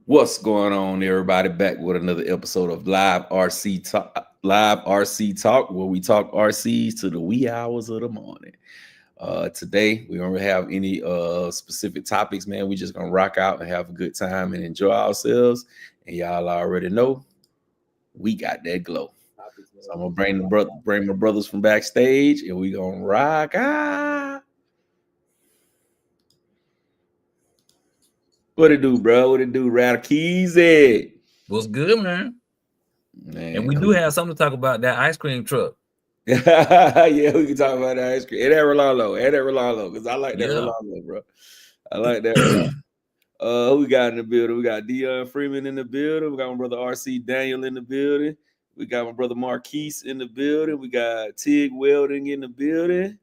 What's going on, everybody? Back with another episode of Live RC Talk, where we talk RCs to the wee hours of the morning. Today we don't have any specific topics, man. We just gonna rock out and have a good time and enjoy ourselves. And y'all already know we got that glow. So I'm gonna bring my brothers from backstage, and we gonna rock out. What it do, bro? What it do, Radakeezy? What's good, man? And we do have something to talk about, that ice cream truck. Yeah, we can talk about that ice cream. And that Rolalo, because I like that Rolalo, bro. I like that Rolalo. Who we got in the building? We got Dion Freeman in the building. We got my brother RC Daniel in the building. We got my brother Marquise in the building. We got Tig Welding in the building.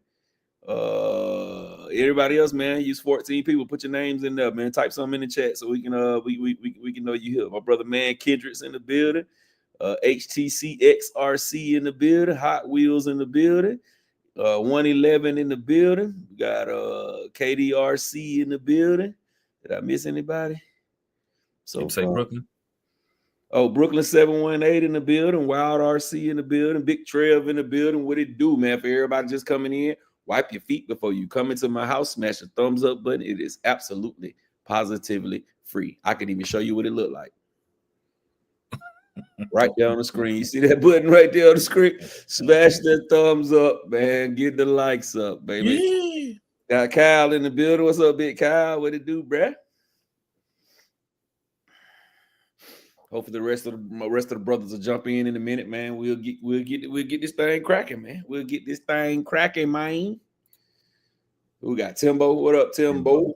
Everybody else, man, use 14 people. Put your names in there, man. Type something in the chat so we can we can know you here. My brother man Kendrick's in the building. HTC XRC in the building. Hot Wheels in the building. 111 in the building. We got KDRC in the building. Did I miss anybody? So say Brooklyn. Oh, Brooklyn 718 in the building. Wild RC in the building. Big Trev in the building. What it do, man? For everybody just coming in, wipe your feet before you come into my house. Smash the thumbs up button. It is absolutely, positively free. I can even show you what it looked like. Right there on the screen. You see that button right there on the screen? Smash that thumbs up, man. Get the likes up, baby. Yeah. Got Kyle in the building. What's up, big Kyle? What it do, bruh? Hopefully the rest of the brothers will jump in a minute, man. We'll get this thing cracking, man. We'll get this thing cracking, man. We got Timbo. What up, Timbo?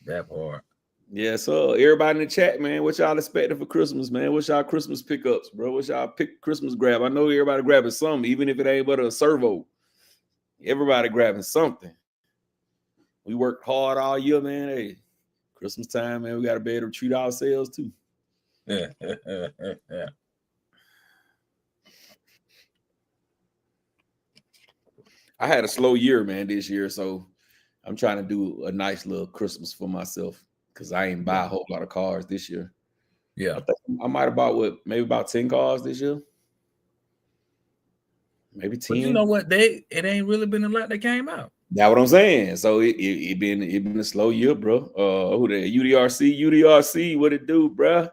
That part. Yeah, so everybody in the chat, man, what y'all expecting for Christmas, man? What's y'all Christmas pickups, bro? What's y'all Christmas grab? I know everybody grabbing something, even if it ain't but a servo. Everybody grabbing something. We worked hard all year, man. Hey, Christmas time, man, we got to be able to treat ourselves too. Yeah. I had a slow year, man, this year, so I'm trying to do a nice little Christmas for myself because I ain't buy a whole lot of cars this year. Yeah, I think I might have bought maybe about 10 cars this year. Maybe 10. But you know what? It ain't really been a lot that came out. That's what I'm saying. So it been a slow year, bro. Who that? UDRC, what it do, bro?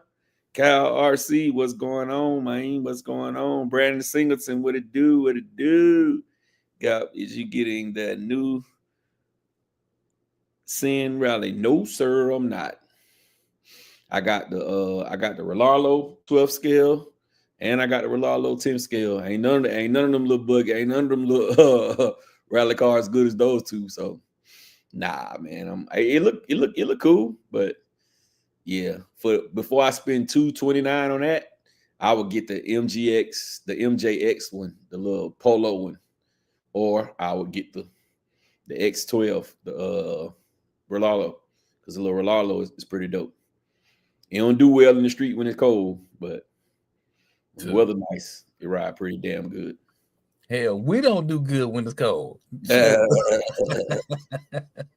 Kyle RC, what's going on, man? What's going on? Brandon Singleton, what it do? What it do? Is you getting that new Sin rally? No, sir, I'm not. I got the Rolalo 12 scale, and I got the Rolalo 10 scale. Ain't none of them little rally cars good as those two. So nah, man. It look cool, but yeah, before I spend $229 on that, I would get the MJX one, the little Polo one, or I would get the X12, the Rolalo, because the little Rolalo is pretty dope. It don't do well in the street when it's cold, but when the weather nice, it ride pretty damn good. Hell, we don't do good when it's cold.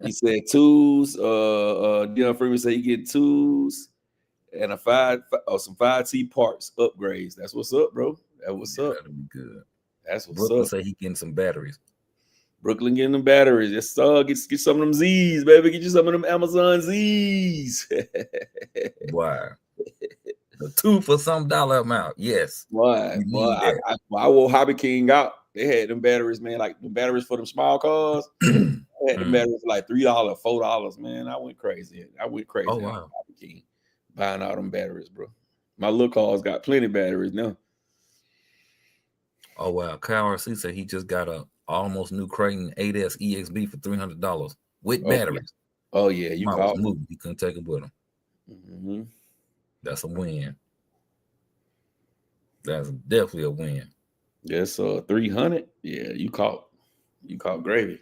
He said tools. Dion Freeman said you get tools and some 5T parts upgrades. That's what's up, bro. That's what's up. That'll be good. That's what's Brooklyn up. say he getting some batteries. Brooklyn getting them batteries. Yes, sir. Get some of them Z's, baby. Get you some of them Amazon Z's. Wow. The $2 for some dollar amount. Yes. Why? I wore Hobby King out. They had them batteries, man. Like the batteries for them small cars. They had them batteries for like $3, $4, man. I went crazy. Oh, wow. Hobby King buying all them batteries, bro. My little cars got plenty of batteries now. Oh, wow. Kyle RC said he just got a almost new Creighton 8S EXB for $300 with batteries. Oh, yeah. You caught moving. He couldn't take it with him. Mm-hmm. That's a win. That's definitely a win. Yes, 300. Yeah, you caught gravy.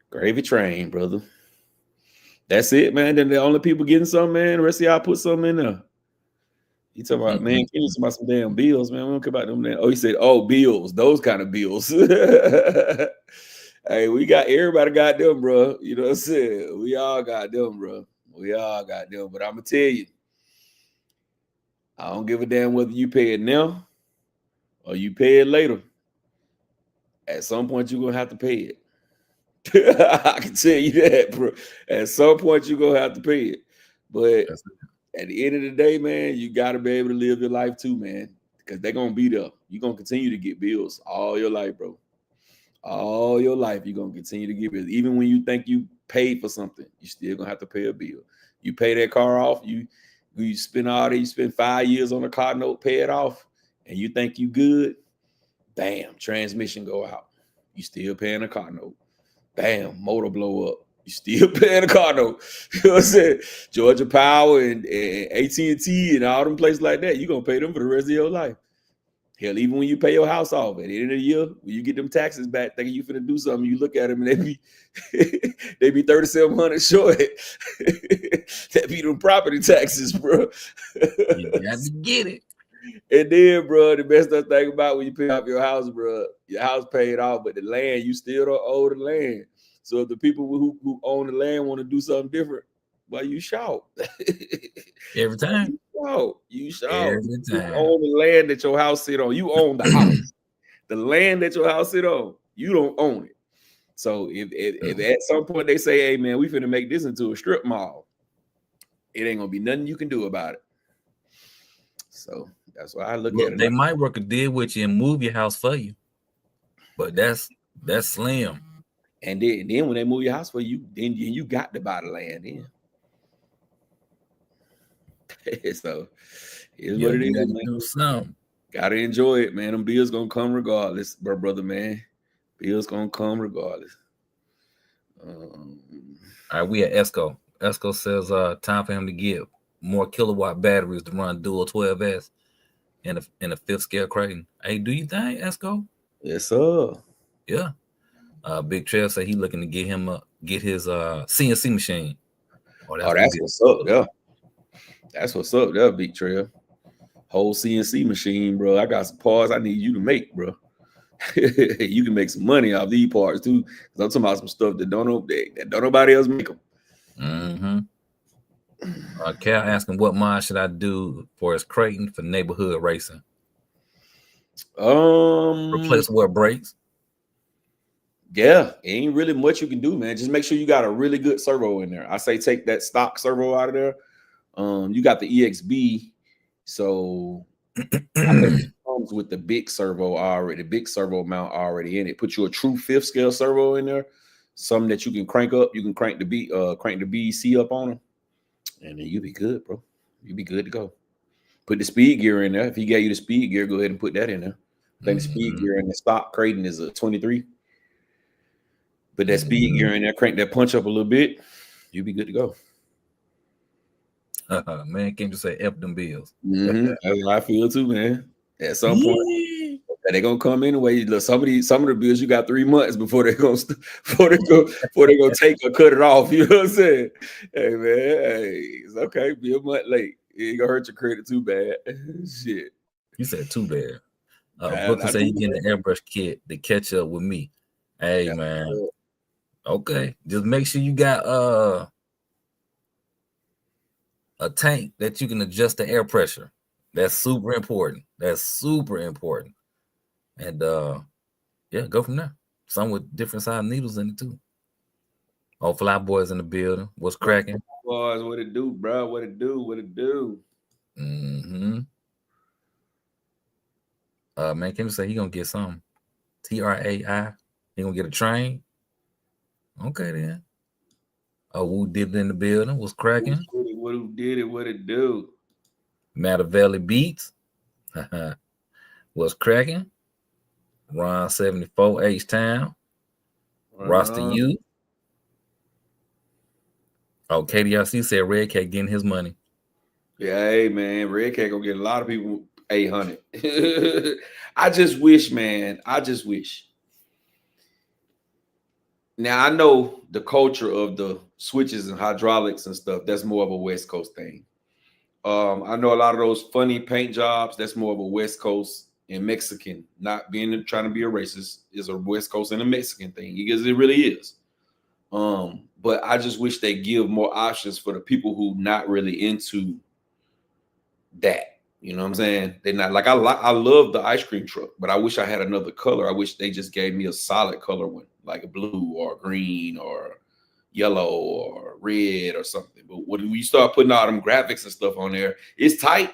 Gravy train, brother. That's it, man. Then the only people getting something, man. The rest of y'all put something in there. He talking about, man, can you talk about some damn bills, man? We don't care about them. Oh, he said, bills, those kind of bills. Hey, everybody got them, bro. You know what I'm saying? We all got them, bro. We all got them. But I'm gonna tell you, I don't give a damn whether you pay it now or you pay it later. At some point, you're gonna have to pay it. I can tell you that, bro. At some point, you're gonna have to pay it. But at the end of the day, man, you gotta be able to live your life too, man. Because they're gonna be there. You're gonna continue to get bills all your life, bro. All your life, you're gonna continue to get bills. Even when you think you paid for something, you still gonna have to pay a bill. You pay that car off, you spend all that, you spend 5 years on a car note, pay it off, and you think you good. Bam, transmission go out. You still paying a car note. Bam, motor blow up. You still paying a car note. You know what I'm saying? Georgia Power and AT&T and all them places like that, you're going to pay them for the rest of your life. Hell, even when you pay your house off at the end of the year, when you get them taxes back, thinking you finna do something, you look at them and they be they be $3,700 short. That be them property taxes, bro. You got to get it. And then, bro, the best thing about when you pay off your house, bro, your house paid off, but the land, you still don't owe the land. So if the people who own the land want to do something different, well, you shout. Every time. You shout. Every time. You own the land that your house sit on. You own the house. The land that your house sit on, you don't own it. So if at some point they say, hey, man, we finna make this into a strip mall, it ain't gonna be nothing you can do about it. So that's why I look at it. They might work a deal with you and move your house for you, but that's slim. And then when they move your house for you, then you got to buy the land in. So it's what it is, man. Do something. Gotta enjoy it, man. Them bills gonna come regardless, brother, man. Bills gonna come regardless. All right, we at ESCO. ESCO says time for him to get more kilowatt batteries to run dual 12S in a fifth scale Creighton. Hey, do you think, ESCO? Yes, sir. Yeah. Big Trev said he looking to get his CNC machine. That's what's up, yeah. That's what's up, there, Big Trev. Whole CNC machine, bro. I got some parts I need you to make, bro. You can make some money off these parts too. Cause I'm talking about some stuff that don't nobody else make them. Mm-hmm. Cal asking what mod should I do for his Creighton for neighborhood racing? Replace what brakes? Yeah, ain't really much you can do, man. Just make sure you got a really good servo in there. I say take that stock servo out of there. You got the EXB, so I think it comes with the big servo already, the big servo mount already in it. Put you a true fifth scale servo in there, something that you can crank up. You can crank the BEC up on them, and then you'll be good, bro. You'll be good to go. Put the speed gear in there. If he gave you the speed gear, go ahead and put that in there. I think the speed gear in the stock Creighton is a 23. Put that speed gear in there, crank that punch up a little bit, you'll be good to go. Man, can't just say F them bills. That's what I feel too, man. At some point, they're gonna come anyway. Look, some of the bills you got 3 months before they're gonna take or cut it off. You know what I'm saying? Hey man, it's okay. Be a month late. It ain't gonna hurt your credit too bad. Shit. You said too bad. Booker said you getting the airbrush kit to catch up with me. Hey man. Good. Okay, just make sure you got a tank that you can adjust the air pressure. That's super important. And yeah, go from there. Some with different size needles in it too. Oh, Fly Boys in the building. What's cracking? Boys, what it do, bro? What it do? Mm-hmm. Man, Kim say he gonna get some TRAI. He gonna get a train. Okay then. Oh, who did it in the building? Was cracking. Who did it? What it do? Matter Valley Beats. Was cracking. Ron 74 H Town. Roster U. Oh, KDRC said Red Cat getting his money. Yeah, hey man, Red Cat gonna get a lot of people 800. I just wish, man. Now I know the culture of the switches and hydraulics and stuff. That's more of a West Coast thing. I know a lot of those funny paint jobs. That's more of a West Coast and Mexican. Not trying to be a racist, is a West Coast and a Mexican thing because it really is. but I just wish they give more options for the people who not really into that. You know what I'm saying? They're not like I love the ice cream truck, but I wish I had another color. I wish they just gave me a solid color one, like a blue or green or yellow or red or something. But when we start putting all them graphics and stuff on there, it's tight,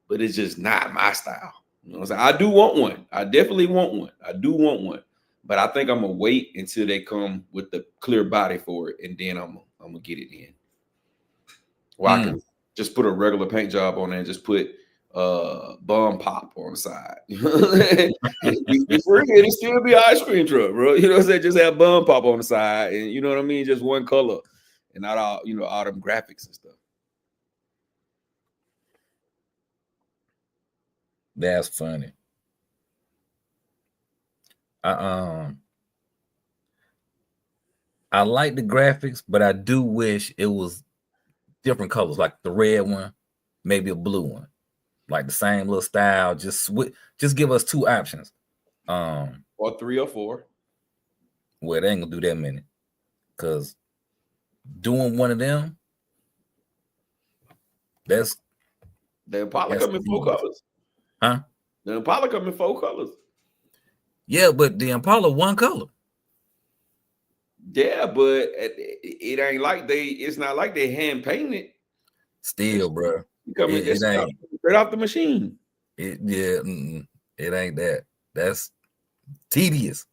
but it's just not my style. You know what I'm saying? I do want one. I definitely want one. I do want one. But I think I'm gonna wait until they come with the clear body for it, and then I'm gonna get it in. Well, I can just put a regular paint job on there and just put bum pop on the side. It's free, and it still be an ice cream truck, bro. You know what I'm saying? Just have bum pop on the side, and you know what I mean? Just one color and not all, you know, all them graphics and stuff. That's funny. I like the graphics, but I do wish it was different colors, like the red one, maybe a blue one, like the same little style. Just give us two options. Or 3 or 4. Well, they ain't gonna do that many, because doing one of them, the Impala come in 4 colors. Huh? The Impala come in 4 colors. Yeah, but the Impala one color. Yeah, but it ain't like it's not like they hand painted. Still, bro. It ain't straight off the machine. It ain't that. That's tedious.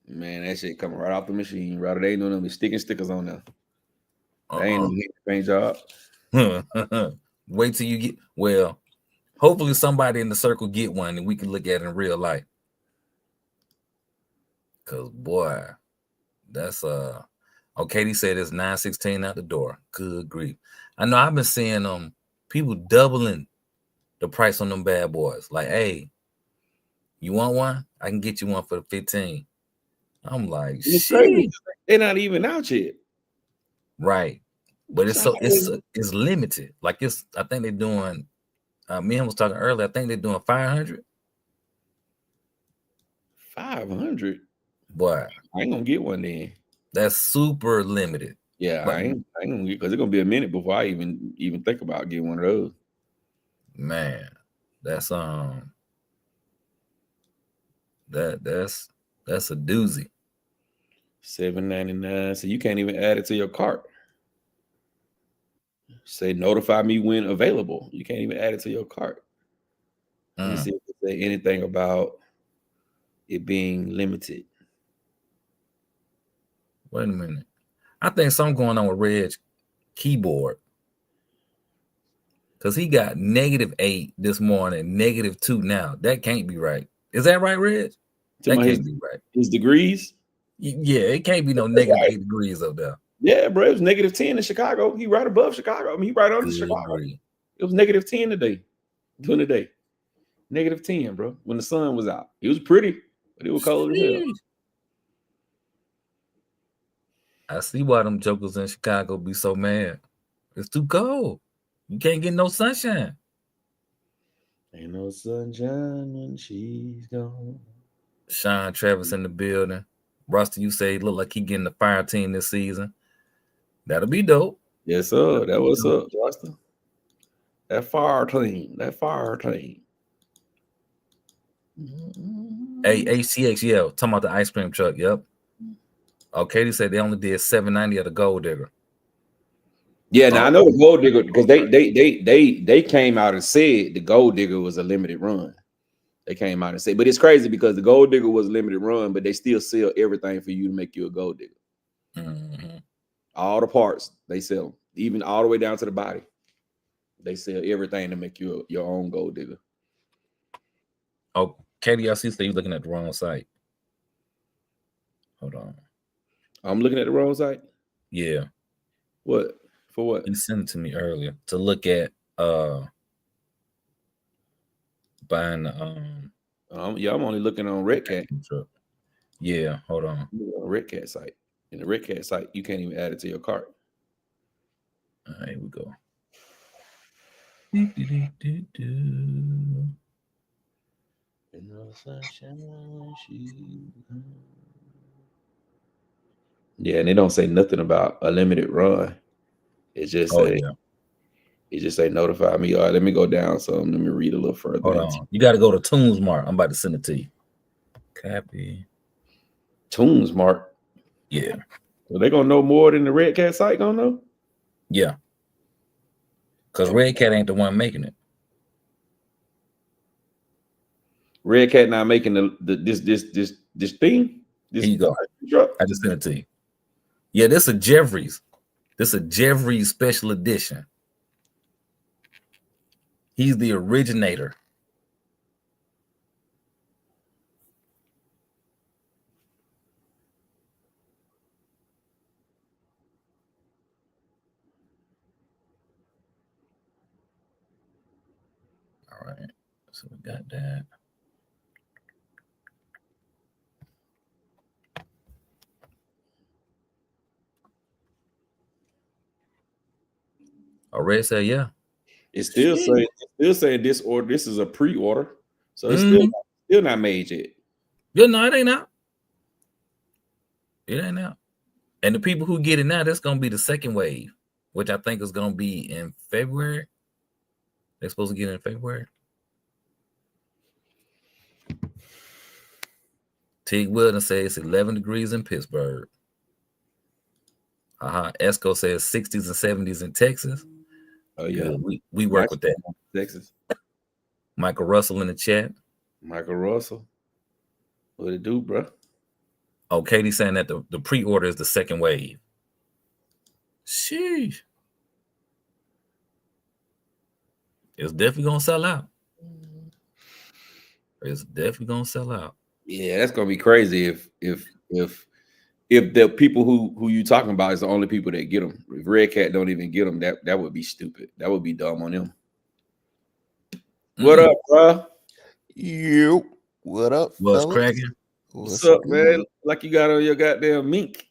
Man, that shit coming right off the machine. Rather, they ain't no them sticking stickers on there. They ain't no paint job. Wait till you get, well, hopefully somebody in the circle get one and we can look at it in real life. Cause boy, that's okay. He said it's 916 out the door. Good grief. I know I've been seeing people doubling the price on them bad boys. Like, hey, you want one? I can get you one for the 15. I'm like, shit. They're not even out yet. Right. But it's limited. Like I think they're doing me and him was talking earlier. I think they're doing 500. 500. Boy, I ain't gonna get one then. That's super limited. Yeah, I ain't gonna get, because it's gonna be a minute before I even think about getting one of those. Man, that's that's a doozy. $7.99. So you can't even add it to your cart. Say notify me when available. You can't even add it to your cart. Let me see if it say anything about it being limited. Wait a minute. I think something going on with Red's keyboard. Because he got -8 this morning, -2 now. That can't be right. Is that right, Red? That can't be right. His degrees? Yeah, it can't be no -8 degrees up there. Yeah, bro. It was -10 in Chicago. He right above Chicago. I mean, he right under Chicago. It was -10 today. During the day. -10, bro. When the sun was out. It was pretty, but it was cold as hell. I see why them jokers in Chicago be so mad. It's too cold. You can't get no sunshine. Ain't no sunshine when she's gone. Sean Travis in the building. Rusty, you say look like he getting the fire team this season. That'll be dope. Yes, sir. That was up, Rusty. That fire team. That fire team. Hey, HTX, yeah. Talking about the ice cream truck. Yep. Okay, they said they only did 790 at the Gold Digger. Yeah, now I know the Gold Digger, because they came out and said the Gold Digger was a limited run. They came out and said, but it's crazy because the Gold Digger was a limited run, but they still sell everything for you to make you a Gold Digger. Mm-hmm. All the parts they sell, even all the way down to the body. They sell everything to make you your own Gold Digger. Oh, KDLC said you're looking at the wrong site. Hold on. I'm looking at the wrong site? Yeah. What? For what? You sent it to me earlier to look at buying yeah, I'm only looking on Red Cat. Yeah, hold on. Red Cat site. In the Red Cat site, you can't even add it to your cart. All right, here we go. Yeah, and they don't say nothing about a limited run. It just say it just say notify me. All right, let me go down some. Let me read a little further. Hold on. You got to go to Tunes Mart. I'm about to send it to you. Copy. Tunes Mart. Yeah. So they gonna know more than the Red Cat site gonna know? Yeah. Because Red Cat ain't the one making it. Red Cat not making this thing. Here you go. I just sent it to you. Yeah, this is a Jeffries. This is a Jeffries special edition. He's the originator. All right. So we got that. Red said, yeah. It's still saying this order. This is a pre-order, so it's still not made yet. Yeah, no, it ain't out. It ain't out. And the people who get it now, that's gonna be the second wave, which I think is gonna be in February. They're supposed to get it in February. Tig Wilden says it's 11 degrees in Pittsburgh. Esco says 60s and 70s in Texas. Oh yeah, we work with that. Texas. Michael Russell in the chat. Michael Russell, what it do, bro? Oh, Katie's saying that the pre-order is the second wave. Sheesh. It's definitely gonna sell out. It's definitely gonna sell out. Yeah, that's gonna be crazy if the people who you talking about is the only people that get them. If Red Cat don't even get them, that would be stupid. That would be dumb on them. What up, bro? You. What up? What's cracking? What's up, man? Like you got on your goddamn mink.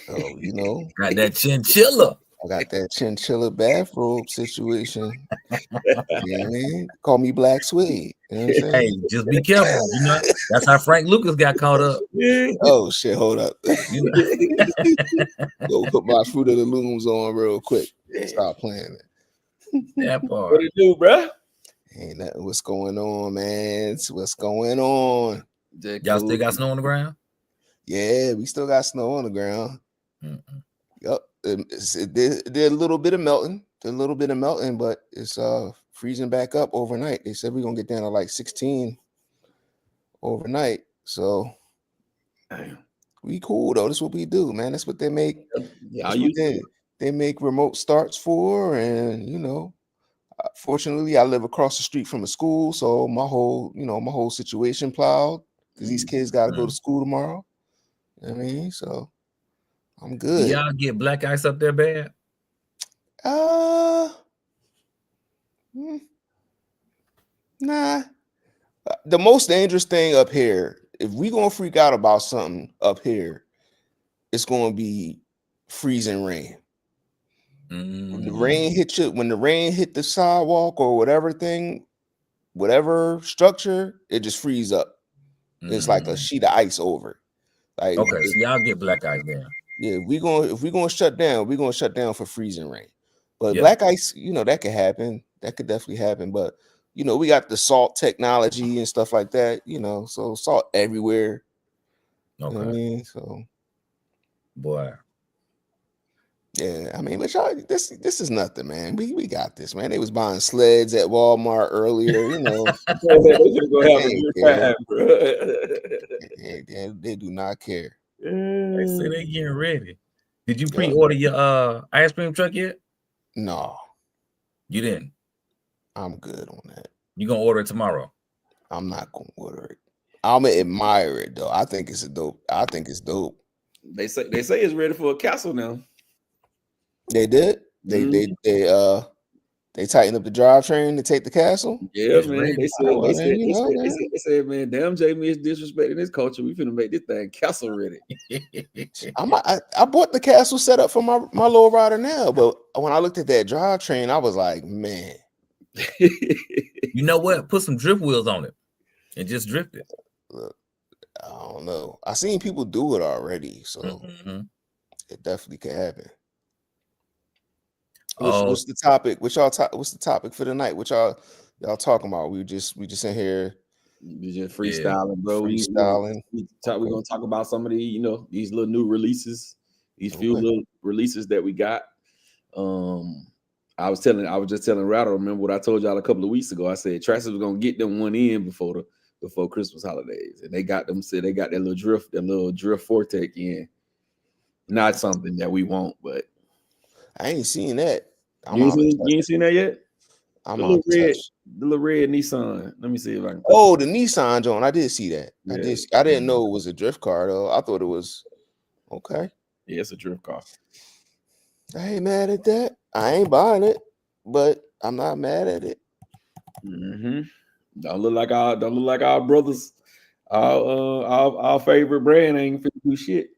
Oh, you know, got that chinchilla. I got that chinchilla bathrobe situation. You know what I mean? Call me Black Suede. You know what I'm saying? Hey, just be careful. You know, that's how Frank Lucas got caught up. Oh shit, hold up. Go put my Fruit of the Looms on real quick. Stop playing it. That part. What it do, bro? Ain't nothing. What's going on, man? What's going on? Y'all still got snow on the ground? Yeah, we still got snow on the ground. Yep. It did a little bit of melting. But it's freezing back up overnight. They said we're gonna get down to like 16 overnight. So we cool though. This is what we do, man. That's what they make. Yeah, they make remote starts for, and you know, fortunately, I live across the street from a school, so my whole situation plowed because these kids got to go to school tomorrow. You know what I mean, so I'm good. Do y'all get black ice up there bad? Nah. The most dangerous thing up here, if we gonna freak out about something up here, it's gonna be freezing rain. When the rain hit you, when the rain hit the sidewalk or whatever structure, it just freeze up. It's like a sheet of ice over. Like, okay, so y'all get black ice there. Yeah, if we're gonna shut down, we're gonna shut down for freezing rain. But black ice, you know, that could happen. That could definitely happen. But you know, we got the salt technology and stuff like that, you know, so salt everywhere. Okay. You know what I mean? So boy. Yeah, I mean, but y'all, this is nothing, man. We got this, man. They was buying sleds at Walmart earlier, you know. They do not care. They say they getting ready. Did you pre-order your ice cream truck yet? No. You didn't? I'm good on that. You gonna order it tomorrow? I'm not gonna order it. I'm gonna admire it though. I think it's dope. They say it's ready for a castle now. They did. They tightened up the drivetrain to take the castle. Yeah, it's man. They said, man, damn, Jamie is disrespecting this culture. We finna make this thing castle ready. I bought the castle set up for my low rider now, but when I looked at that drivetrain, I was like, man. You know what? Put some drift wheels on it and just drift it. Look, I don't know. I seen people do it already, so It definitely can happen. Oh, What's the topic? What's the topic for the night? What y'all talking about? We just in here We just freestyling, bro. freestyling. We're gonna talk about some of the, these little new releases, these few Okay. little releases that we got. I was just telling Rattle, remember what I told y'all a couple of weeks ago. I said Travis was gonna get them one in before Christmas holidays, and they got that little drift Vortex in. Not something that we want, but I ain't seen that. you ain't seen that yet? I'm on touch. The little red Nissan. Let me see if I can. Oh, the Nissan John. I did see that. Yeah. I didn't know it was a drift car though. I thought it was okay. Yeah, it's a drift car. I ain't mad at that. I ain't buying it, but I'm not mad at it. Mm-hmm. Don't look like our brothers. Our favorite brand ain't fit do shit.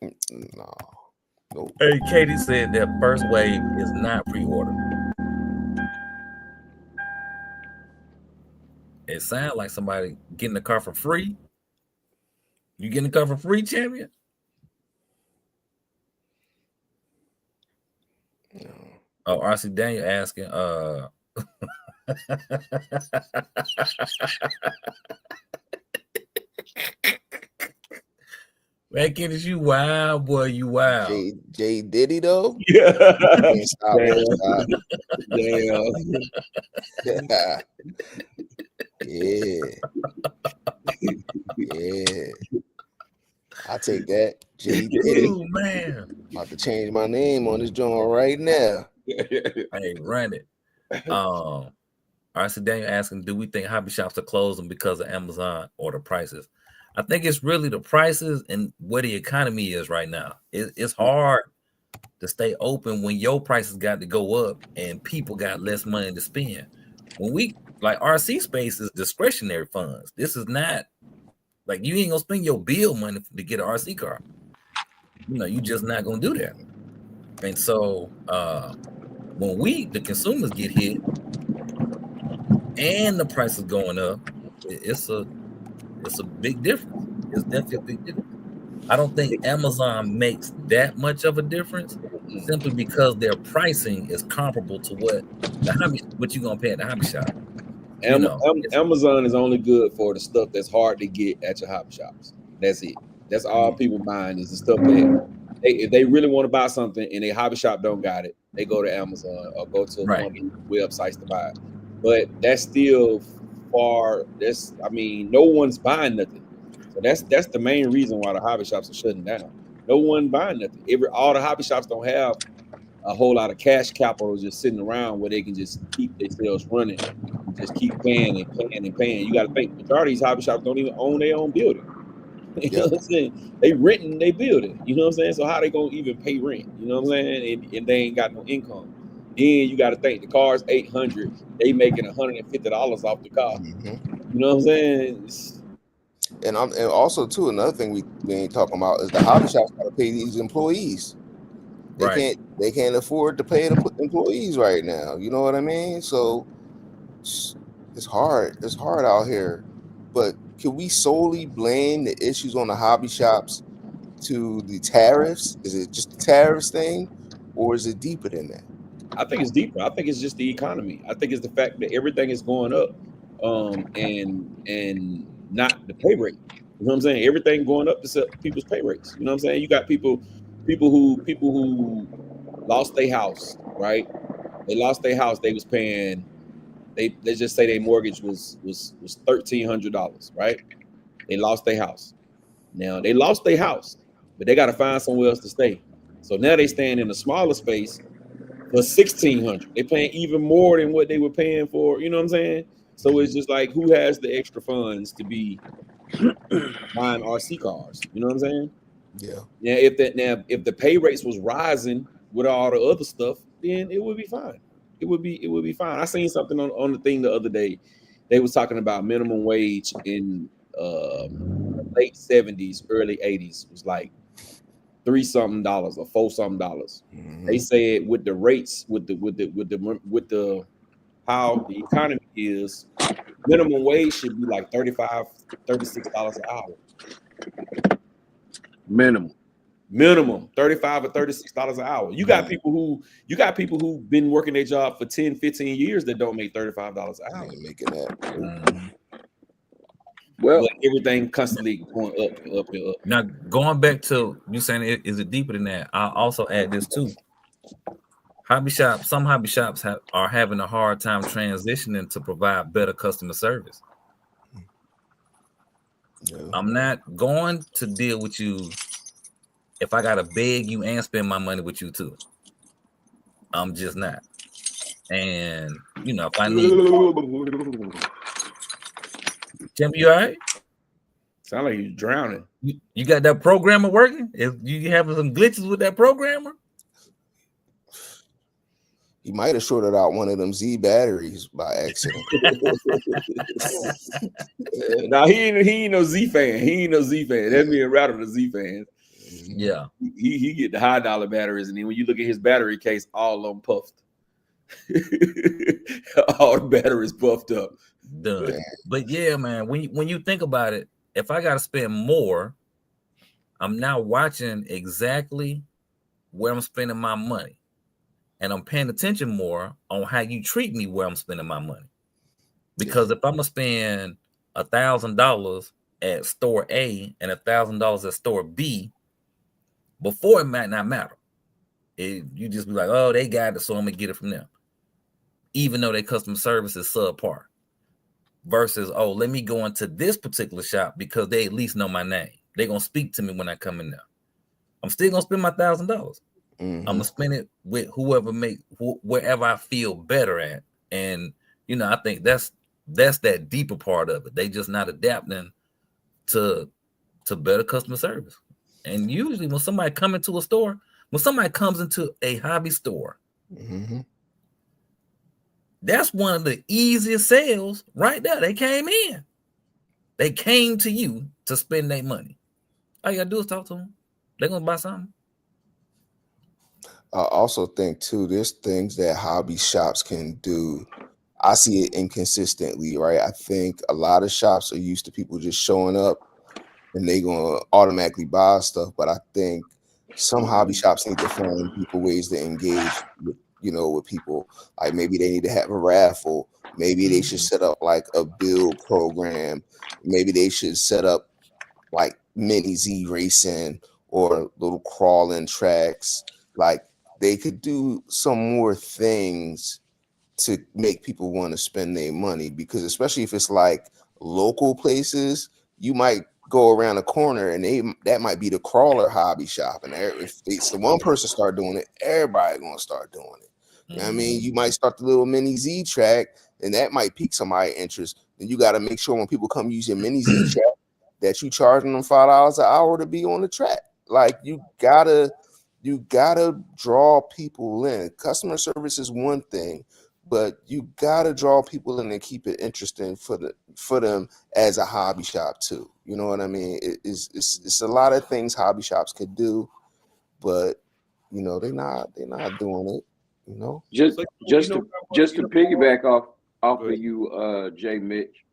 No. Nope. Hey, Katie said that first wave is not pre-order. It sounds like somebody getting the car for free. You getting the car for free, champion? No. Oh, RC Daniel asking, man, kid, is you wild, boy? You wild. J Diddy though? Yeah. Can't stop, won't stop. Yeah. Yeah. I take that. J Diddy. Ooh, man. About to change my name on this joint right now. Hey, run it. RC Daniel asking, do we think hobby shops are closing because of Amazon or the prices? I think it's really the prices and where the economy is right now. It's hard to stay open when your prices got to go up and people got less money to spend. When we like RC space is discretionary funds. This is not like you ain't gonna spend your bill money to get an RC car. You just not gonna do that. And so when the consumers get hit and the price is going up, it's a big difference. It's definitely a big difference. I don't think Amazon makes that much of a difference simply because their pricing is comparable to what you're gonna pay at the hobby shop. Amazon is only good for the stuff that's hard to get at your hobby shops. That's it. That's all people buying is the stuff that if they really want to buy something and a hobby shop don't got it, they go to Amazon or go to one of the websites to buy it. But that's still far. No one's buying nothing. So that's the main reason why the hobby shops are shutting down. No one buying nothing. All the hobby shops don't have a whole lot of cash capital just sitting around where they can just keep their sales running and just keep paying and paying and paying. You got to think majority of these hobby shops don't even own their own building. You know what I'm saying? They renting their building. You know what I'm saying? So how they gonna even pay rent? You know what I'm saying? And they ain't got no income. Then you got to think the car's $800. They making $150 off the car. Mm-hmm. You know what I'm saying? And also too, another thing we ain't talking about is the hobby shops got to pay these employees. They can't afford to pay the employees right now. You know what I mean? So it's hard. It's hard out here. But can we solely blame the issues on the hobby shops to the tariffs? Is it just the tariffs thing, or is it deeper than that? I think it's deeper. I think it's just the economy. I think it's the fact that everything is going up, and not the pay rate. You know what I'm saying? Everything going up to set people's pay rates. You know what I'm saying? You got people who lost their house, right? They lost their house. They was paying. Let's just say their mortgage was $1,300, right? They lost their house. Now they lost their house, but they got to find somewhere else to stay. So now they staying in a smaller space for $1,600. They paying even more than what they were paying for. You know what I'm saying? So it's just like, who has the extra funds to be buying RC cars? You know what I'm saying? Yeah. Now, if the pay rates was rising with all the other stuff, then it would be fine. It would be fine. I seen something on the thing the other day. They was talking about minimum wage in late 70s, early 80s was like $3-something or $4-something. Mm-hmm. They said with the rates, with how the economy is, minimum wage should be like $35, $36 an hour. Minimum. Minimum $35 or $36 an hour. You got people who've been working their job for 10, 15 years that don't make $35 an hour. Making that. Well, but everything constantly going up and up and up. Now, going back to you saying, is it deeper than that? I'll also add this too. Some hobby shops are having a hard time transitioning to provide better customer service. Yeah. I'm not going to deal with you if I gotta beg you and spend my money with you too. I'm just not. And you know, if I need Tim, you all right? Sound like you're drowning. You got that programmer working? If you having some glitches with that programmer? He might have shorted out one of them Z batteries by accident. Now he ain't no Z fan. He ain't no Z fan. That's me and Rattle the Z fan. Yeah, he get the high dollar batteries, and then when you look at his battery case, all of them puffed. All the batteries puffed up. Done. But yeah, man, when you think about it, if I got to spend more, I'm now watching exactly where I'm spending my money. And I'm paying attention more on how you treat me where I'm spending my money. Because if I'm going to spend $1,000 at store A and $1,000 at store B, before it might not matter. You just be like, oh, they got it, so I'm going to get it from them. Even though their customer service is subpar. Versus, oh, let me go into this particular shop because they at least know my name. They're going to speak to me when I come in there. I'm still going to spend my $1,000. I'm gonna spend it with wherever I feel better at, and you know I think that's that deeper part of it. They just not adapting to better customer service. And usually when somebody comes into a hobby store, that's one of the easiest sales right there. They came in, they came to you to spend their money. All you gotta do is talk to them. They're gonna buy something. I also think too, there's things that hobby shops can do. I see it inconsistently, right? I think a lot of shops are used to people just showing up and they gonna automatically buy stuff. But I think some hobby shops need to find people ways to engage with, with people. Like maybe they need to have a raffle. Maybe they should set up like a build program. Maybe they should set up like mini Z racing or little crawling tracks. Like they could do some more things to make people want to spend their money, because especially if it's like local places, you might go around the corner and that might be the crawler hobby shop. And if the one person start doing it, everybody gonna start doing it. You know what I mean? You might start the little mini Z track and that might pique somebody's interest. And you got to make sure when people come use your mini Z track that you charging them $5 an hour to be on the track. Like you gotta draw people in. Customer service is one thing, but you gotta draw people in and keep it interesting for them as a hobby shop too. You know what I mean? It's a lot of things hobby shops could do, but they're not doing it. Just to piggyback off of you, Jay Mitch.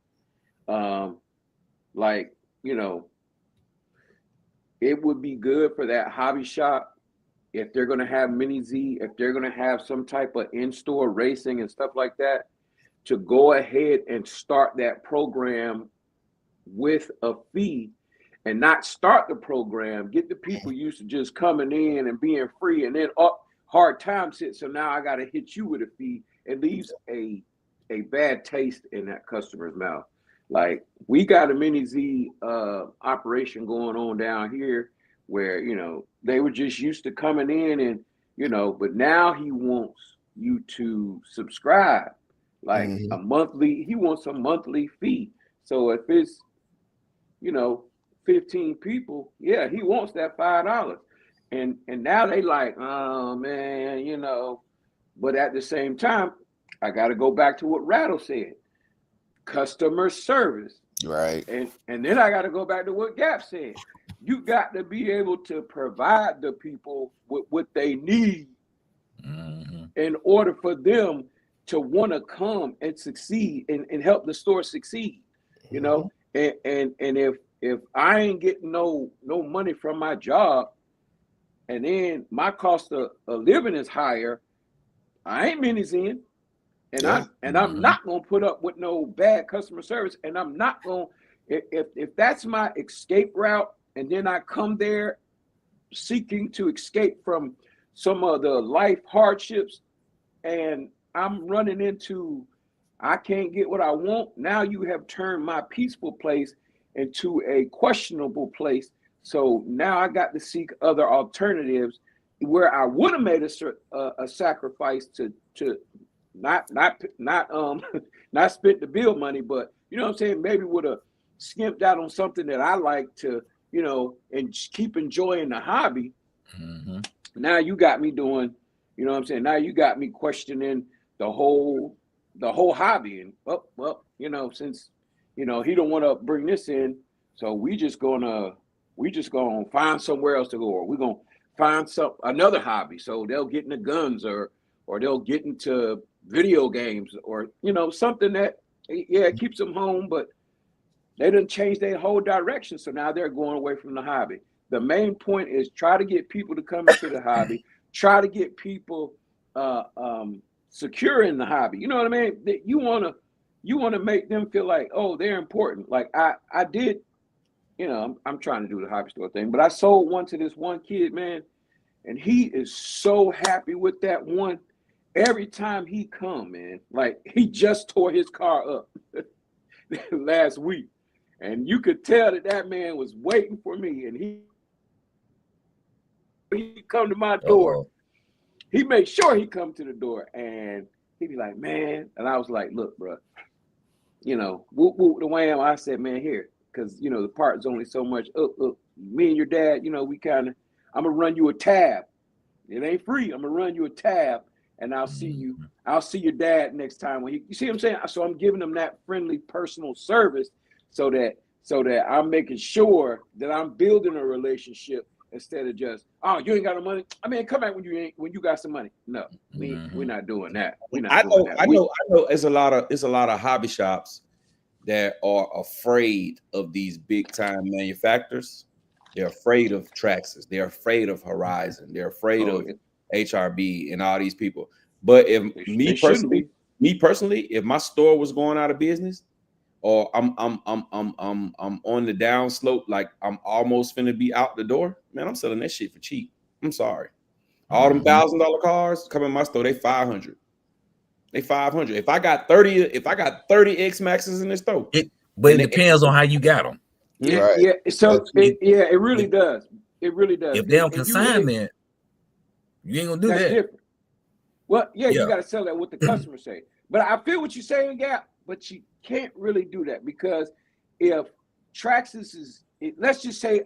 It would be good for that hobby shop if they're going to have mini Z, if they're going to have some type of in-store racing and stuff like that, to go ahead and start that program with a fee and not start the program, get the people used to just coming in and being free, and then hard times hit. So now I got to hit you with a fee. It leaves a bad taste in that customer's mouth. Like we got a mini Z operation going on down here where, they were just used to coming in and, but now he wants you to subscribe like he wants a monthly fee. So if it's, 15 people, yeah, he wants that $5. And now they like, oh man, but at the same time, I got to go back to what Rattle said. Customer service, right? And then I got to go back to what Gap said. You got to be able to provide the people with what they need in order for them to want to come and succeed and help the store succeed. And if I ain't getting no money from my job, and then my cost of living is higher, I ain't mini-ing. And I'm not gonna put up with no bad customer service, and I'm not gonna if that's my escape route, and then I come there seeking to escape from some of the life hardships, and I'm running into I can't get what I want. Now you have turned my peaceful place into a questionable place. So now I got to seek other alternatives where I would have made a sacrifice to not not spent the bill money, but you know what I'm saying, maybe would have skimped out on something that I like to, you know, and keep enjoying the hobby. Now you got me doing, you know what I'm saying, now you got me questioning the whole hobby. And well, you know, since you know he don't want to bring this in, so we just gonna find somewhere else to go, or we're gonna find another hobby. So they'll get into guns, or they'll get into video games, or you know, something that keeps them home, but they didn't change their whole direction. So now they're going away from the hobby. The main point is try to get people to come into the hobby, try to get people secure in the hobby. You know what I mean? That you want to make them feel like, oh, they're important. Like I did, you know, I'm trying to do the hobby store thing, but I sold one to this one kid, man, and he is so happy with that one. Every time he come, man, like he just tore his car up last week, and you could tell that man was waiting for me, and he come to my door. He made sure he come to the door, and he'd be like, man, and I was like, look, bro, you know, whoop whoop the wham. I said, man, here, because you know the part's only so much. Me and your dad, you know, we kind of, I'm gonna run you a tab. It ain't free. I'm gonna run you a tab, and I'll see you. I'll see your dad next time when you see what I'm saying. So I'm giving them that friendly personal service, so that I'm making sure that I'm building a relationship instead of just, oh, you ain't got no money. I mean, come back when you got some money. No, we're not doing that. We're not doing that. I know. It's a lot of hobby shops that are afraid of these big time manufacturers. They're afraid of Traxxas. They're afraid of Horizon. They're afraid of HRB and all these people. But if me personally, if my store was going out of business, or I'm on the down slope, like I'm almost finna be out the door, man, I'm selling that shit for cheap. I'm sorry. All them $1,000 cars come in my store, they 500. They 500. If I got 30 X Maxes in this store, but it depends on how you got them. Yeah, right. Yeah. So it really does. It really does. If they're on consignment, you ain't gonna do that. Different. Well, yeah, you got to sell that what the customer say. But I feel what you're saying, Gap. But you can't really do that, because if Traxxas is, let's just say,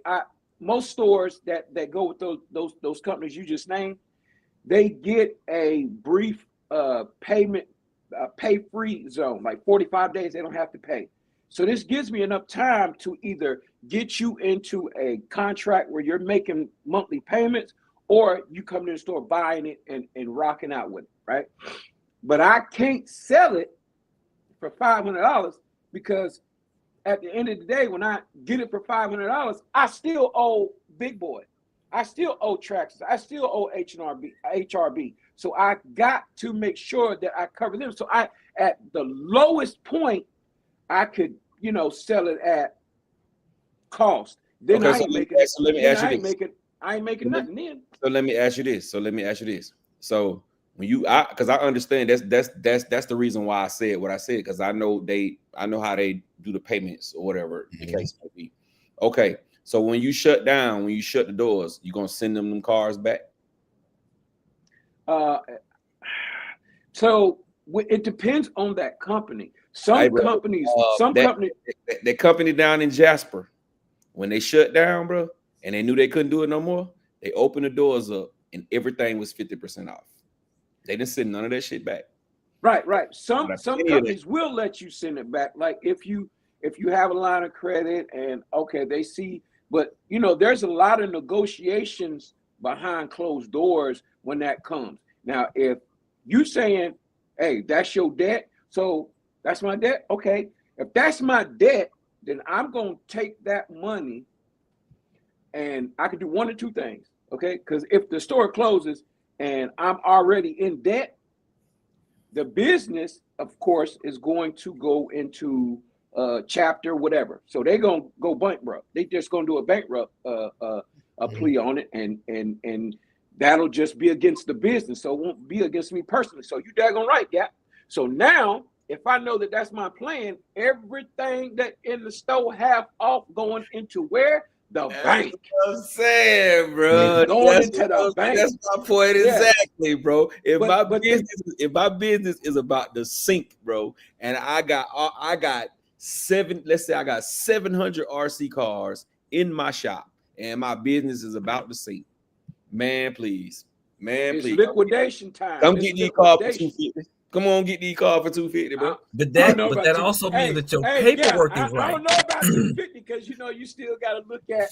most stores that go with those companies you just named, they get a brief payment, pay-free zone, like 45 days. They don't have to pay. So this gives me enough time to either get you into a contract where you're making monthly payments, or you come to the store buying it and rocking out with it, right? But I can't sell it for $500, because at the end of the day, when I get it for $500, I still owe Big Boy. I still owe Traxxas. I still owe HRB. So I got to make sure that I cover them. So I, at the lowest point, I could, you know, sell it at cost. Then I ain't making nothing then. So let me ask you this. So when because I understand that's the reason why I said what I said, because I know how they do the payments or whatever the case may be. Okay, so when you shut the doors, you gonna send them cars back? So it depends on that company. Some companies, that company down in Jasper, when they shut down, bro, and they knew they couldn't do it no more, they opened the doors up and everything was 50% off. They didn't send none of that shit back. Right. Some companies will let you send it back. Like if you have a line of credit and they see, but you know, there's a lot of negotiations behind closed doors when that comes. Now, if you saying, hey, that's your debt, so that's my debt. Okay. If that's my debt, then I'm gonna take that money and I could do one or two things. Okay, because if the store closes and I'm already in debt, the business, of course, is going to go into chapter whatever. So they're gonna go bankrupt. They just gonna do a bankrupt plea on it, and that'll just be against the business. So it won't be against me personally. So you daggone right, yeah. So now, if I know that that's my plan, everything that in the store have off going into where? The bank. What I'm saying, bro. Going into the bank. That's my point exactly, bro. If my business is about to sink, bro, and I got 700 RC cars in my shop, and my business is about to sink, man, please, it's liquidation time. Come get these cars for $250. Come on, get these cars for $250, bro. But that also means that your paperwork is right. I don't know about $250 because you still got to look at.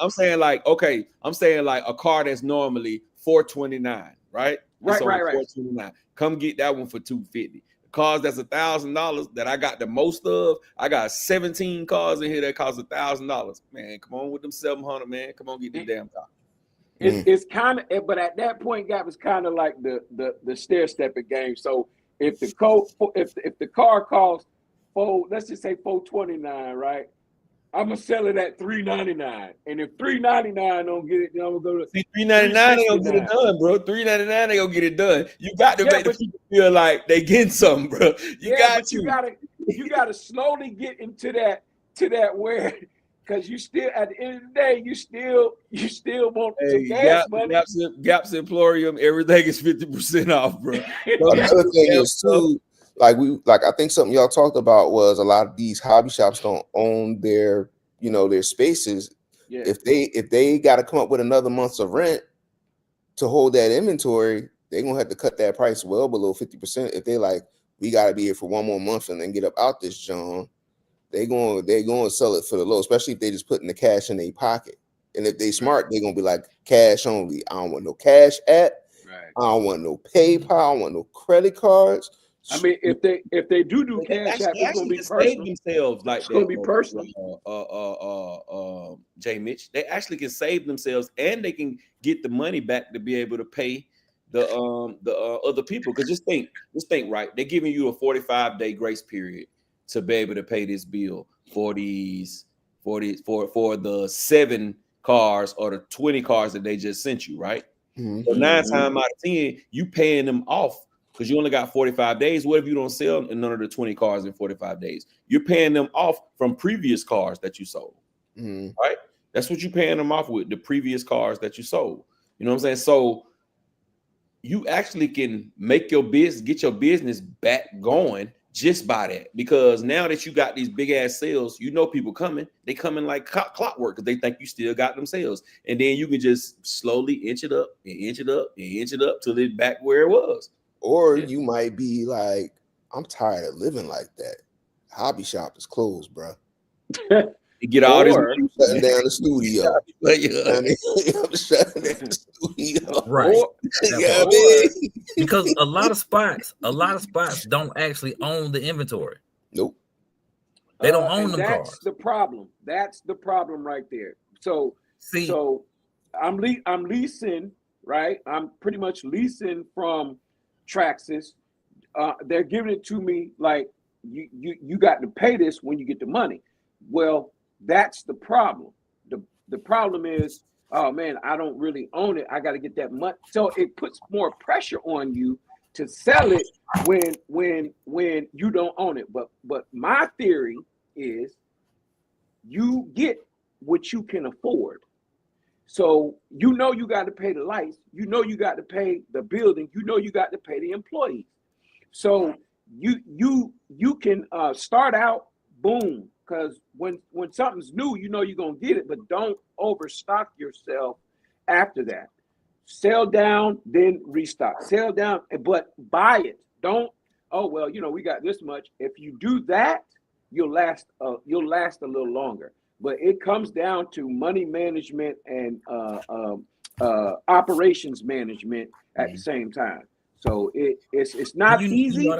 I'm saying like, okay, I'm saying like a car that's normally $429, right? Right. $429. Come get that one for $250. Cars that's $1,000 that I got the most of. I got 17 cars in here that cost $1,000. Man, come on with them 700, man. Come on, get this damn car. It's kind of, but at that point, Gap is kind of like the stair stepping game. So if the car costs let's just say $429, right? I'm gonna sell it at $399, and if $399 don't get it, then I'm gonna go to $399. They gonna get it done, bro. $399, they gonna get it done. You got to make the people feel like they getting something, bro. You gotta slowly get into that where. Because you still, at the end of the day, you still want some gas money. Gaps Emporium, everything is 50% off, bro. Another thing is too, I think something y'all talked about was a lot of these hobby shops don't own their spaces. Yeah. If they got to come up with another month's of rent to hold that inventory, they're gonna have to cut that price well below 50%. If they like, we got to be here for one more month and then get up out this John. They're going to sell it for the low, especially if they just putting the cash in their pocket. And if they smart, they're going to be like, cash only. I don't want no cash app. Right. I don't want no PayPal. I don't want no credit cards. I mean, if they do cash app, it's going to be personal. Themselves like it's going to be personal. Jay Mitch, they actually can save themselves, and they can get the money back to be able to pay the other people. Because just think, right? They're giving you a 45-day grace period to be able to pay this bill for the 7 cars or the 20 cars that they just sent you, right? Mm-hmm. So 9 times out of 10, you paying them off because you only got 45 days. What if you don't sell none of the 20 cars in 45 days? You're paying them off from previous cars that you sold, right? That's what you're paying them off with, the previous cars that you sold. You know what I'm saying? So you actually can make your business, get your business back going just by that, because now that you got these big ass sales, people coming, they coming like clockwork because they think you still got them sales, and then you can just slowly inch it up and inch it up and inch it up till it's back where it was. Or you might be like, I'm tired of living like that. Hobby shop is closed, bro. You get all this shutting down the studio. I'm shutting down the studio. Right. Because a lot of spots don't actually own the inventory. Nope. They don't own them that's cars. The problem. That's the problem right there. So I'm leasing, right? I'm pretty much leasing from Traxxas. They're giving it to me like you got to pay this when you get the money. Well, that's the problem. The problem is, oh man, I don't really own it. I got to get that money. So it puts more pressure on you to sell it when you don't own it. But my theory is you get what you can afford. So you got to pay the lights, you got to pay the building, you got to pay the employees. So you can start out, boom, because when something's new, you're gonna get it, but don't overstock yourself after that. Sell down, then restock. Sell down, but buy it. Don't, oh well, we got this much. If you do that, you'll last a little longer. But it comes down to money management and operations management at the same time. So it's not easy.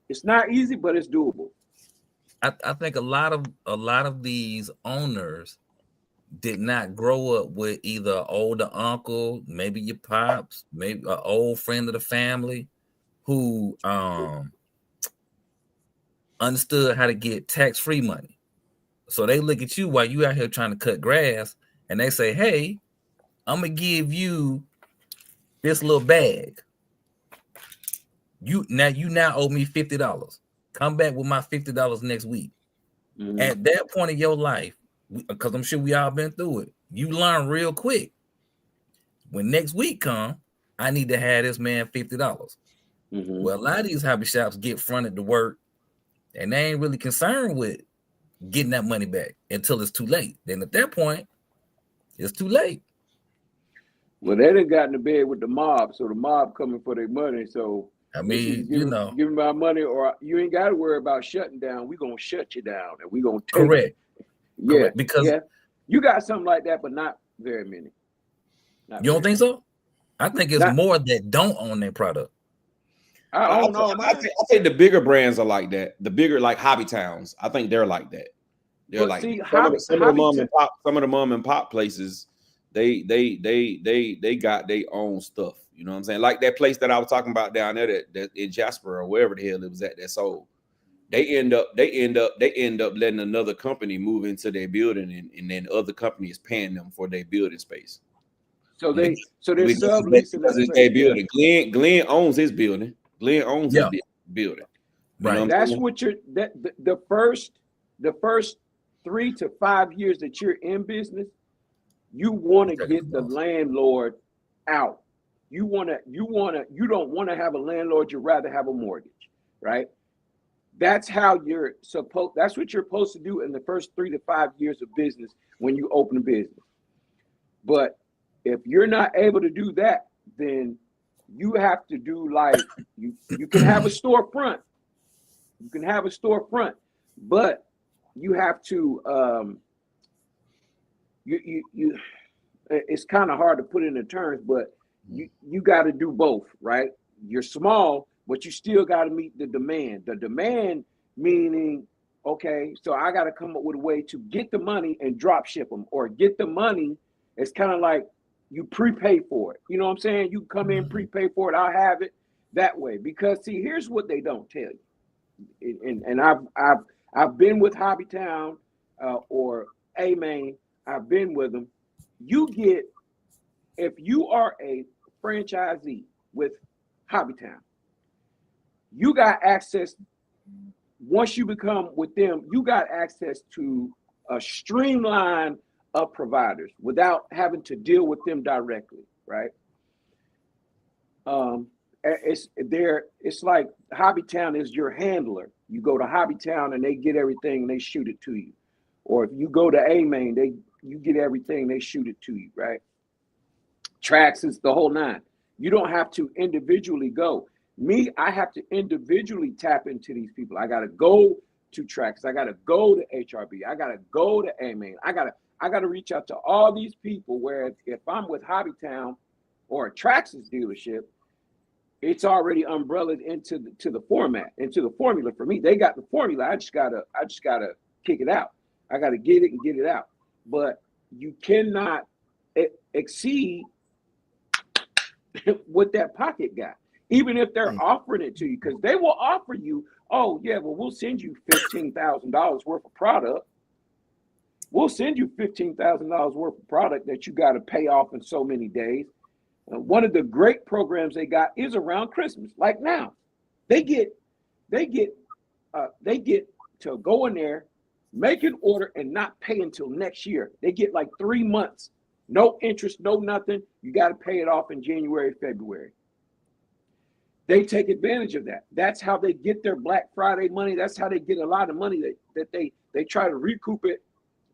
It's not easy, but it's doable. I think a lot of these owners, did not grow up with either an older uncle, maybe your pops, maybe an old friend of the family who understood how to get tax-free money. So they look at you while you out here trying to cut grass, and they say, hey, I'm gonna give you this little bag. You now owe me $50. Come back with my $50 next week. Mm-hmm. At that point in your life, because I'm sure we all been through it, you learn real quick. When next week come, I need to have this man $50. Mm-hmm. Well, a lot of these hobby shops get fronted to work, and they ain't really concerned with getting that money back until it's too late. Then at that point, it's too late. Well, they done got in the bed with the mob, so the mob coming for their money. So I mean, give me my money, or you ain't got to worry about shutting down. We gonna shut you down, and we gonna take correct. It. Yeah, correct. Because you got something like that, but not very many. You don't think so? I think it's more that don't own their product. I don't know. I think the bigger brands are like that. The bigger, like hobby towns, I think they're like that. They're like some of the mom and pop places. They got their own stuff. You know what I'm saying? Like that place that I was talking about down there that in Jasper or wherever the hell it was at that sold. They end up letting another company move into their building, and then other company is paying them for their building space. So they're subleasing their building. Glenn owns his building. Glenn owns his building. Right. That's what the first 3 to 5 years that you're in business, you want to get the landlord out. You don't want to have a landlord, you'd rather have a mortgage, right? That's what you're supposed to do in the first 3 to 5 years of business when you open a business. But if you're not able to do that, then you have to do like you can have a storefront. You can have a storefront, but you have to it's kind of hard to put into terms, but you got to do both, right? You're small, but you still got to meet the demand. The demand meaning, okay, so I got to come up with a way to get the money and drop ship them, or get the money. It's kind of like you prepay for it. You know what I'm saying? You come in, prepay for it. I'll have it that way. Because see, here's what they don't tell you. And I've been with Hobbytown or A-Main. I've been with them. You get, if you are a franchisee with Hobbytown, you got access. Once you become with them, you got access to a streamline of providers without having to deal with them directly, right? It's like Hobbytown is your handler. You go to Hobbytown and they get everything and they shoot it to you. Or if you go to A-Main, you get everything, they shoot it to you, right? Tracks is the whole nine. You don't have to individually go. Me, I have to individually tap into these people. I gotta go to Tracks. I gotta go to HRB. I gotta go to A-Main. I gotta reach out to all these people, where if I'm with Hobbytown or a Traxxas dealership, it's already umbrellaed into the format, into the formula for me. They got the formula. I just gotta kick it out. I gotta get it and get it out. But you cannot exceed what that pocket got, even if they're offering it to you, because they will offer you, oh yeah, well, we'll send you $15,000 worth of product. We'll send you $15,000 worth of product that you got to pay off in so many days. One of the great programs they got is around Christmas. Like now, they get to go in there, make an order, and not pay until next year. They get like 3 months, no interest, no nothing. You got to pay it off in January, February. They take advantage of that. That's how they get their Black Friday money. That's how they get a lot of money that they try to recoup it,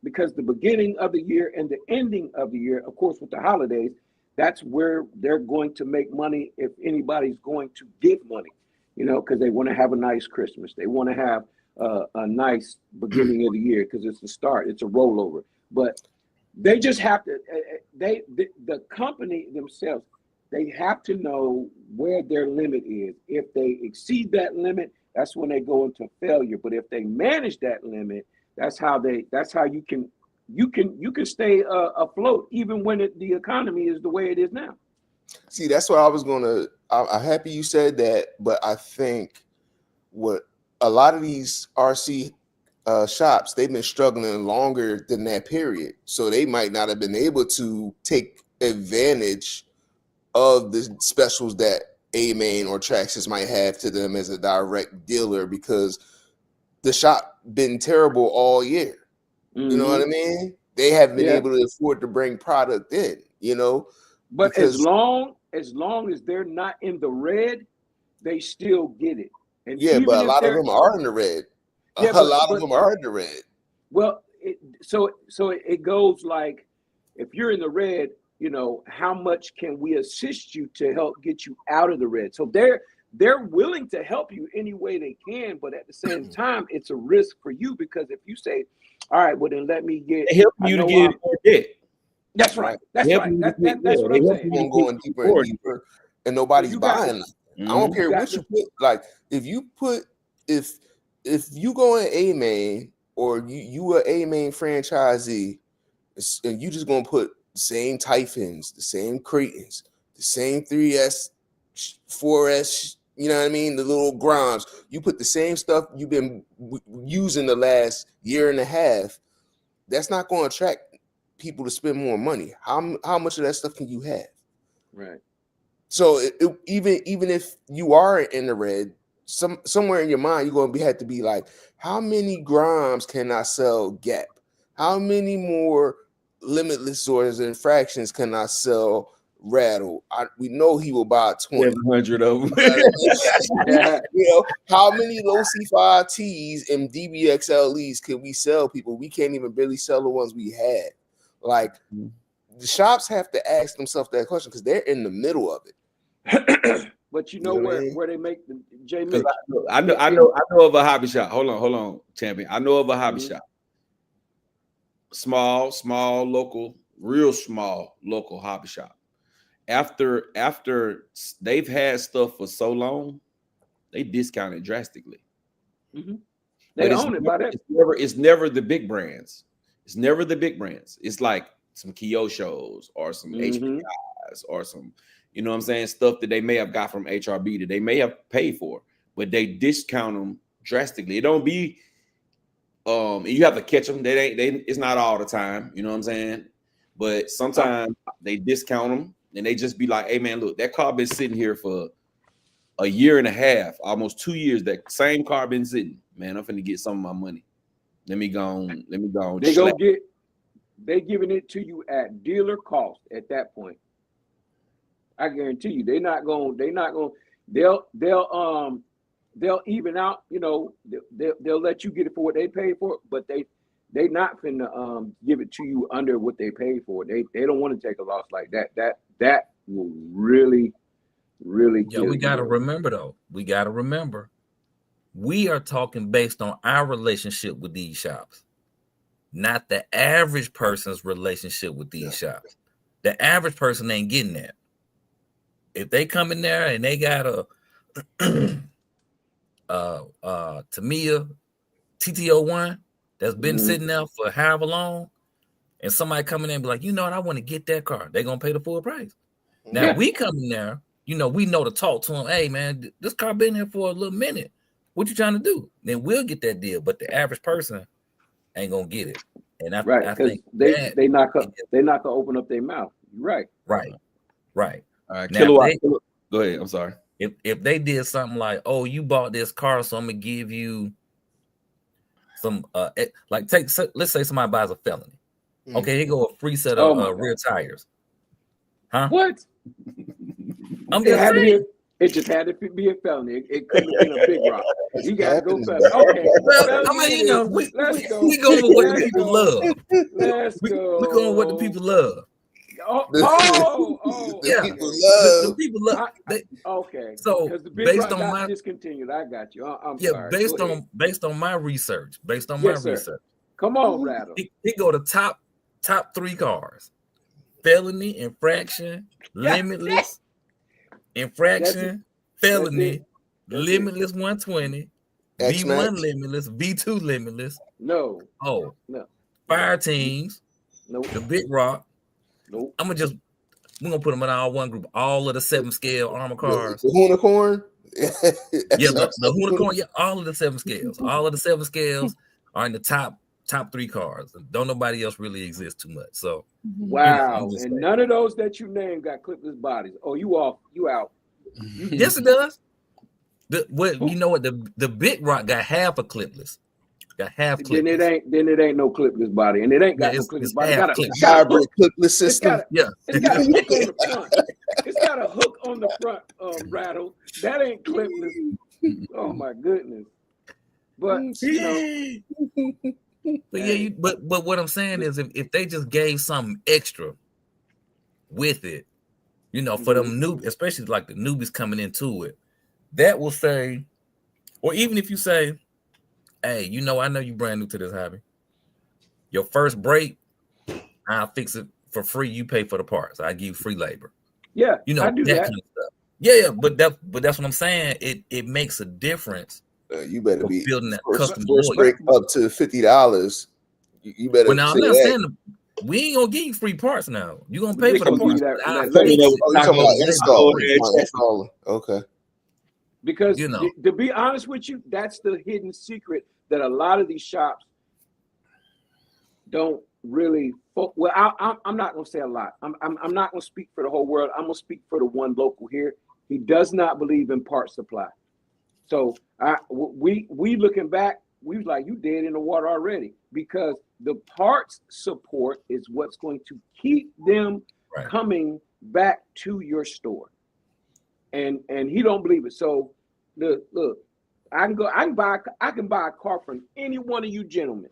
because the beginning of the year and the ending of the year, of course, with the holidays, that's where they're going to make money, if anybody's going to give money, because they want to have a nice Christmas. They want to have a nice beginning of the year, because it's the start. It's a rollover. But they just have to, the company themselves, they have to know where their limit is. If they exceed that limit, that's when they go into failure. But if they manage that limit, that's how you can you can stay afloat even when the economy is the way it is now. See, that's what I was gonna. I'm happy you said that, but I think what a lot of these RC shops, they've been struggling longer than that period, so they might not have been able to take advantage of the specials that A-Main or Traxxas might have to them as a direct dealer, because the shop been terrible all year. You know what I mean? They haven't been able to afford to bring product in, you know. But as long as they're not in the red, they still get it. And but a lot of them are in the red. A lot of them are in the red. Well, so it goes like, if you're in the red, you know, how much can we assist you to help get you out of the red? So they're willing to help you any way they can, but at the same time, it's a risk for you, because if you say, all right, well then let me get help you to get more debt. That's right. That's right. That's what I'm saying. Going deeper and deeper, and nobody's buying them. I don't care what you put. Like if you go in A-Main, or you are A-Main franchisee, and you just gonna put the same Typhons, the same Cretans, the same 3S, 4S, you know what I mean? The little Grimes. You put the same stuff you've been using the last year and a half. That's not going to attract people to spend more money. How much of that stuff can you have? Right. So even if you are in the red, somewhere in your mind you're going to have to be like, how many Grimes can I sell Gap? How many more limitless orders and fractions can I sell Rattle? We know he will buy 20. 700 of them. You know, how many low C5 Ts and DBXLEs can we sell people? We can't even barely sell the ones we had. Like, the shops have to ask themselves that question, because they're in the middle of it. But you know where they make the J Mitch. I know of a hobby shop. Hold on, champion. I know of a hobby shop. Small, local, real small local hobby shop. After they've had stuff for so long, they discount it drastically. They own it by that. It's never the big brands. It's never the big brands. It's like some Kyosho's or some HPIs or some, you know what I'm saying, stuff that they may have got from HRB that they may have paid for, but they discount them drastically. It don't be you have to catch them. It's not all the time, you know what I'm saying? But sometimes they discount them and they just be like, hey man, look, that car been sitting here for a year and a half, almost 2 years. That same car been sitting. Man, I'm finna get some of my money. Let me go. They giving it to you at dealer cost at that point. I guarantee you, they'll even out, you know, they'll let you get it for what they paid for it, but they not finna give it to you under what they paid for. They don't want to take a loss like that. That will really kill you. We gotta remember though. We are talking based on our relationship with these shops, not the average person's relationship with these shops. The average person ain't getting that. If they come in there and they got a Tamiya TT01 that's been sitting there for however long, and somebody come in there and be like, you know what, I want to get that car, they're gonna pay the full price. Now we come in there, you know, we know to talk to them. Hey man, this car been here for a little minute. What you trying to do? Then we'll get that deal, but the average person ain't gonna get it. And I think they not gonna open up their mouth. Right. All right. Now, Kilowatt. Go ahead. I'm sorry. If they did something like, oh, you bought this car, so I'm gonna give you some let's say somebody buys a Felony. Okay, here go a free set of rear tires. Huh? What? It just had to be a Felony. It couldn't have been a Big Rock. You gotta go Felony. Okay. Well, I mean, you know, we go with what the people love. Let's go. We going with what the people love. Yeah. The people love. Okay. So based on my discontinued, I got you. I'm sorry. Based on my research. Come on, Rattle. He go to top 3 cars: Felony, Infraction, Limitless, Infraction, Felony, Limitless 120, V1 Limitless, V2 Limitless. No. Oh. No. Fire Teams, Nope. the Big Rock. Nope. We're gonna put them in all one group. All of the 7 scale armor cars. The unicorn. Yeah, the unicorn. Yeah, all of the 7 scales. All of the 7 scales are in the top 3 cars. Don't nobody else really exist too much. So wow, and none of those that you named got clipless bodies. Oh, you out. Yes, it does. You know what? The Big Rock got half a clipless. Got half clipless. Then it ain't no clipless body, and it ain't got no clipless body. Got a hybrid clipless system. It's got a hook on the front. It's got a hook on the front. Rattle. That ain't clipless. Oh my goodness. But you know. But yeah, but what I'm saying is if they just gave something extra with it, you know, for them new, especially like the newbies coming into it, that will say, or even if you say, hey, you know, I know you brand new to this hobby. Your first break, I'll fix it for free. You pay for the parts. I give you free labor. Yeah, you know, I do that kind of stuff. Yeah, but that's what I'm saying. It makes a difference. You better be building that custom break up to $50. You better. Well, now I'm not saying we ain't gonna give you free parts now. You gonna pay for the parts. Installer. Okay. Because to be honest with you, that's the hidden secret that a lot of these shops don't really. Well, I'm not going to say a lot. I'm not going to speak for the whole world. I'm going to speak for the one local here. He does not believe in part supply. So we looking back, we was like, you dead in the water already, because the parts support is what's going to keep them coming back to your store. And he don't believe it. So look, I can buy a car from any one of you gentlemen,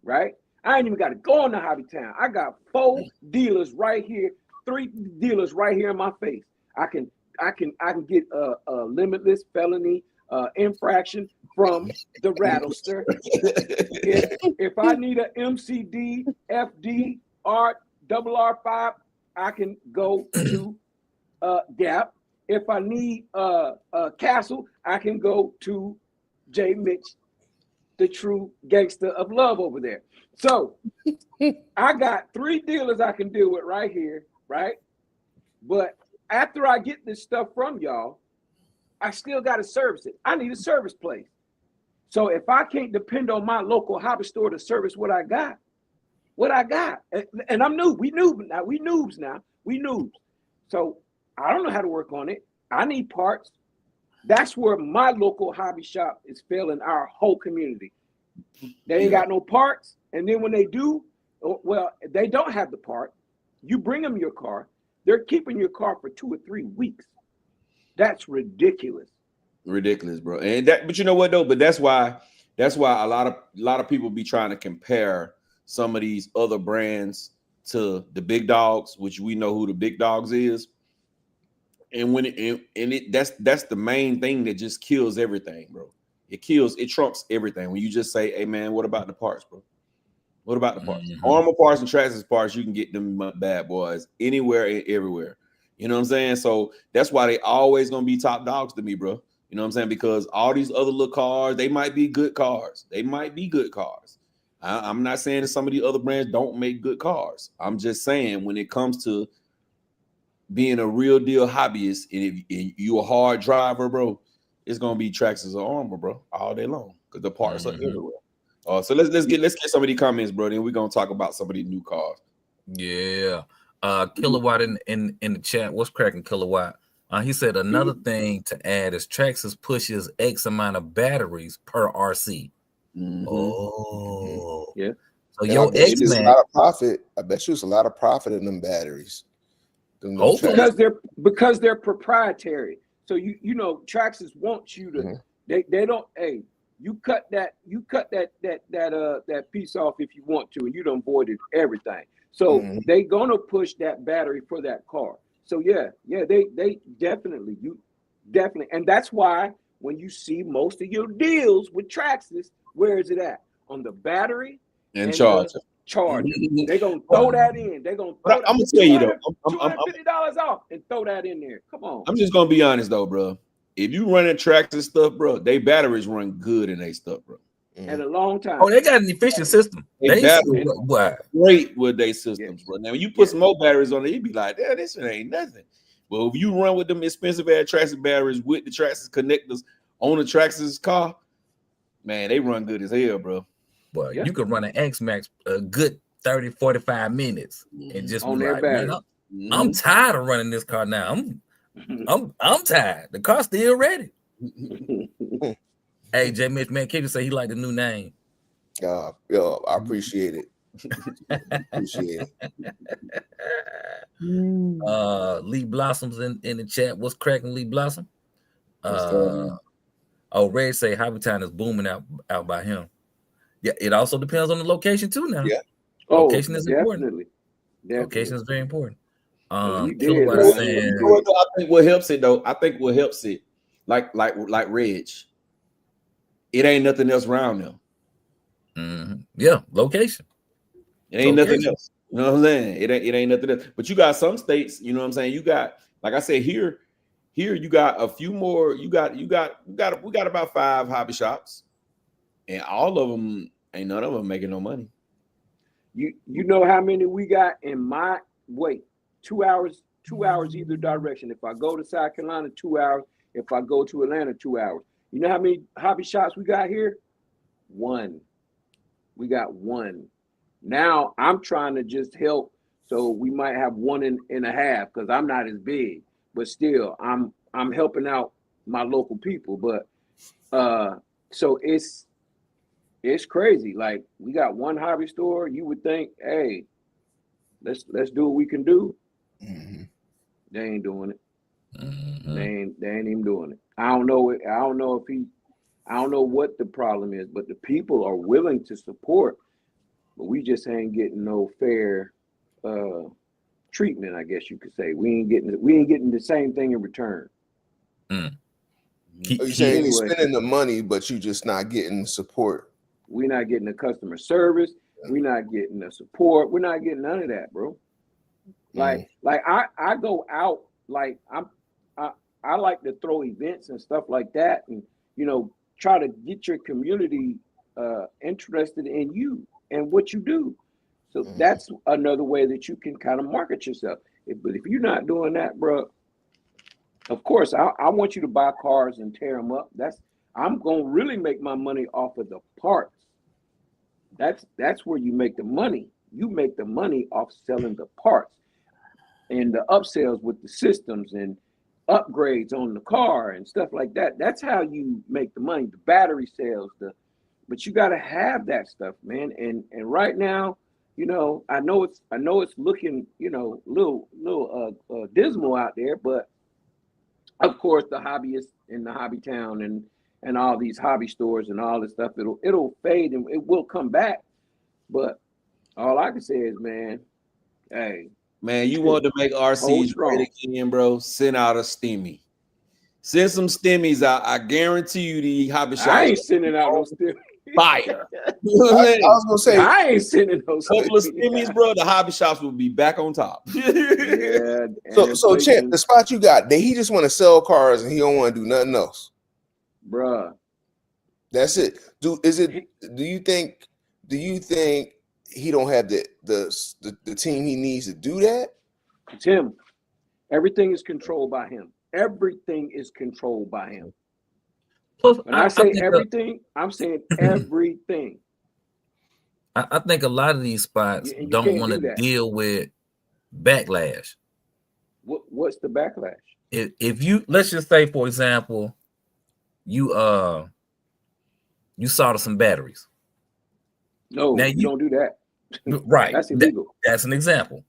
right? I ain't even got to go in the hobby town. I got 4 dealers right here, 3 dealers right here in my face. I can get a limitless felony infraction from the Rattlester. If I need a MCD, FD, R5, I can go to Gap. If I need a Castle, I can go to J. Mitch, the true gangster of love over there. So I got 3 dealers I can deal with right here, right? But after I get this stuff from y'all, I still got to service it. I need a service place. So if I can't depend on my local hobby store to service what I got, and I'm new, we noobs now. So I don't know how to work on it. I need parts. That's where my local hobby shop is failing our whole community. They ain't got no parts. And then when they do, well, they don't have the part. You bring them your car. They're keeping your car for 2 or 3 weeks. That's ridiculous. Ridiculous, bro. And but you know what though? But that's why a lot of people be trying to compare some of these other brands to the big dogs, which we know who the big dogs is. And that's the main thing that just kills everything, bro. It trumps everything. When you just say, hey man, what about the parts, bro? What about the parts? Armor parts and Traxxas parts, you can get them bad boys anywhere and everywhere. You know what I'm saying? So that's why they always gonna be top dogs to me, bro. You know what I'm saying? Because all these other little cars, they might be good cars. I'm not saying that some of the other brands don't make good cars. I'm just saying when it comes to being a real deal hobbyist, and if you're a hard driver, bro, it's gonna be Traxxas or Armor, bro, all day long because the parts are everywhere. So let's get some of these comments, bro. Then we're gonna talk about some of these new cars. Yeah. Kilowatt in the chat. What's cracking, Kilowatt? He said another thing to add is Traxxas pushes X amount of batteries per RC. Oh, yeah. So your X man, a lot of profit. I bet you it's a lot of profit in them batteries. Because they're proprietary. So you know Traxxas wants you to. They don't. Hey, you cut that piece off if you want to, and you done voided everything. So they gonna push that battery for that car. So they definitely, and that's why when you see most of your deals with Traxxas, where is it at? On the battery and charger. They're gonna throw that in. They're gonna throw I'm gonna tell you though, $250 off and throw that in there. Come on. I'm just gonna be honest though, bro. If you running Traxxas stuff, bro, they batteries run good in their stuff, bro. in a long time. Oh, they got an efficient system. They battery great with their systems, Yes. bro. Now when you put some more batteries on it, you be like, "Yeah, this shit ain't nothing." But if you run with them expensive ass Traxxas batteries with the Traxxas connectors on the Traxxas car, man, they run good as hell, bro. But you could run an X-Max a good 30, 45 minutes and just on be their like, battery. man, I'm tired of running this car now. I'm tired. The car's still ready. Hey, J. Mitch, man, Kitty say he like the new name. Yo, I appreciate it. Appreciate it. Lee Blossoms in the chat. What's cracking, Lee Blossom? Red say Hobby Town is booming out by him. Yeah, it also depends on the location too now. Yeah. Location is important. Definitely. Location is very important. We Kilowatt did, is saying, I think what helps it though, like Reg, it ain't nothing else around them. Yeah, location. It ain't nothing else. You know what I'm saying? It ain't nothing else. But you got some states, you know what I'm saying? You got, like I said, here you got a few more. We got about 5 hobby shops, and all of them ain't none of them making no money. You know how many we got in my 2 hours either direction. If I go to South Carolina, 2 hours. If I go to Atlanta, 2 hours. You know how many hobby shops we got here? 1. We got 1. Now I'm trying to just help, so we might have 1.5 because I'm not as big, but still I'm helping out my local people. But so it's crazy. Like we got 1 hobby store. You would think, hey, let's do what we can do. Mm-hmm. They ain't doing it. Mm-hmm. They ain't even doing it. I don't know what the problem is, but the people are willing to support, but we just ain't getting no fair treatment, I guess you could say. We ain't getting the same thing in return. You're saying you're spending the money, but you just not getting support. We're not getting the customer service. We're not getting the support. We're not getting none of that, bro. Like I go out, like I like to throw events and stuff like that, and try to get your community interested in you and what you do. So that's another way that you can kind of market yourself. But if you're not doing that, bro, of course I want you to buy cars and tear them up. I'm gonna really make my money off of the parts. That's where you make the money. You make the money off selling the parts and the upsells with the systems and upgrades on the car and stuff like that. That's how you make the money. The battery sales, but you got to have that stuff, man. And right now, I know it's looking, little dismal out there, but of course the hobbyists in the hobby town and all these hobby stores and all this stuff, it'll fade and it will come back. But all I can say is, man, hey. Man, you want to make RCs great again, bro? Send out a stimmy. Send some stimmies out. I guarantee you the hobby shops. I ain't sending out no stimmies. Fire. I was gonna say I ain't sending no couple of stimmies, bro. The hobby shops will be back on top. Yeah. So Champ, the spot you got, he just want to sell cars and he don't want to do nothing else, bruh. That's it. Do you think he don't have the team he needs to do that? It's him. Everything is controlled by him. Everything is controlled by him. Plus, when I say everything, I'm saying everything. I think a lot of these spots don't want to deal with backlash. What's the backlash? If you, let's just say, for example, you solder some batteries. No, now you don't do that. Right. That's illegal. That's an example.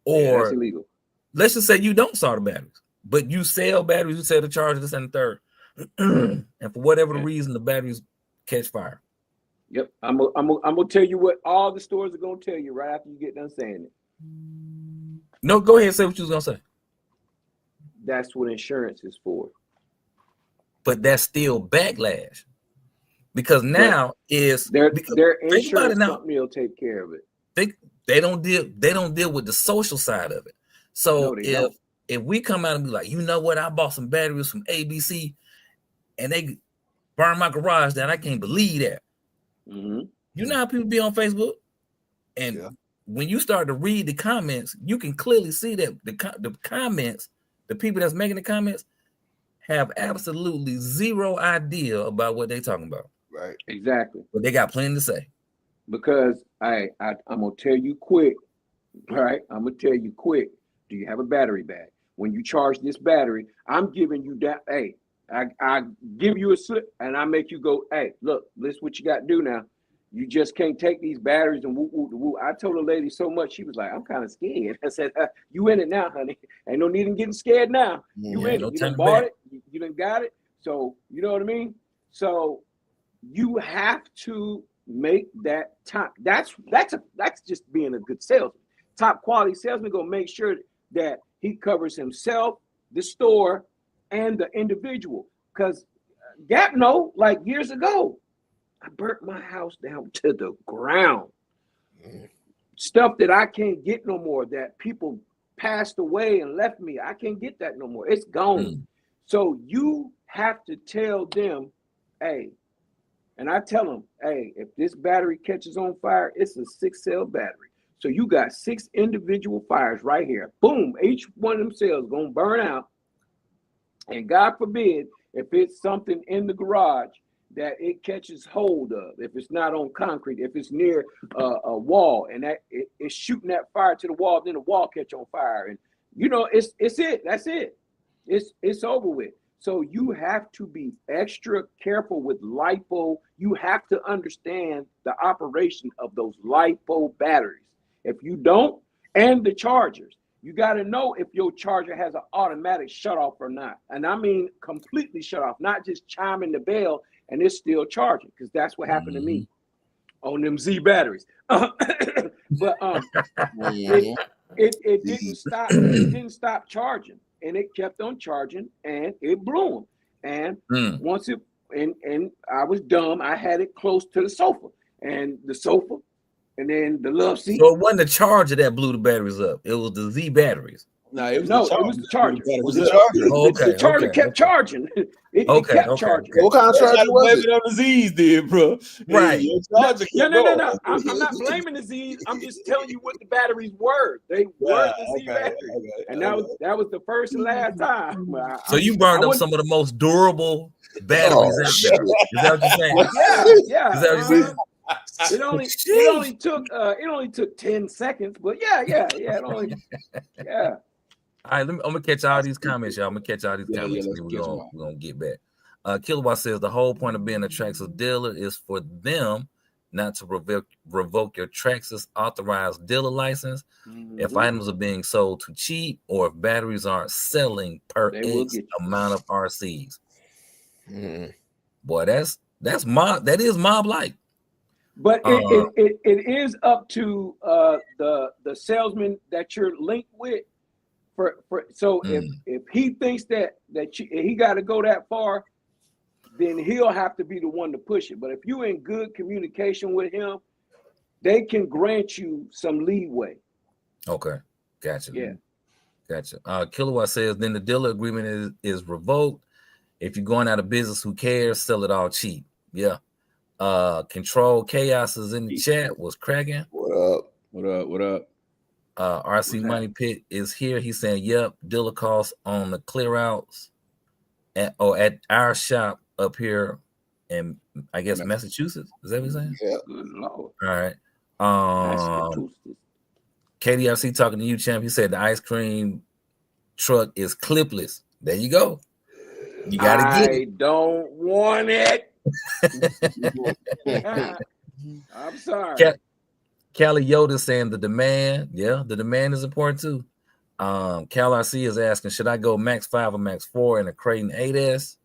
Or that's illegal. Let's just say you don't solder batteries, but you sell batteries, you sell the charger, this and the third. And for whatever the reason, the batteries catch fire. Yep. I'm gonna tell you what all the stores are gonna tell you right after you get done saying it. No, go ahead and say what you was gonna say. That's what insurance is for. But that's still backlash. Because now their insurance company will take care of it. They don't deal with the social side of it. So if we come out and be like, you know what, I bought some batteries from ABC and they burned my garage down, I can't believe that. Mm-hmm. You know how people be on Facebook, and when you start to read the comments, you can clearly see that the comments, the people that's making the comments, have absolutely zero idea about what they're talking about. Right. Exactly. But they got plenty to say. Because I'm gonna tell you quick. All right, I'm gonna tell you quick. Do you have a battery bag? When you charge this battery, I'm giving you that. Hey, I give you a slip and I make you go. Hey, look, this is what you got to do now. You just can't take these batteries and woo woo woo. I told a lady so much, she was like, I'm kind of scared. I said, you in it now, honey. Ain't no need in getting scared now. You in it. You done bought it. You done got it. So you know what I mean? So you have to make that top. That's just being a good salesman. Top quality salesman gonna make sure that he covers himself, the store, and the individual. Because Gap know, like years ago, I burnt my house down to the ground. Stuff that I can't get no more, that people passed away and left me. I can't get that no more. It's gone. So you have to tell them, hey, and I tell them, hey, if this battery catches on fire, it's a 6-cell battery. So you got 6 individual fires right here. Boom, each one of them cells gonna burn out. And God forbid, if it's something in the garage that it catches hold of, if it's not on concrete, if it's near a wall and that it's shooting that fire to the wall, then the wall catch on fire. And you know, it's it. That's it. It's over with. So you have to be extra careful with LiPo. You have to understand the operation of those LiPo batteries. If you don't, and the chargers, you got to know if your charger has an automatic shut off or not. And I mean completely shut off, not just chiming the bell and it's still charging, because that's what happened to me on them Z batteries. But it didn't stop. It didn't stop charging, and it kept on charging, and it blew them. And once it and I was dumb, I had it close to the sofa, and the sofa. And then the love seat. So it wasn't the charger that blew the batteries up. It was the Z batteries. No, it was the charger. It was the charger. The charger kept charging. It kept charging. What kind of charger was it? On the Z's, did, bro. Right. No. I'm not blaming the Z's. I'm just telling you what the batteries were. They were the Z batteries. And that was the first and last time. So you burned up some of the most durable batteries out there. Is that what you're saying? Yeah. Is that what you're saying? It only took 10 seconds, but yeah. All right, I'm gonna catch all these comments, y'all. We're gonna get back. Kilowatt says the whole point of being a Traxxas dealer is for them not to revoke your Traxxas authorized dealer license if items are being sold too cheap or if batteries aren't selling per X amount of RCs. Boy, that is mob like. But it is up to the salesman that you're linked with. So if he thinks that he got to go that far, then he'll have to be the one to push it. But if you're in good communication with him, they can grant you some leeway. Okay, gotcha. Yeah, gotcha. Kilowatt says then the dealer agreement is revoked. If you're going out of business, who cares? Sell it all cheap. Yeah. Control Chaos is in the chat. Was cracking. What up? RC Money Pit is here. He's saying, yep, dealer costs on the clear outs at our shop up here in, I guess, Massachusetts. Is that what he's saying? Yeah. Good Lord. All right. KDRC talking to you, champ. He said the ice cream truck is clipless. There you go. You gotta get it. I don't want it. I'm sorry. Callie Yoda saying the demand is important too. Cal RC is asking, should I go Max 5 or Max 4 in a Creighton 8S?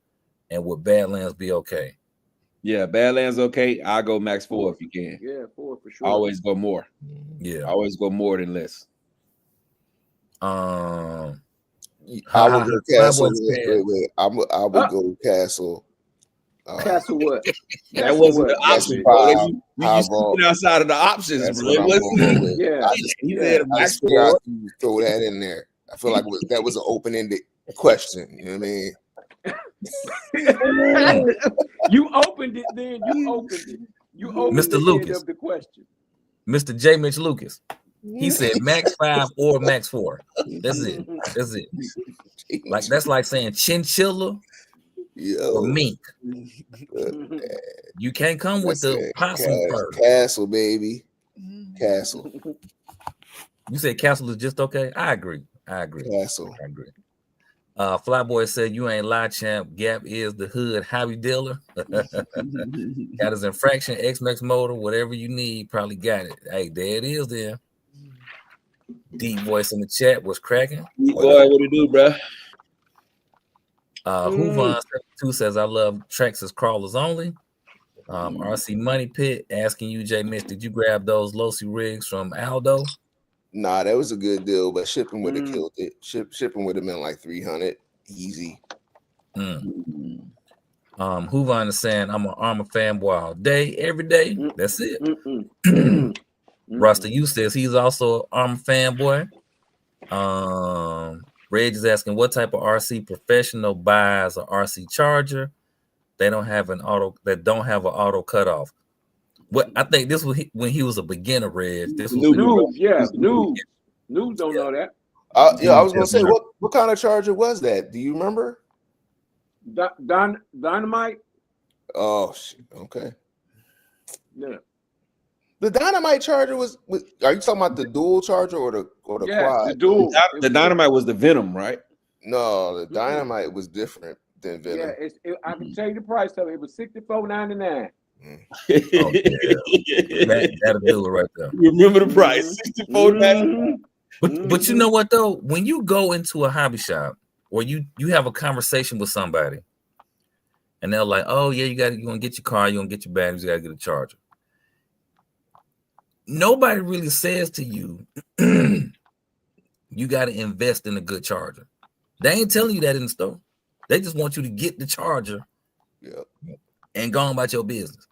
And would Badlands be okay? Yeah, Badlands okay. I'll go Max 4 if you can. Yeah, 4 for sure. Always go more. Yeah. Always go more than less. I would go Castle. Wait. I would go Castle. Castle what? That wasn't the option, bro. You sitting outside of the options, bro. I swear I throw that in there. I feel like that was an open-ended question. You know what I mean? You opened it, then you opened it. You opened Mr. the Lucas. end of the question. Mr. J. Mitch Lucas. He said Max 5 or Max 4. That's it. That's it. Like that's like saying chinchilla or mink. You can't come with the possum fur. Castle, baby. Castle. You said Castle is just okay? I agree. Castle. I agree. Flyboy said you ain't lie, champ. Gap is the hood hobby dealer. Got his infraction, X-Max motor, whatever you need, probably got it. Hey, there it is there. Deep voice in the chat was cracking. Boy, what it do, bro? Hoovan72 says I love Traxxas crawlers only. RC Money Pit asking you, J Mitch, did you grab those Losi rigs from Aldo? Nah, that was a good deal, but shipping would have killed it. Shipping would have been like 300 easy. Hoovan is saying I'm an Armor fanboy all day, every day. That's it. Rasta U says he's also an Armor fanboy. Reg is asking what type of RC professional buys an RC charger. They don't have an auto cutoff. What I think this was when he was a beginner, Reg. This was News don't know that. I was gonna say what kind of charger was that? Do you remember? Dynamite. Oh shit. Okay. Yeah. The Dynamite charger was. Are you talking about the dual charger or the quad? The dual. The Dynamite was the Venom, right? No, the Dynamite was different than Venom. Yeah, I can tell you the price of it. It was $64.99. That'll do it right there. Remember the price, $64.99. But you know what though? When you go into a hobby shop or you have a conversation with somebody, and they're like, "Oh yeah, you want to get your car, you want to get your batteries, you got to get a charger." Nobody really says to you, you got to invest in a good charger. They ain't telling you that in the store. They just want you to get the charger and go on about your business.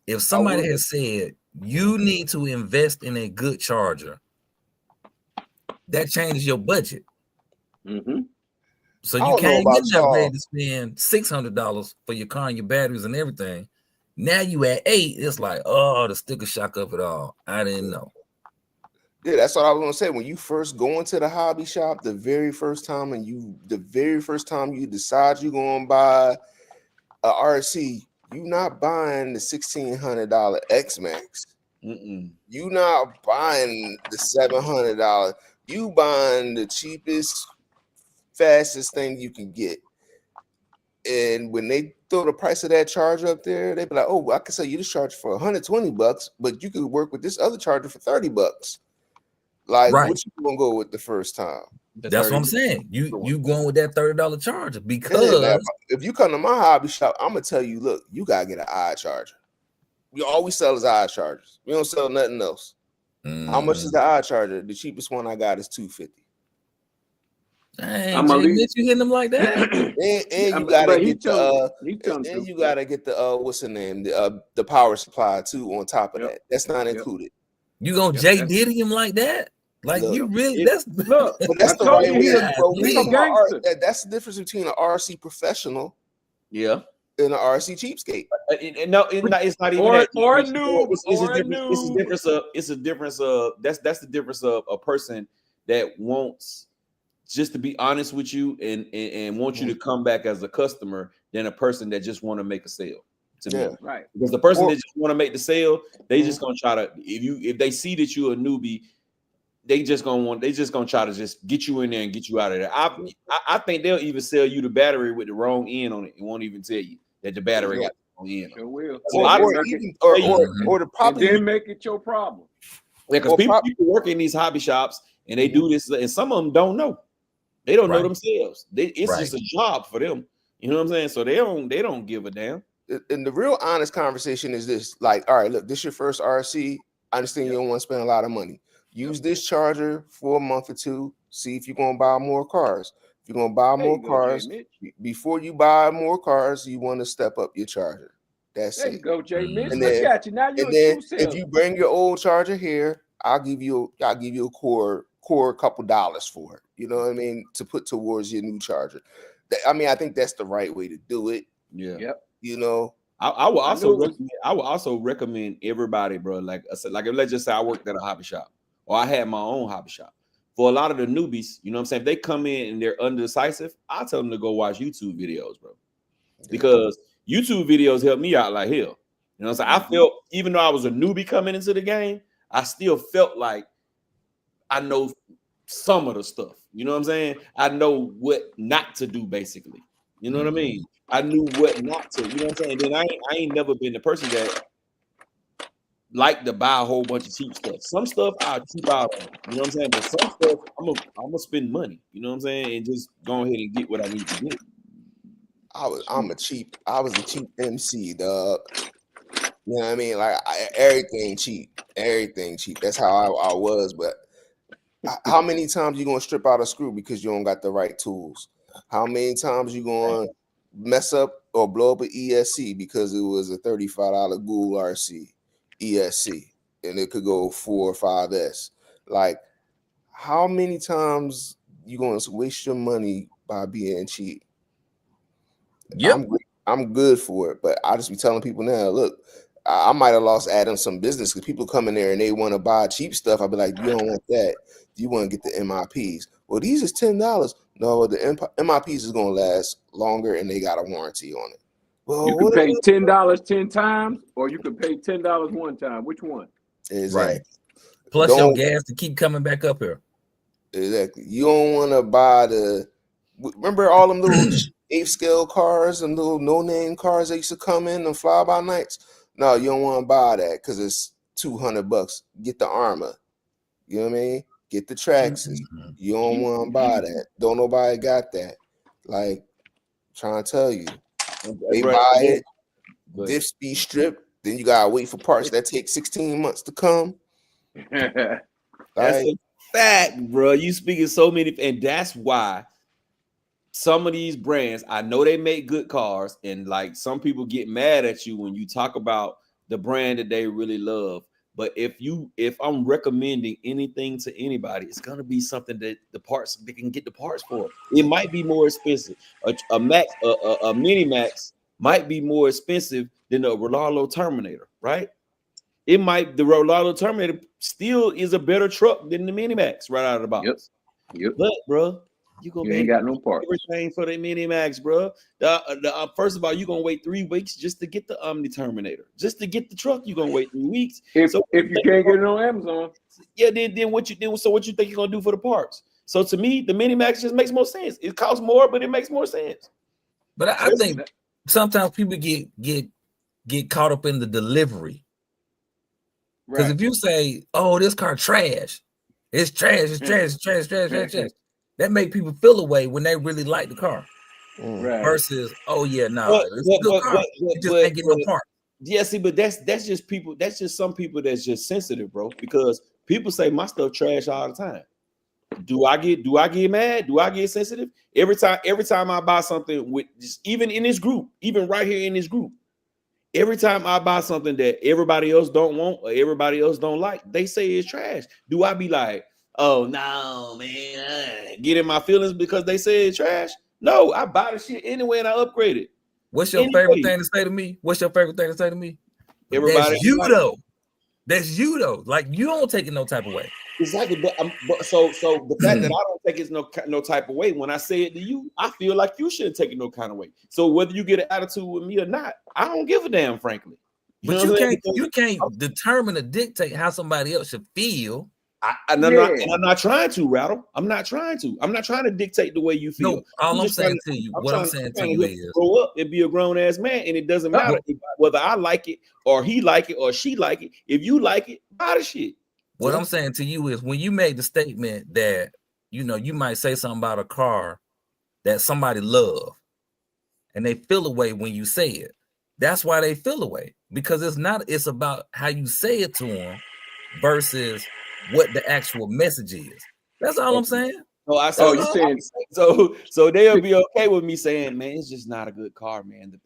If somebody has said you need to invest in a good charger, that changes your budget. So you can't get that ready to spend $600 for your car and your batteries and everything. Now you at 8, it's like, oh, the sticker shock of it all. I didn't know. Yeah, that's what I was gonna say. When you first go into the hobby shop, the very first time you decide you're gonna buy a RC, you're not buying the $1,600 X-Max. You're not buying the $700. You buying the cheapest, fastest thing you can get. And when they throw the price of that charger up there, they be like, "Oh, I can sell you this charger for $120, but you could work with this other charger for $30." Like, what you gonna go with the first time? That's what I'm saying. You going with that $30 charger because if you come to my hobby shop, I'm gonna tell you, look, you gotta get an eye charger. We always sell is eye chargers. We don't sell nothing else. How much is the eye charger? The cheapest one I got is $250. I'm gonna you hitting them like that, and you gotta get you gotta get the what's the name, the power supply too on top of that. That's not included. You gonna J Diddy him like that? Like you really? But that's the right way. That's the difference between an RC professional, and an RC cheapskate. No, it's not even or that. a noob. It's a difference of that's the difference of a person that wants just to be honest with you and want you to come back as a customer than a person that just want to make a sale. To me, right? Because the person that just want to make the sale, they just gonna try to if they see that you're a newbie, they just gonna try to just get you in there and get you out of there. I think they'll even sell you the battery with the wrong end on it and won't even tell you that the battery got the wrong end. Sure will. Or the problem. Then make it your problem. Yeah, because people work in these hobby shops and they do this, and some of them don't know. They don't know themselves. It's just a job for them. You know what I'm saying? So they don't give a damn. And the real honest conversation is this: like, all right, look, this is your first RC. I understand you don't want to spend a lot of money. Use this charger for a month or two. See if you're gonna buy more cars. If you're gonna buy more cars, before you buy more cars, you want to step up your charger. That's there you go, Jay Mitch. And Look then, at you. Now you're if you bring your old charger here, I'll give you a core couple dollars for it. You know what I mean? To put towards your new charger. I mean, I think that's the right way to do it. Yeah. Yep. You know, I will also recommend everybody, bro. Like I said, like let's just say I worked at a hobby shop or I had my own hobby shop. For a lot of the newbies, you know what I'm saying? If they come in and they're undecisive, I tell them to go watch YouTube videos, bro. Because YouTube videos help me out like hell. You know what I'm saying? I felt, even though I was a newbie coming into the game, I still felt like I know some of the stuff. You know what I'm saying? I know what not to do, basically. You know what I mean? I knew what not to. You know what I'm saying? And then I ain't never been the person that like to buy a whole bunch of cheap stuff. Some stuff I'll cheap out on. You know what I'm saying? But some stuff I'm gonna spend money. You know what I'm saying? And just go ahead and get what I need to get. I was a cheap MC, dog. You know what I mean? Like everything cheap. That's how I was. But how many times you gonna strip out a screw because you don't got the right tools? How many times you gonna mess up or blow up an ESC because it was a $35 Google RC ESC and it could go 4 or 5S? Like, how many times you gonna waste your money by being cheap? Yep. I'm good for it, but I just be telling people now, look, I might have lost Adam some business because people come in there and they want to buy cheap stuff. I'll be like, you don't want that. You want to get the MIPs. Well, these is $10. No, the MIPs is going to last longer and they got a warranty on it. Well, you can pay $10 10 times or you can pay $10 one time. Which one? Exactly. Right. Plus your gas to keep coming back up here. Exactly. You don't want to buy remember all them little 8th scale cars and little no-name cars that used to come in and fly by nights? No, you don't want to buy that because it's $200. Get the Armor. You know what I mean? Get the Traxxas. You don't want to buy that. Don't nobody got that. Like, trying to tell you, they buy it, this be stripped, then you gotta wait for parts that take 16 months to come. That's a fact, bro. You speaking so many, and that's why some of these brands, I know they make good cars, and like some people get mad at you when you talk about the brand that they really love. But if I'm recommending anything to anybody, it's gonna be something that they can get the parts for. It might be more expensive. A Mini Max might be more expensive than a Rolalo Terminator, right? The Rolalo Terminator still is a better truck than the Mini Max right out of the box. Yep. But bro, you ain't got no parts. Everything for the Mini Max, bro. First of all, you're gonna wait 3 weeks just to get the Omni Terminator. Just to get the truck, you're gonna wait 3 weeks. If you can't get it on Amazon. Yeah, then what you do? So what you think you're gonna do for the parts? So to me, the Mini Max just makes more sense. It costs more, but it makes more sense. But I think sometimes people get caught up in the delivery. Because if you say, "Oh, this car trash," it's trash. That make people feel away when they really like the car. Versus, "Oh yeah, no, it's a good car. You just can't get no part." Yeah, see, but that's just people. That's just some people that's just sensitive, bro. Because people say my stuff trash all the time. Do I get mad? Do I get sensitive? Every time I buy something with even in this group, even right here in this group. Every time I buy something that everybody else don't want or everybody else don't like, they say it's trash. Do I be like, oh no, man, get in my feelings because they say it's trash? No, I buy the shit anyway and I upgrade it. What's your favorite thing to say to me? Everybody, that's you though. That's you though. Like you don't take it no type of way. Exactly, but so the fact that I don't take it no type of way, when I say it to you, I feel like you shouldn't take it no kind of way. So whether you get an attitude with me or not, I don't give a damn, frankly. But you can't determine or dictate how somebody else should feel. I'm not trying to, Rattle. I'm not trying to dictate the way you feel. No, I'm saying to you is grow up and be a grown ass man, and it doesn't matter whether I like it or he like it or she like it. If you like it, buy the shit. What I'm saying to you is when you make the statement that, you might say something about a car that somebody love and they feel away when you say it. That's why they feel away, because it's about how you say it to them versus what the actual message is. That's all I'm saying. So they'll be okay with me saying, man, it's just not a good car, man.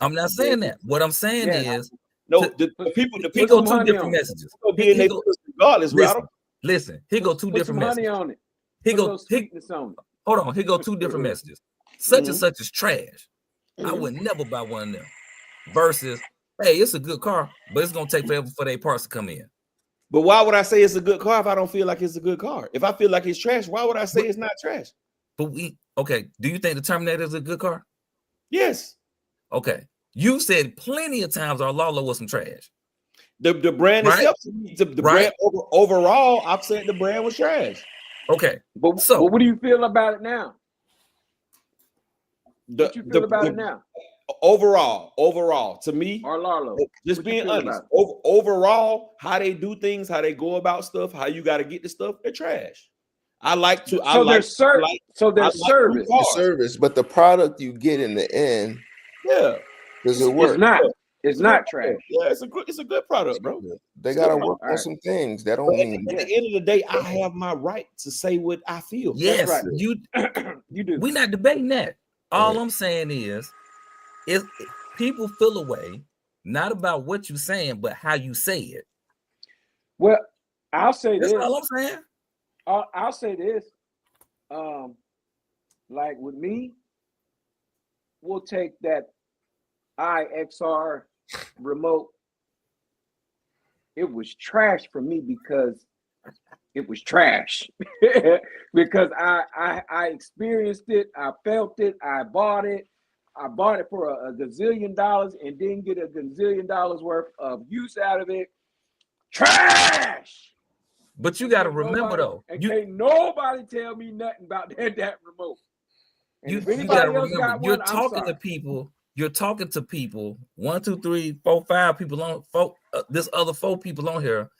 I'm not saying that. What I'm saying is, the people go two different messages. Regardless, listen, he go two different messages. On it. Hold on, he go two different messages. Such and such is trash. I would never buy one of them. versus, hey, it's a good car, but it's gonna take forever for their parts to come in. But why would I say it's a good car if I don't feel like it's a good car? If I feel like it's trash, why would I say it's not trash? But okay, do you think the Terminator is a good car? Yes. Okay. You said plenty of times our Lalo was some trash. The brand itself, the brand overall, I've said the brand was trash. Okay. But what do you feel about it now? What you feel about it now? Overall, to me, or Lalo, just being honest, overall, how they do things, how they go about stuff, how you got to get the stuff, they're trash. I like to. So there's service, but the product you get in the end, does it work? It's not trash. Yeah, it's a good product, bro. They gotta work on some things. That don't mean at the end of the day, I have my right to say what I feel. Yes, right. you do. We're not debating that. All I'm saying is people feel a way, not about what you're saying, but how you say it. Well, I'll say That's this. all I'm saying. I'll say this. Like with me, we'll take that iXR remote. It was trash for me because it was trash. Because I experienced it, I felt it, I bought it. I bought it for a gazillion dollars and didn't get a gazillion dollars worth of use out of it. Trash. But you got to remember though, can't nobody tell me nothing about that remote. And you got to remember, you're talking to people. You're talking to people. 1, 2, 3, 4, 5 people on. This other 4 people on here.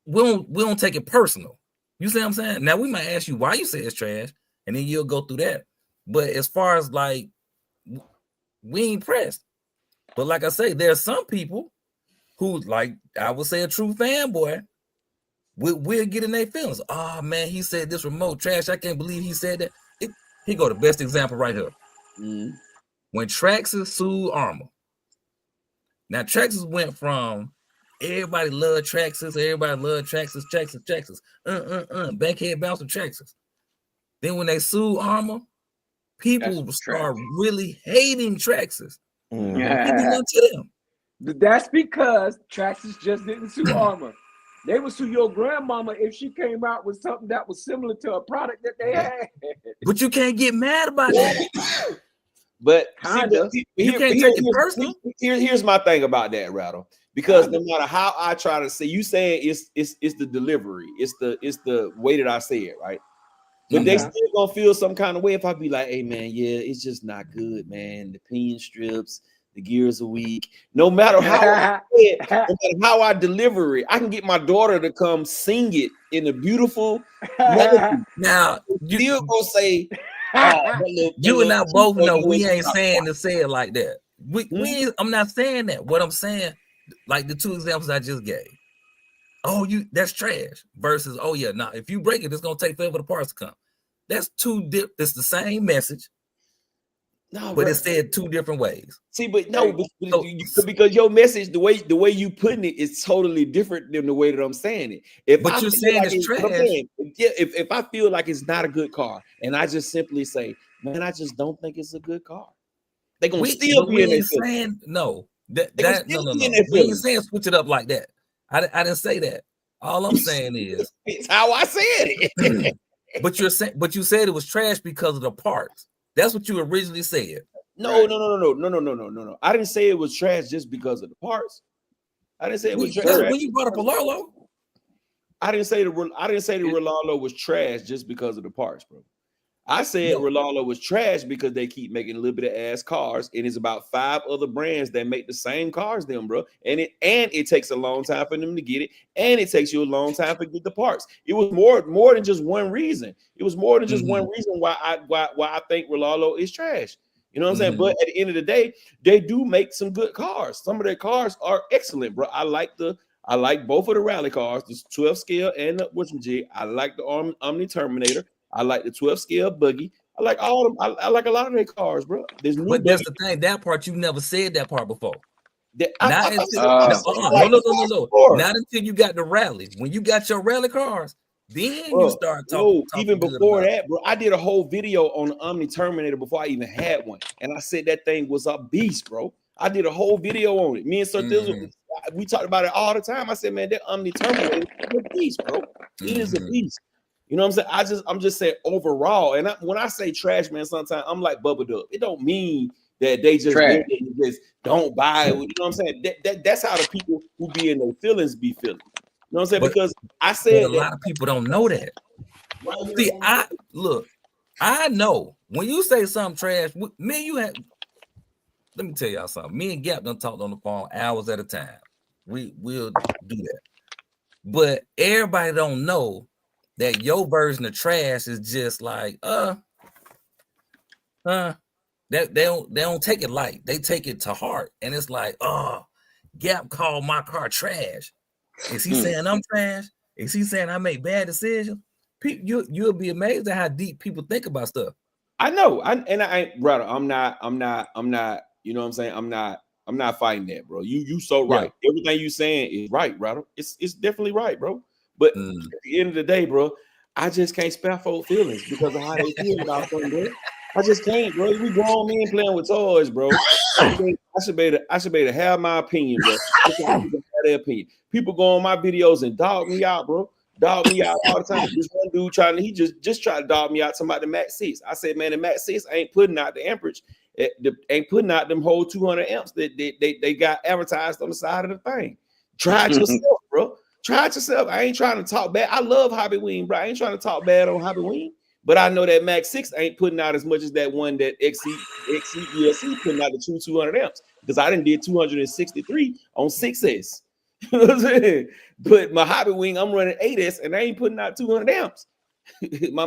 We don't take it personal. You see what I'm saying? Now we might ask you why you say it's trash, and then you'll go through that. But as far as like, we ain't pressed. But like I say, there's some people who, like I would say, a true fanboy, we'll get in their feelings. Oh man, he said this remote trash. I can't believe he said that. He go the best example right here. When Traxxas sued Armour. Now Traxxas went from everybody loved Traxxas, Traxxas, bankhead bouncer Traxxas. Then when they sued Armour, people start really hating Traxxas. To them. That's because Traxxas just didn't sue Armour. They would sue your grandmama if she came out with something that was similar to a product that they had. But you can't get mad about that. But you can't take it personal. Here's my thing about that, Rattle. Because no matter how I try to say, you saying it's the delivery, it's the way that I say it, right? But they still gonna feel some kind of way if I be like, hey man, yeah, it's just not good, man. The pinion strips, the gears are weak. No matter how I deliver it, I can get my daughter to come sing it in a beautiful melody. Now you still gonna say, you and I both know we ain't saying to say it like that. I'm not saying that. What I'm saying, like the 2 examples I just gave. Oh, that's trash versus, oh yeah, now if you break it, it's gonna take forever for the parts to come. That's it's the same message. No, but it's said 2 different ways. See, but no, because your message, the way you putting it is totally different than the way that I'm saying it. But you're saying it's trash. If I feel like it's not a good car, and I just simply say, man, I just don't think it's a good car, they gonna still be in there saying no. No. We ain't saying switch it up like that. I didn't say that. All I'm saying is it's how I said it. But you said it was trash because of the parts. That's what you originally said. No. I didn't say it was trash just because of the parts. I didn't say it was trash. When you brought up a Lalo, I didn't say the Rolalo was trash just because of the parts, bro. I said Rolalo was trash because they keep making a little bit of ass cars, and it's about 5 other brands that make the same cars, them, bro. And it takes a long time for them to get it, and it takes you a long time to get the parts. It was more than just one reason. It was more than just one reason why I think Rolalo is trash. You know what I'm saying? But at the end of the day, they do make some good cars. Some of their cars are excellent, bro. I like both of the rally cars, the 12 scale and the whatchamajig. I like the Omni Terminator. I like the 12 scale buggy. I like all of them. I like a lot of their cars, bro. But that's the thing. That part you never said that part before. No. Not until you got the rally. When you got your rally cars, Then Bro, you start talking even good before about that, bro. I did a whole video on the Omni Terminator before I even had one, and I said that thing was a beast, bro. I did a whole video on it. Me and Sir Thizzle, we talked about it all the time. I said, man, that Omni Terminator is a beast, bro. It is a beast. You know what I'm saying? I'm just saying overall, and when I say trash, man, sometimes I'm like Bubba Dub. It don't mean that they just just don't buy it. You know what I'm saying? That's how the people who be in their feelings be feeling. You know what I'm saying? But, because I said a lot of people don't know that. See, I know when you say something trash, me, let me tell y'all something. Me and Gap done talked on the phone hours at a time. We'll do that. But everybody don't know that your version of trash is just like, that they don't take it light. They take it to heart. And it's like, Gap called my car trash. Is he saying I'm trash? Is he saying I make bad decisions? You'll be amazed at how deep people think about stuff. I know. Brother, I'm not, you know what I'm saying? I'm not fighting that, bro. You so right. Yeah. Everything you saying is right, brother. It's definitely right, bro. But at the end of the day, bro, I just can't spare folk feelings because of how they feel about something, bro. I just can't, bro. We grown men playing with toys, bro. I should be able to have my opinion, bro. Have their opinion. People go on my videos and dog me out, bro. Dog me out all the time. This one dude he just tried to dog me out talking about the Max 6. I said, man, the Max 6 ain't putting out the amperage. Ain't putting out them whole 200 amps that they got advertised on the side of the thing. Try it yourself, bro. Try it yourself. I ain't trying to talk bad. I love Hobby Wing, bro. I ain't trying to talk bad on Hobby Wing. But I know that Max 6 ain't putting out as much as that one that XC EST putting out the 200 amps. Because I done did 263 on 6S. You know what I'm saying? But my Hobby Wing, I'm running 8S and I ain't putting out 200 amps. my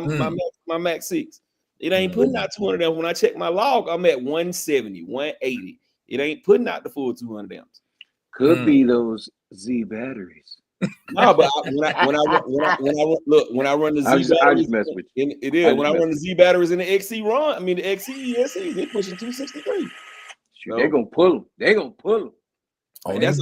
Max 6. It ain't putting out 200 amps. When I check my log, I'm at 170, 180. It ain't putting out the full 200 amps. Could be those Z batteries. No, but when I run the Z batteries, I just mess with you. It is when I run the Z batteries in the XC run. I mean the XC ESC, they pushing 263. They're gonna pull them. They're gonna pull them. Man, that's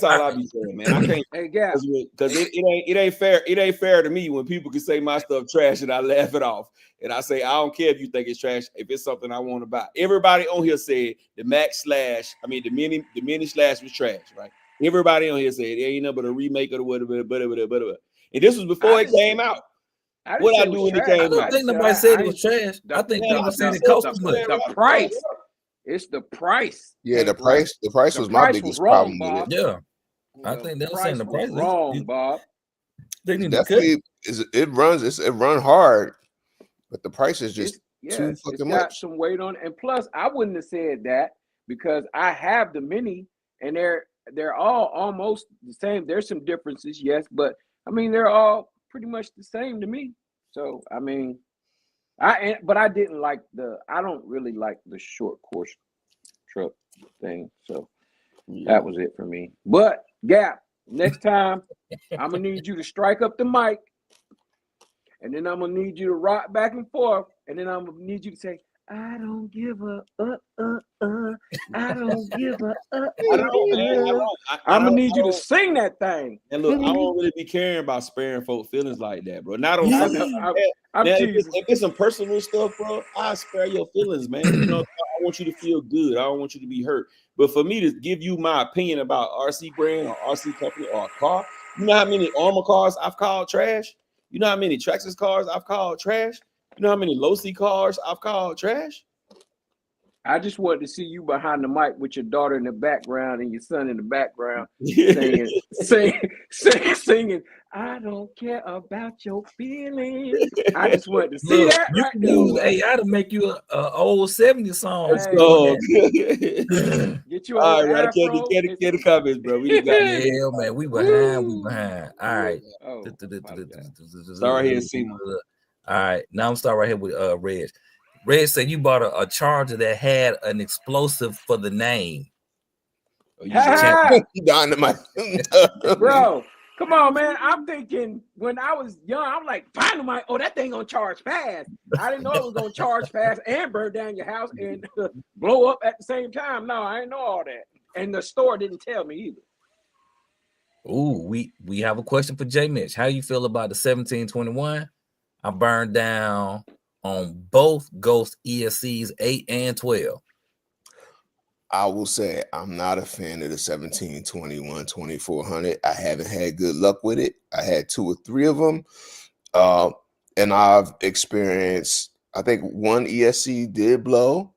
all I be saying, man. I can't because it ain't fair. It ain't fair to me when people can say my stuff trash and I laugh it off. And I say, I don't care if you think it's trash, if it's something I want to buy. Everybody on here said the the mini slash was trash, right? Everybody on here said it ain't nothing but a remake of the whatever. And this was before it came out. What I do when it came out? I don't think nobody said it was trash. I think people said it cost too much. The price. It's the price. Yeah, the price was my biggest problem with it. Yeah. I think they were saying the price was wrong, Bob. They need definitely it run hard, but the price is just too fucking much. Got some weight on it. And plus, I wouldn't have said that because I have the mini and they're all almost the same. There's some differences, yes, but I mean they're all pretty much the same to me. So I mean, I don't really like the short course truck thing. So that was it for me. But Gap, next time I'm gonna need you to strike up the mic, and then I'm gonna need you to rock back and forth, and then I'm gonna need you to say, I don't give a I don't give a I'm gonna need you to sing that thing. And look, I don't really be caring about sparing folk feelings like that, bro. Not on if it's some personal stuff, bro, I spare your feelings, man. You know, I want you to feel good. I don't want you to be hurt. But for me to give you my opinion about RC brand or RC company or a car, you know how many Armor cars I've called trash? You know how many Traxxas cars I've called trash? You know how many low-C cars I've called trash? I just wanted to see you behind the mic with your daughter in the background and your son in the background singing, I don't care about your feelings. I just wanted to see that. You can use AI to make you a old 70s song. Get you all right, get the comments, bro. We got man. We behind. All right. Start here, see. All right, now I'm starting right here with Reg. Reg said you bought a charger that had an explosive for the name. Dynamite. Bro, come on, man. I'm thinking when I was young, I'm like, dynamite. Oh, that thing gonna charge fast. I didn't know it was gonna charge fast and burn down your house and blow up at the same time. No, I didn't know all that. And the store didn't tell me either. Ooh, we have a question for J Mitch. How you feel about the 1721? I burned down on both Ghost ESCs 8 and 12. I will say I'm not a fan of the 1721 2400. I haven't had good luck with it. I had 2 or 3 of them. And I've experienced, I think one ESC did blow,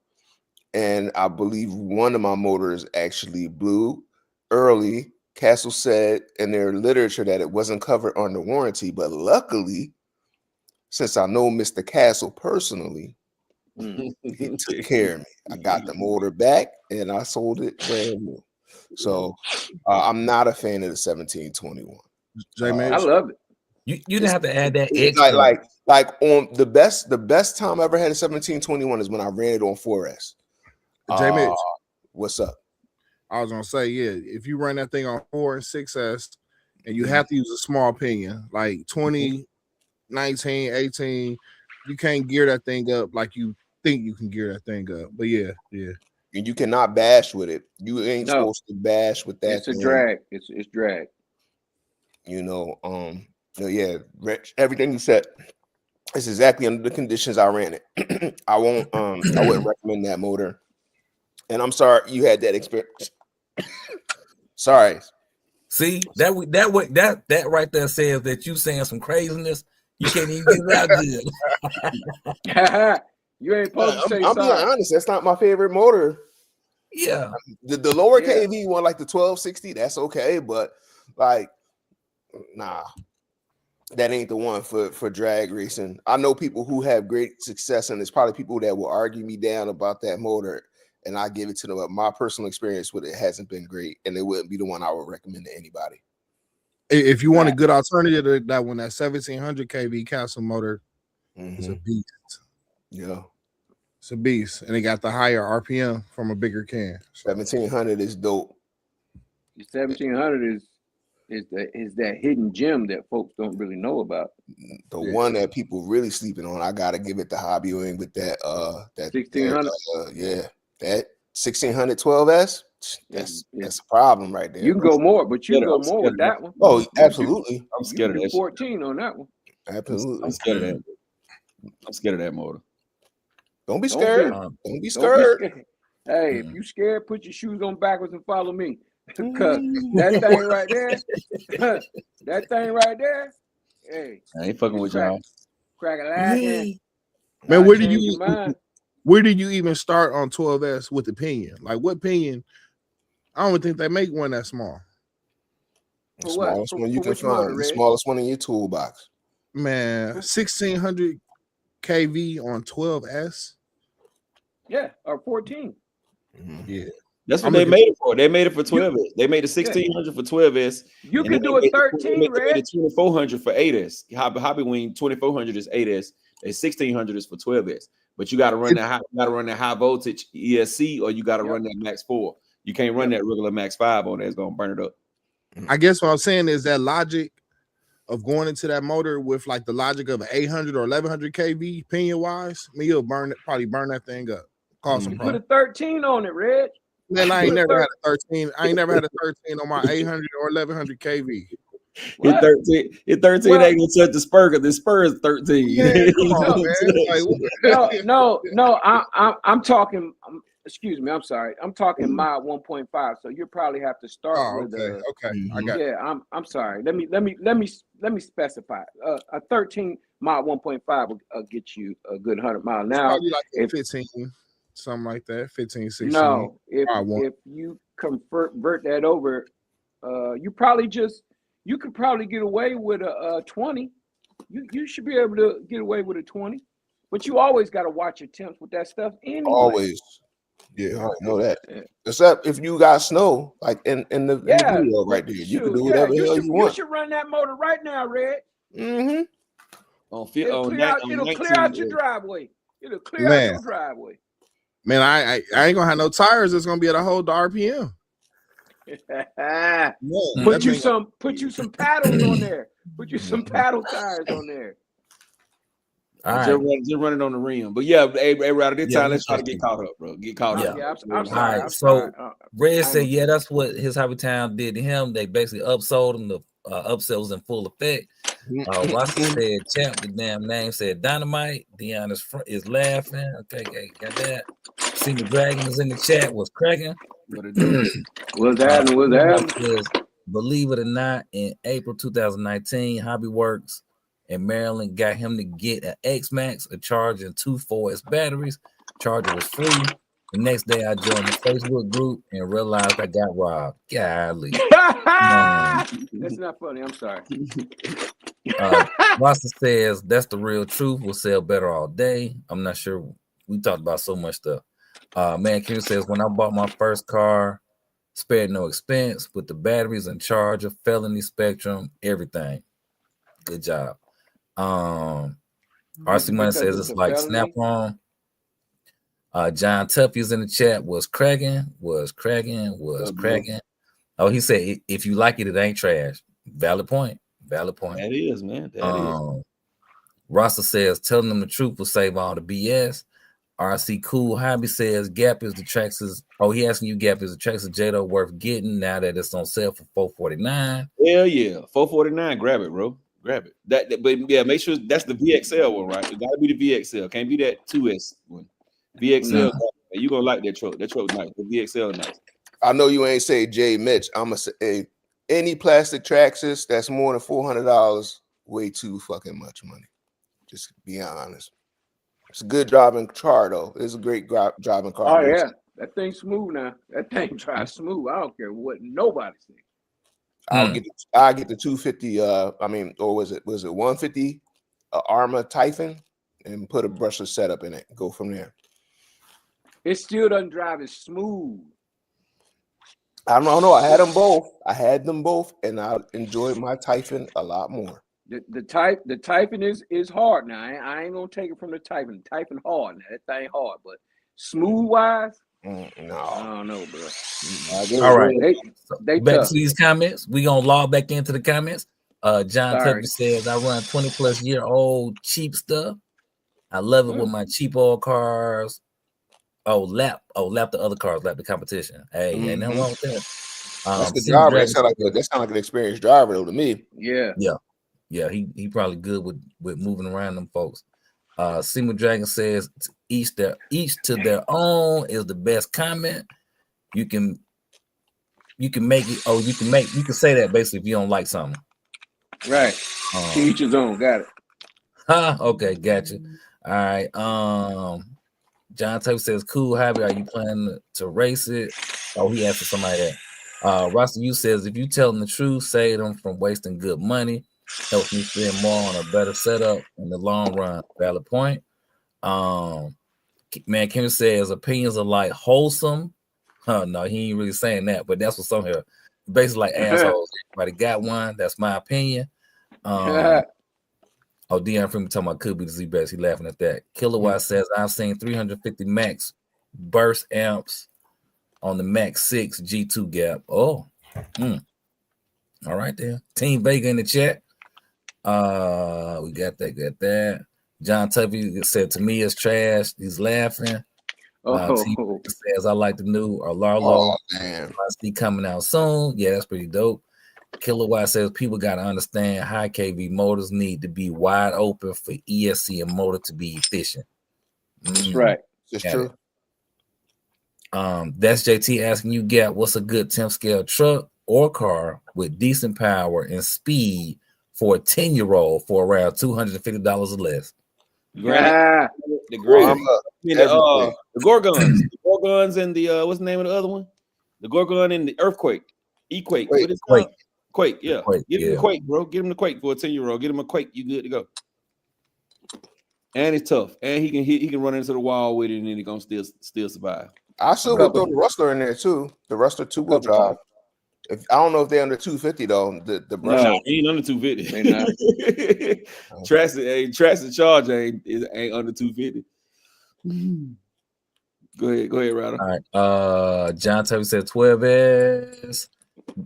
and I believe one of my motors actually blew early. Castle said in their literature that it wasn't covered under warranty, but luckily, since I know Mr. Castle personally, he took care of me. I got the motor back and I sold it brand new. So I'm not a fan of the 1721. I love it. You didn't have to add that extra. Like on the best time I ever had a 1721 is when I ran it on 4S. J-Mitch, what's up? I was gonna say, yeah, if you run that thing on 4 and 6S and you have to use a small pinion, like 20, 19, 18, you can't gear that thing up like you think you can gear that thing up. But yeah. And you cannot bash with it. You ain't supposed to bash with that. It's a drag. It's drag. You know, yeah, Rich, everything you said is exactly under the conditions I ran it. I wouldn't recommend that motor. And I'm sorry you had that experience. Sorry. See, that right there says that you saying some craziness. You can't even get it out good. You ain't supposed to say I'm being honest. That's not my favorite motor. Yeah. The lower KV one, like the 1260, that's okay. But like, nah, that ain't the one for drag racing. I know people who have great success, and there's probably people that will argue me down about that motor, and I give it to them. But my personal experience with it hasn't been great, and it wouldn't be the one I would recommend to anybody. If you want a good alternative to that one, that 1700 kV Castle motor is a beast. Yeah. It's a beast, and it got the higher RPM from a bigger can. So. 1700 is dope. 1700 is that hidden gem that folks don't really know about. The one that people really sleeping on. I gotta give it the hobby wing with that 1600. That 1600 12S. That's a problem right there. You can go more, but you can go more with that one. Oh, absolutely. I'm scared of that. 14 on that one. Absolutely. I'm scared of that. I'm scared of that motor. Don't be scared. Don't be scared. Hey, if you scared, put your shoes on backwards and follow me. Because that thing right there, hey, I ain't fucking with y'all. Crack a line. Man, where did you even start on 12S with the pinion? Like what pinion? I don't even think they make one that small. The smallest one you can find. The smallest one in your toolbox. Man, 1600 kV on 12S. Yeah, or 14. Yeah. That's what they made it for. They made it for 12S. They made the 1600 for 12S. You can do a 13, Red. 2400 for 8S. Hobby Wing 2400 is 8S. A 1600 is for 12S. But you got to run that high voltage ESC, or you got to run that Max 4. You can't run that regular Max 5 on there. It's gonna burn it up. I guess what I'm saying is that logic of going into that motor with like the logic of an 800 or 1100 kV pinion wise, you'll probably burn that thing up. Cause some put a 13 on it, Red. Man, I ain't never had a 13. I ain't never had a 13 on my 800 or 1100 kV. It 13 ain't gonna touch the spur, because the spur is 13. Yeah, come on, man. No, I'm talking. Excuse me, I'm sorry. I'm talking mod 1.5. So you probably have to start with okay. I got it. I'm sorry. Let me specify. A 13 mod 1.5 will get you a good 100 mile. Now, like 15, something like that, 15, 16. No, if you convert that over, you could probably get away with a 20. You should be able to get away with a 20, but you always got to watch your temps with that stuff anyway. Always. Yeah, I know that. Except if you got snow, like in the video right there, you can do whatever the hell you want. You should run that motor right now, Red. Mm-hmm. It'll clear out your driveway. It'll clear out your driveway. Man, I ain't gonna have no tires that's gonna be able to hold the RPM. Put you some paddles on there. Put you some paddle tires on there. All right. Just run it on the rim. But yeah, hey, Ryder, this time let's try to get caught up, bro. Get caught up. Yeah, I'm sorry. All right. I'm So sorry. Red said, yeah, that's what his Hobby Town did to him. They basically upsold him. The upsell was in full effect. Rossi said, champ, the damn name said Dynamite. Dion is laughing. Okay, got that. See the Dragon is in the chat, was cracking. What's happening? Believe it or not, in April 2019, Hobby Works in Maryland got him to get an X-Max, a charger, and 2 4S batteries. Charger was free. The next day, I joined the Facebook group and realized I got robbed. Golly. That's not funny. I'm sorry. Rasta says, that's the real truth. We'll sell better all day. I'm not sure. We talked about so much stuff. Man Q says, when I bought my first car, spared no expense with the batteries and charger, felony spectrum, everything. Good job. RC Money says it's like Snap-on. John Tuffy's in the chat, was cracking. Oh, he said if you like it, it ain't trash. Valid point. That is, man. That is. Rasta says telling them the truth will save all the BS. RC Cool Hobby says Gap is the Traxxas. Oh, he asking you Gap is the Traxxas Jado worth getting now that it's on sale for $449. Hell yeah, $449. Grab it, bro. Grab it. But yeah, make sure that's the VXL one, right? It gotta be the VXL. Can't be that 2S one. VXL. You gonna like that truck? That truck nice. The VXL nice. I know you ain't say Jay Mitch. I'm gonna say any plastic Traxxas that's more than $400, way too fucking much money. Just be honest. It's a good driving car though. It's a great driving car. Oh yeah, that thing's smooth now. That thing drives smooth. I don't care what nobody says. I'll get the 250. Or was it 150 Arma Typhon, and put a brushless setup in it. Go from there. It still doesn't drive as smooth. I don't know. I had them both, and I enjoyed my Typhon a lot more. The Typhon is hard now. I ain't gonna take it from the Typhon. Typhon hard now. That thing hard, but smooth wise, no. I don't know, bro. All right. They back tough. to these comments. We gonna log back into the comments. John Tucker says I run 20+ cheap stuff. I love it with my cheap old cars. Lap the other cars, lap the competition. Hey, ain't nothing wrong with that. That's the driver. That sound like an experienced driver though to me. Yeah, he probably good with moving around them folks. Seymour Dragon says each to their own is the best comment. You can make it. You can say that basically if you don't like something. Right. Each his own. Got it. Okay, gotcha. All right. John Taylor says, cool hobby. Are you planning to race it? Oh, he asked for somebody that. Rasta U says, if you tell them the truth, save them from wasting good money. Helps me spend more on a better setup in the long run. Valid point. Man, Kim says opinions are like wholesome. No, he ain't really saying that, but that's what's on here. Basically, like assholes. Everybody got one. That's my opinion. Dion Freeman talking about could be the Z-Best. He laughing at that. Kilowatt says, I've seen 350 max burst amps on the Max 6 G2 Gap. All right there. Team Vega in the chat. We got that. John Tuffy said, to me, it's trash. He's laughing. Says, I like the new Larlo. I see coming out soon. Yeah, that's pretty dope. Kilowatt says people got to understand high KV motors need to be wide open for ESC and motor to be efficient. That's right. It's true. That's JT asking you, Gap, what's a good 10th scale truck or car with decent power and speed for a 10-year-old for around $250 or less? The Gorgons. The Gorgons and the what's the name of the other one? The Gorgon and the Earthquake. Equake. What is it called? Quake, yeah. Get him the Quake, bro. Get him the Quake for a 10-year-old. Get him a Quake. You good to go. And it's tough. And he can run into the wall with it, and then he gonna still survive. I still would throw the Rustler in there too. The Rustler 2-wheel drive. I don't know if they're under 250 though. The no, he ain't under 250. Traxxas Charge ain't under 250. Go ahead, Ryder. All right. John Taylor said 12S.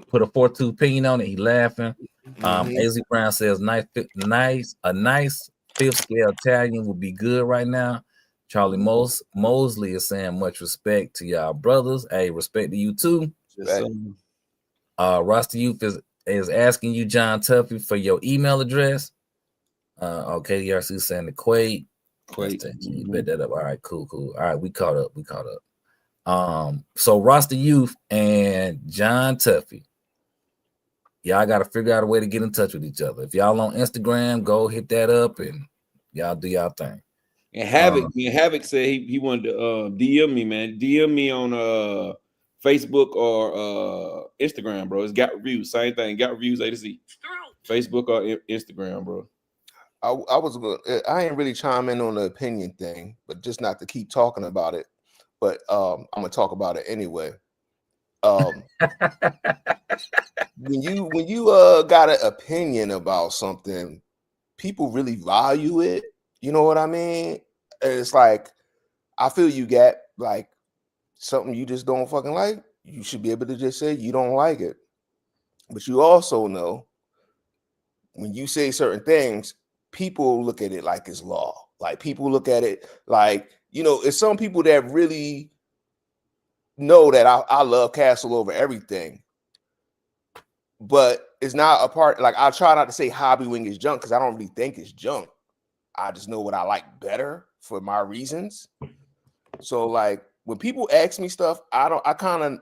Put a 4.2 pin on it. He laughing. AZ Brown says a nice fifth scale Italian would be good right now. Charlie Mosley is saying much respect to y'all brothers. Hey, respect to you too. Roster Youth is asking you, John Tuffy, for your email address. Okay, YRC saying the Quake. You bet that up. All right, cool. All right, we caught up. So Roster Youth and John Tuffy, y'all got to figure out a way to get in touch with each other. If y'all on Instagram, go hit that up and y'all do y'all thing. And Havoc said he wanted to DM me, man. DM me on Facebook or Instagram, bro. It's got reviews. Same thing. Got reviews A to Z. Facebook or Instagram, bro. I ain't really chime in on the opinion thing, but just not to keep talking about it. But I'm gonna talk about it anyway. When you got an opinion about something, people really value it. You know what I mean? It's like, I feel you got like something you just don't fucking like. You should be able to just say you don't like it. But you also know when you say certain things, people look at it like it's law. Like people look at it like, you know, it's some people that really know that I love Castle over everything. But it's not a part, like I try not to say Hobby Wing is junk because I don't really think it's junk. I just know what I like better for my reasons. So like when people ask me stuff, I kind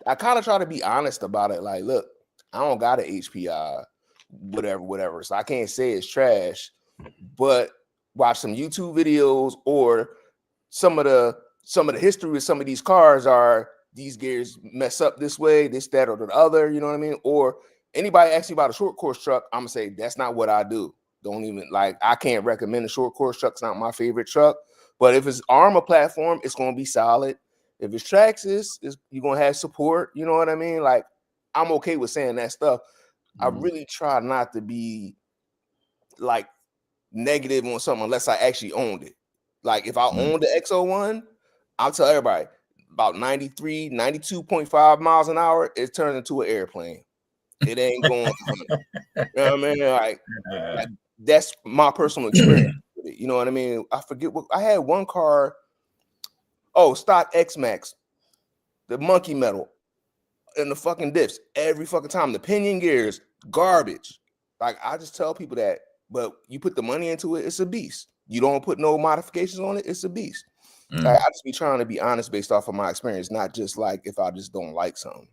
of try to be honest about it. Like, look, I don't got an HPI, whatever. So I can't say it's trash, but watch some YouTube videos or some of the history of some of these cars are these gears mess up this way, this, that, or the other, you know what I mean? Or anybody asks you about a short course truck, I'm gonna say that's not what I do. Don't even, like, I can't recommend a short course truck. It's not my favorite truck. But if it's Armor platform, it's gonna be solid. If it's Traxxas, you're gonna have support, you know what I mean? Like, I'm okay with saying that stuff. I really try not to be like negative on something unless I actually owned it. Like if I owned the XO1, I'll tell everybody about 92.5 miles an hour, it turns into an airplane. It ain't going. You know what I mean? Like that's my personal experience with it. You know what I mean? I forget what I had one car. Oh, stock X-Max, the monkey metal, and the fucking diffs every fucking time. The pinion gears, garbage. Like I just tell people that, but you put the money into it, it's a beast. You don't put no modifications on it, it's a beast. Like, I just be trying to be honest based off of my experience, not just like if I just don't like something.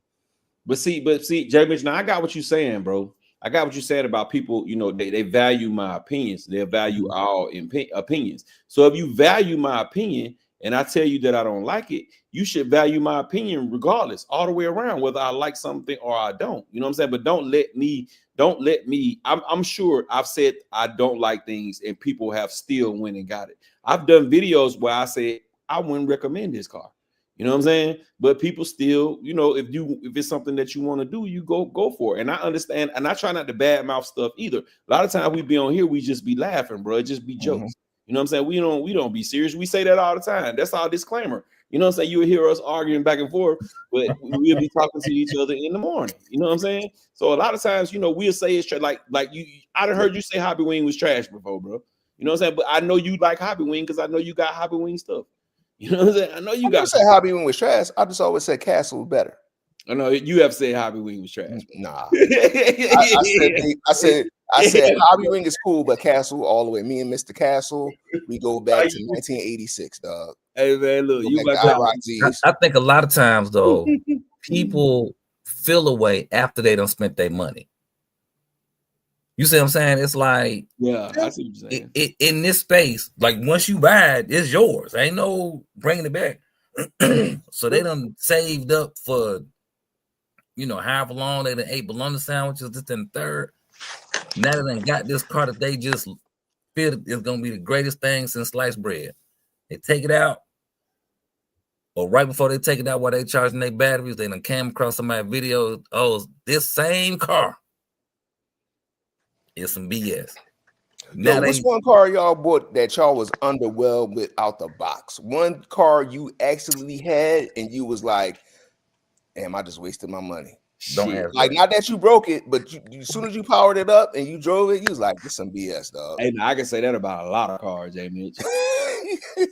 But see, Jay Mitch, now I got what you're saying, bro. I got what you said about people, you know, they value my opinions. They value all opinions. So if you value my opinion and I tell you that I don't like it, you should value my opinion regardless, all the way around, whether I like something or I don't. You know what I'm saying? But don't let me, I'm sure I've said I don't like things and people have still went and got it. I've done videos where I say I wouldn't recommend this car. You know what I'm saying? But people still, you know, if it's something that you want to do, you go for it. And I understand, and I try not to badmouth stuff either. A lot of times we be on here, we just be laughing, bro. It just be jokes. You know what I'm saying? We don't be serious. We say that all the time. That's our disclaimer. You know what I'm saying? You will hear us arguing back and forth, but we'll be talking to each other in the morning. You know what I'm saying? So a lot of times, you know, we'll say it's trash. Like you, I done heard you say Hobby Wing was trash before, bro. You know what I'm saying? But I know you like Hobby Wing because I know you got Hobby Wing stuff. You know what I'm saying? I know you got. Say Hobby Wing was trash. I just always said Castle was better. I know you have said Hobby Wing was trash. Nah, I said Hobby Wing is cool, but Castle all the way. Me and Mr. Castle, we go back to 1986, dog. Hey man, look, I think a lot of times though, people feel away after they don't spend their money. You see what I'm saying? It's like, yeah, I see what you're saying. In this space, like once you buy it, it's yours. Ain't no bringing it back. So they done saved up for, you know, however long they done ate bologna sandwiches, this and the third. Now they done got this car that they just feel is gonna be the greatest thing since sliced bread. They take it out, or right before they take it out while they charging their batteries, they done came across somebody's video. Oh, this same car. It's some BS. Now, which one car y'all bought that y'all was underwhelmed with out the box? One car you actually had and you was like, damn, I just wasted my money. Don't Shit. ask Like, that. not that you broke it, but as soon as you powered it up and you drove it, you was like, "This some BS, dog." Hey, I can say that about a lot of cars, J. Mitch.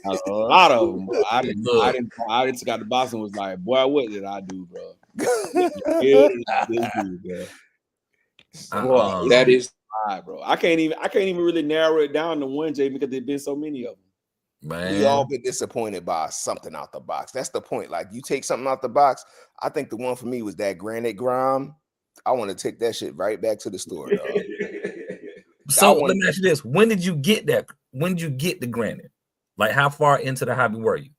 A lot of them, bro. I didn't got the box and was like, boy, what did I do, bro? Yeah, bro. That is, Bro. I can't even really narrow it down to one, J, because there's been so many of them. Man, we all been disappointed by something out the box. That's the point. Like, you take something out the box. I think the one for me was that granite grime. I want to take that shit right back to the store, dog. So let me ask you this: when did you get that? When did you get the granite? Like, how far into the hobby were you?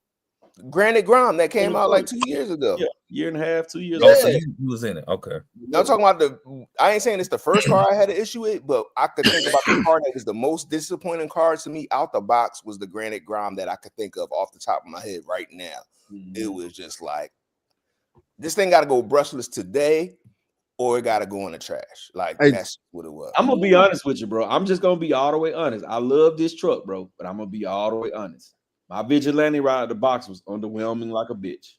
Granite grime that came out like 2 years ago. Yeah, year and a half, 2 years. Oh, so you was in it. Okay. Now, I'm talking about I ain't saying it's the first car I had an issue with, but I could think about the car that was the most disappointing car to me out the box was the granite grime that I could think of off the top of my head right now. It was just like, this thing got to go brushless today, or it got to go in the trash. Like, that's what it was. I'm gonna be honest with you, bro. I'm just gonna be all the way honest. I love this truck, bro, but I'm gonna be all the way honest. My Vigilante ride out the box was underwhelming like a bitch.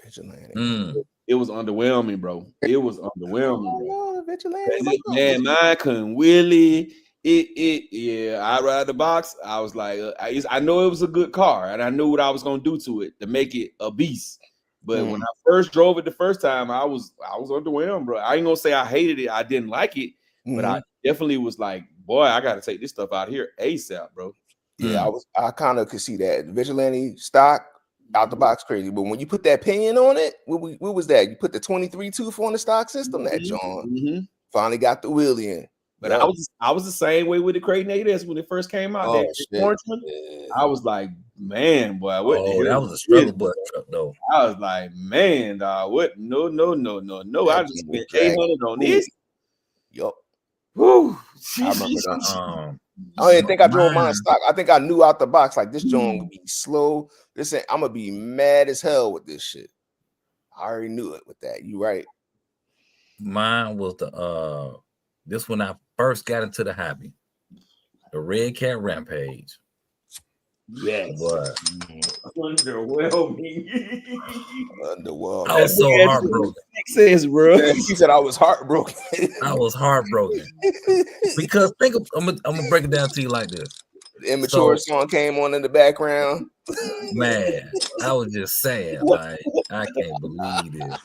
Vigilante. It was underwhelming, bro. It was underwhelming, bro. Vigilante. Man, mine couldn't wheelie. Yeah. I ride the box. I was like, I know it was a good car, and I knew what I was gonna do to it to make it a beast. But when I first drove it the first time, I was underwhelmed, bro. I ain't gonna say I hated it. I didn't like it, but I definitely was like, boy, I gotta take this stuff out of here ASAP, bro. Yeah, I kind of could see that. Vigilante stock out the box crazy, but when you put that pinion on it, what was that? You put the 23 tooth on the stock system. That John finally got the wheelie in. But I was the same way with the Creighton 8S when it first came out. That orange one, I was like, man, boy, what the hell? That was a struggle bus truck, though. I was like, man, dog, what? No. I just spent $800 on this. Yup. Woo. I remember that. I didn't think I drove mine stock. I think I knew out the box like this joint would be slow. I'm gonna be mad as hell with this shit. I already knew it with that. You right. Mine was this when I first got into the hobby, the Red Cat Rampage. Yes. Underwhelming. I was so heartbroken. Says, bro. He said I was heartbroken. I was heartbroken because I'm gonna break it down to you like this. The Immature song came on in the background. Man, I was just saying, like, I can't believe this.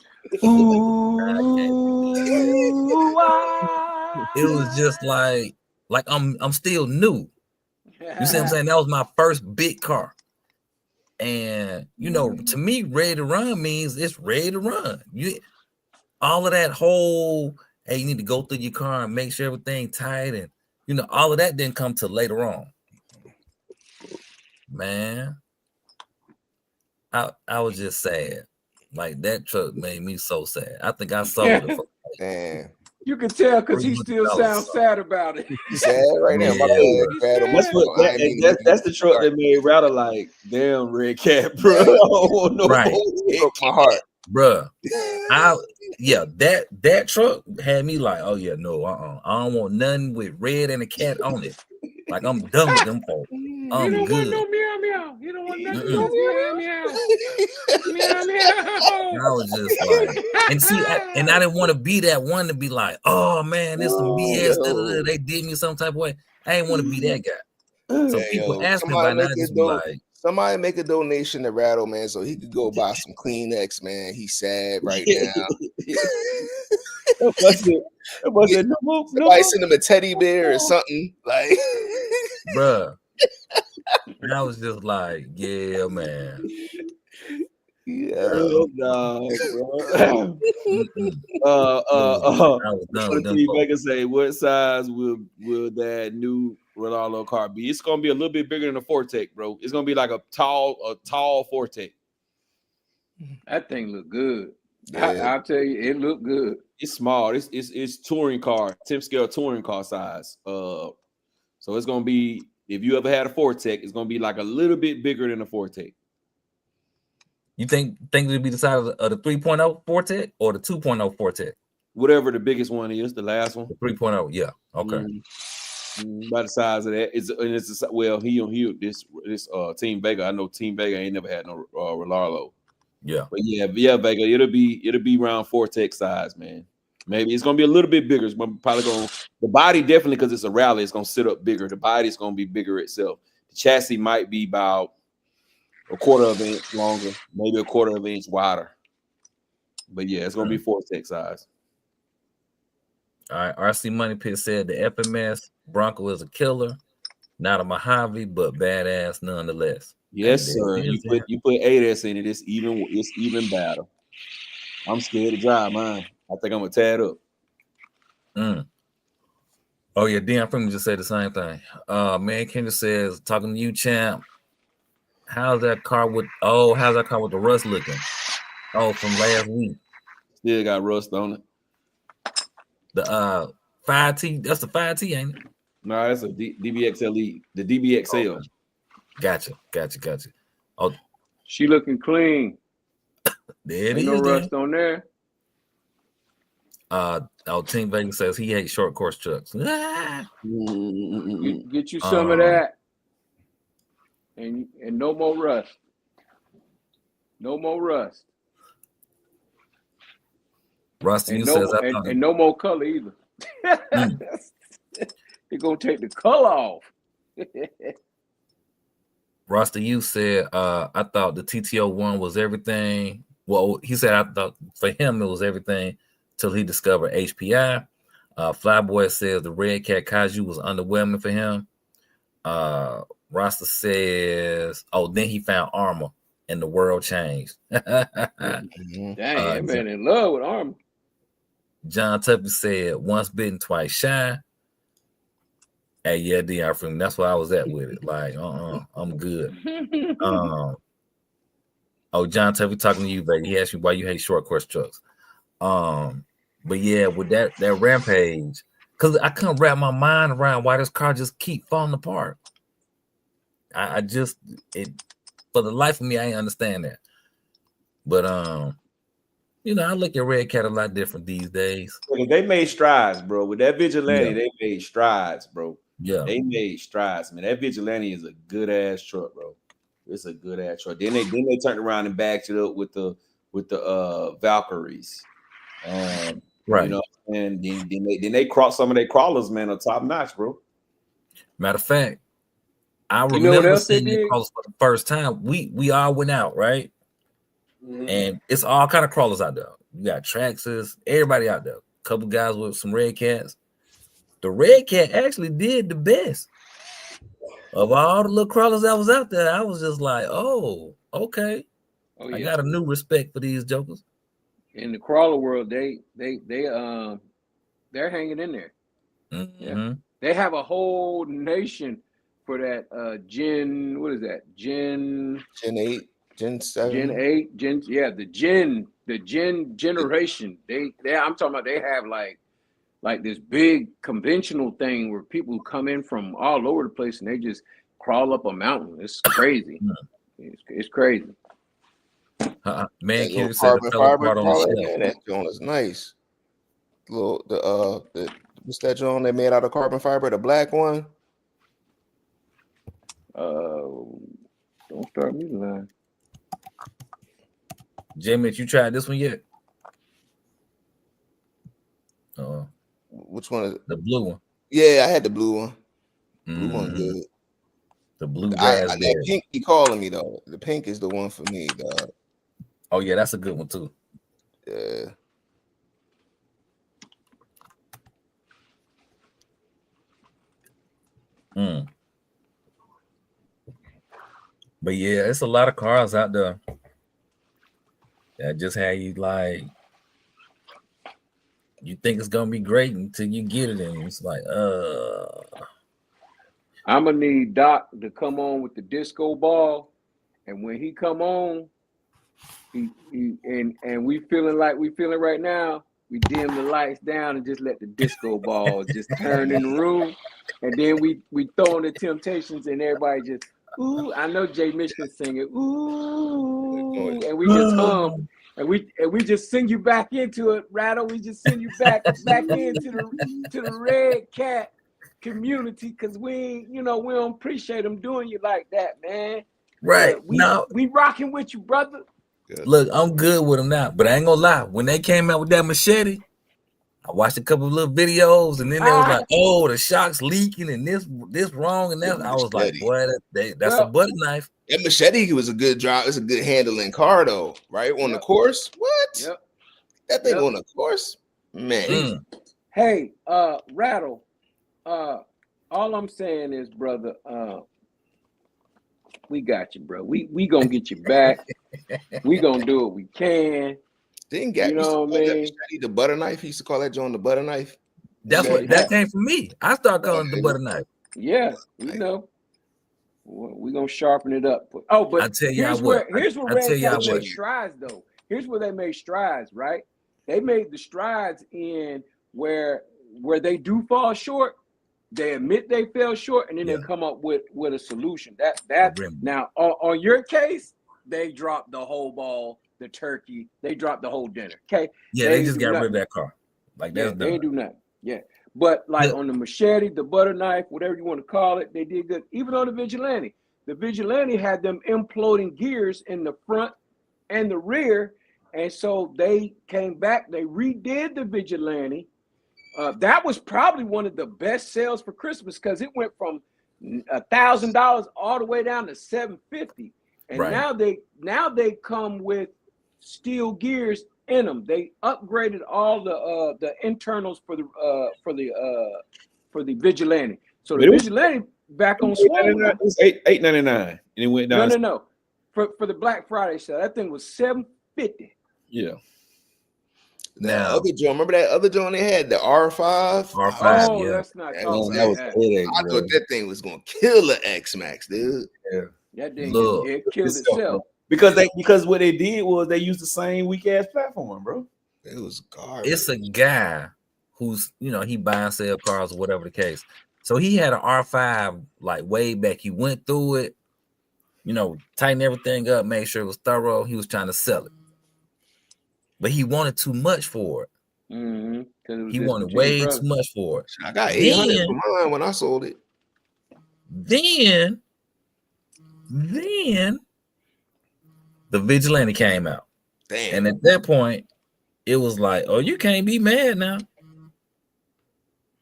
It was just like I'm still new. You see what I'm saying? That was my first big car. And to me, ready to run means it's ready to run. All of that whole, hey, you need to go through your car and make sure everything tight, and all of that didn't come till later on. Man, I was just sad. Like, that truck made me so sad. I think I sold it for damn. You can tell because he still sounds sad about it. He's sad right now. That's the truck that made Rattle like, damn, Red Cat, bro. Right. Broke my heart, bro. That truck had me like, oh yeah, no, I don't want nothing with red and a cat on it. Like, I'm done with them folks. I'm good. Want no meow meow. You don't want nothing meow meow. Meow meow. I was just like, and see, I didn't want to be that one to be like, oh man, this some BS. They did me some type of way. I didn't want to be that guy. So people ask me about that, just be like, somebody make a donation to Rattle, man, so he could go buy some Kleenex, man. He's sad right now. Somebody send him a teddy bear or something, like, bruh. And I was just like, yeah, man. Yeah. Vega say, what size will that new Ronaldo car be? It's gonna be a little bit bigger than a Forte, bro. It's gonna be like a tall Forte. That thing look good. Yeah. I'll tell you, it looked good. It's small. It's touring car, 10th scale touring car size. So it's gonna be, if you ever had a Forte, it's gonna be like a little bit bigger than a Forte. You think it'll be the size of the 3.0 Forte or the 2.0 Forte? Whatever the biggest one is, the last one. The 3.0, yeah. Okay. By the size of that, this Team Vega. I know Team Vega ain't never had no Ronaldo. Yeah. But yeah, Vega, it'll be around 4Tec size, man. Maybe it's gonna be a little bit bigger. It's probably gonna the body definitely because it's a rally, it's gonna sit up bigger. The body's gonna be bigger itself. The chassis might be about a quarter of an inch longer, maybe a quarter of an inch wider. But yeah, it's gonna be 4Tec size. All right, RC Money Pit said the FMS Bronco is a killer, not a Mojave, but badass nonetheless. Yes, sir. You put 8S in it, it's even better. I'm scared to drive mine. I think I'm gonna tear it up. Oh yeah, Dion Freeman just said the same thing. Man, Kendra says, talking to you, champ. How's that car with the rust looking? Oh, from last week. Still got rust on it. The 5T, that's the 5T, ain't it? No, that's a DBXLE, the DBXL. Oh, gotcha. Oh, she looking clean. There it ain't is. No rust on there. Team Vegas says he hates short course trucks. Get you some of that, and no more rust. No more rust. Rusty, and you says and no more color either. They're gonna take the color off. Rusty, you said I thought the TTO1 was everything. Well, he said I thought for him it was everything till he discovered HPI. Flyboy says the Red Cat Kaiju was underwhelming for him. Rasta says, then he found armor and the world changed. Dang, man, in love with armor. John Tuppy said, once bitten, twice shy. Hey, yeah, DR from that's where I was at with it. Like, I'm good. John Tuppy talking to you, baby. He asked you why you hate short course trucks. But yeah, with that Rampage, because I couldn't wrap my mind around why this car just keep falling apart. I just for the life of me, I ain't understand that. But I look at Red Cat a lot different these days. They made strides, bro. With that Vigilante, they made strides, bro. Yeah, they made strides, man. That Vigilante is a good ass truck, bro. It's a good ass truck. Then they turned around and backed it up with the Valkyries. Right. And then they crossed some of their crawlers, man, are top notch, bro. Matter of fact, I remember seeing the crawlers for the first time. We all went out, right? Mm-hmm. And it's all kind of crawlers out there. You got Traxxas, everybody out there. A couple guys with some Red Cats. The Red Cat actually did the best of all the little crawlers that was out there. I was just like, oh, okay. Oh, yeah. I got a new respect for these jokers. In the crawler world, they're hanging in there. Mm-hmm. Yeah. They have a whole nation for that Gen. What is that? Gen 8, Gen 7, Gen 8, the Gen generation. They I'm talking about. They have like this big conventional thing where people come in from all over the place and they just crawl up a mountain. It's crazy. It's crazy. Man, that carbon fiber crawler, man, that joint is nice. What's that joint they made out of carbon fiber? The black one. Don't start me lying. Jimmy, you tried this one yet? Which one is it? The blue one. Yeah, I had the blue one. Blue one good. The blue that pink he calling me though. The pink is the one for me, dog. Oh yeah, that's a good one too. Yeah. But yeah, it's a lot of cars out there that just have you like, you think it's gonna be great until you get it, and it's like, I'm gonna need Doc to come on with the disco ball, and when he come on, and we feeling right now, we dim the lights down and just let the disco ball just turn in the room, and then we throw in the Temptations and everybody just ooh. I know Jay Michigan singing ooh, and we just hum. And we just send you back into it, Rattle. We just send you back into the Red Cat community because we don't appreciate them doing you like that, man. Right. We rocking with you, brother. Good. Look, I'm good with them now, but I ain't gonna lie. When they came out with that machete, I watched a couple of little videos, and then they was like, "Oh, the shock's leaking, and this wrong, and that." I was like, "Boy, that's a butter knife." That machete was a good drive. It's a good handling car, though, right? On the course, what? Yep. That thing on the course, man. Hey, Rattle. All I'm saying is, brother, we got you, bro. We gonna get you back. We gonna do what we can. Didn't get, you know what I mean? The butter knife. He used to call that John the butter knife. That's what that came from me. I started calling it the butter knife. Yeah, we know. We gonna sharpen it up. Oh, but I tell you here's where Red Cat made strides, though. Here's where they made strides, right? They made the strides in where they do fall short. They admit they fell short, and then they come up with a solution. That now on your case, they dropped the whole ball, the turkey. They dropped the whole dinner. Okay. Yeah, they just got rid of that car. Like that's they ain't do nothing. Yeah. But like on the machete, the butter knife, whatever you want to call it, they did good. Even on the Vigilante had them imploding gears in the front and the rear. And so they came back, they redid the Vigilante. That was probably one of the best sales for Christmas because it went from $1,000 all the way down to $750. And now they come with steel gears in them. They upgraded all the internals for the Vigilante. So the Vigilante back on swing. It was $8.99, and it went down. No. For the Black Friday sale, that thing was $750. Yeah. Now, other joint, remember that other joint they had, the R5? Oh, that's not talking about that. I thought that thing was gonna kill the X-Max, dude. Yeah. That thing it killed itself. Because what they did was they used the same weak ass platform, bro. It was garbage. It's a guy who's he buy and sell cars or whatever the case. So he had an R5 like way back. He went through it, tightened everything up, made sure it was thorough. He was trying to sell it, but he wanted too much for it. He wanted way too much for it. I got 800 for mine when I sold it. Then the Vigilante came out. Damn. And at that point, it was like, oh, you can't be mad now.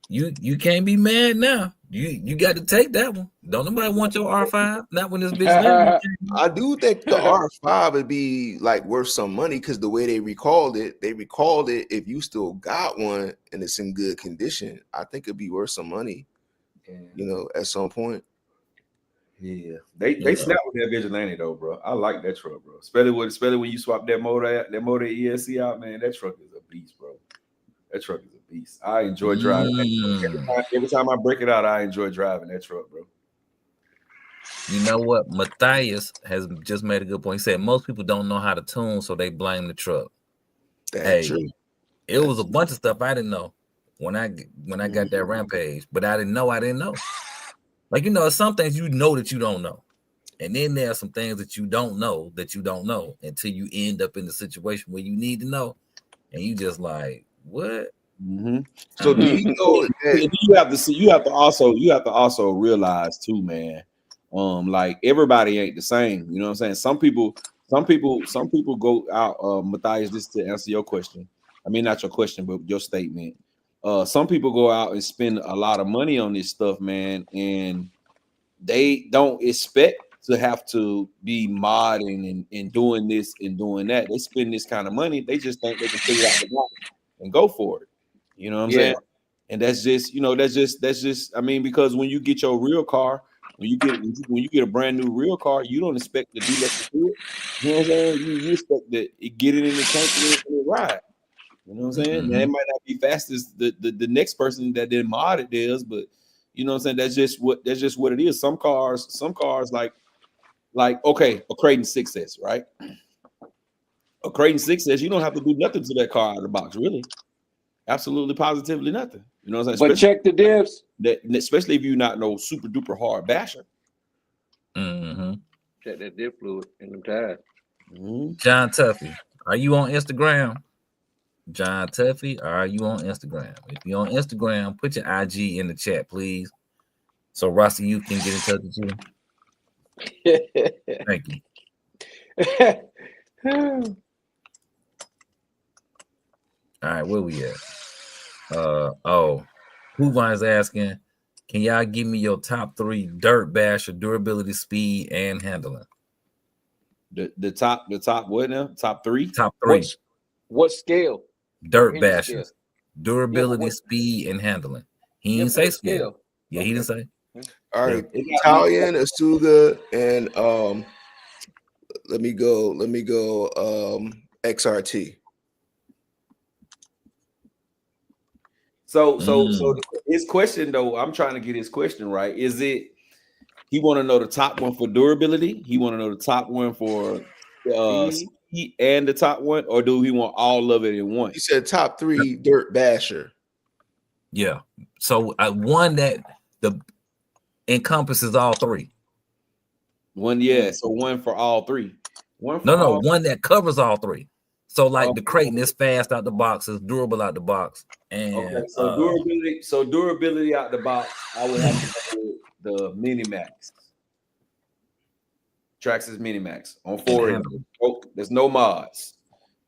You can't be mad now. You got to take that one. Don't nobody want your R5? Not when this Vigilante. I do think the R5 would be like worth some money because the way they recalled it if you still got one and it's in good condition. I think it'd be worth some money. At some point. Yeah, they snapped with that Vigilante though, bro. I like that truck, bro. Especially when you swap that motor ESC out, man. That truck is a beast, bro. That truck is a beast. I enjoy driving that truck. Every time I break it out, I enjoy driving that truck, bro. You know what? Matthias has just made a good point. He said most people don't know how to tune, so they blame the truck. That's true. It was a bunch of stuff I didn't know when I got that Rampage, but I didn't know. Like, some things that you don't know. And then there are some things that you don't know until you end up in the situation where you need to know. And you just like, what? Mm-hmm. So do you know you have to also realize too, man. Like everybody ain't the same. You know what I'm saying? Some people go out, Matthias, this to answer your question. I mean, not your question, but your statement. Some people go out and spend a lot of money on this stuff, man, and they don't expect to have to be modding and doing this and doing that. They spend this kind of money. They just think they can figure out the block and go for it. You know what I'm saying? And that's just, I mean, because when you get your real car, when you get a brand new real car, you don't expect the dealer to do it. You know what I'm saying? You expect that it get it in the tank and it ride. You know what I'm saying? Now, it might not be fast as the next person that did mod it does, but you know what I'm saying? That's just what it is. Some cars like okay, a Creighton 6S, right? A Creighton 6S, you don't have to do nothing to that car out of the box, really. Absolutely, positively nothing. You know what I'm saying? But check the diffs. Especially if you're not no super duper hard basher. Check that diff fluid in them tires. John Tuffy, are you on Instagram? John Tuffy, are you on Instagram? If you're on Instagram, put your IG in the chat, please. So Rossi, you can get in touch with you. Thank you. All right, where we at? Hoovine's asking, can y'all give me your top 3 dirt basher durability, speed, and handling? The top what now? Top 3? Top 3 What scale? dirt Any bashers, scale. durability, speed, and handling. He didn't say scale. Yeah, he didn't say. All right, Italian, Asuga, and let me go XRT. So his question though, I'm trying to get his question right. Is it he want to know the top one for durability? He want to know the top one for speed and the top one, or do he want all of it in one? He said top 3 dirt basher. Yeah. So one that encompasses all 3. One, yeah. So one for all 3. One okay, so durability out the box, I would have to go with the Minimax. Traxxas Minimax on 4. There's no mods.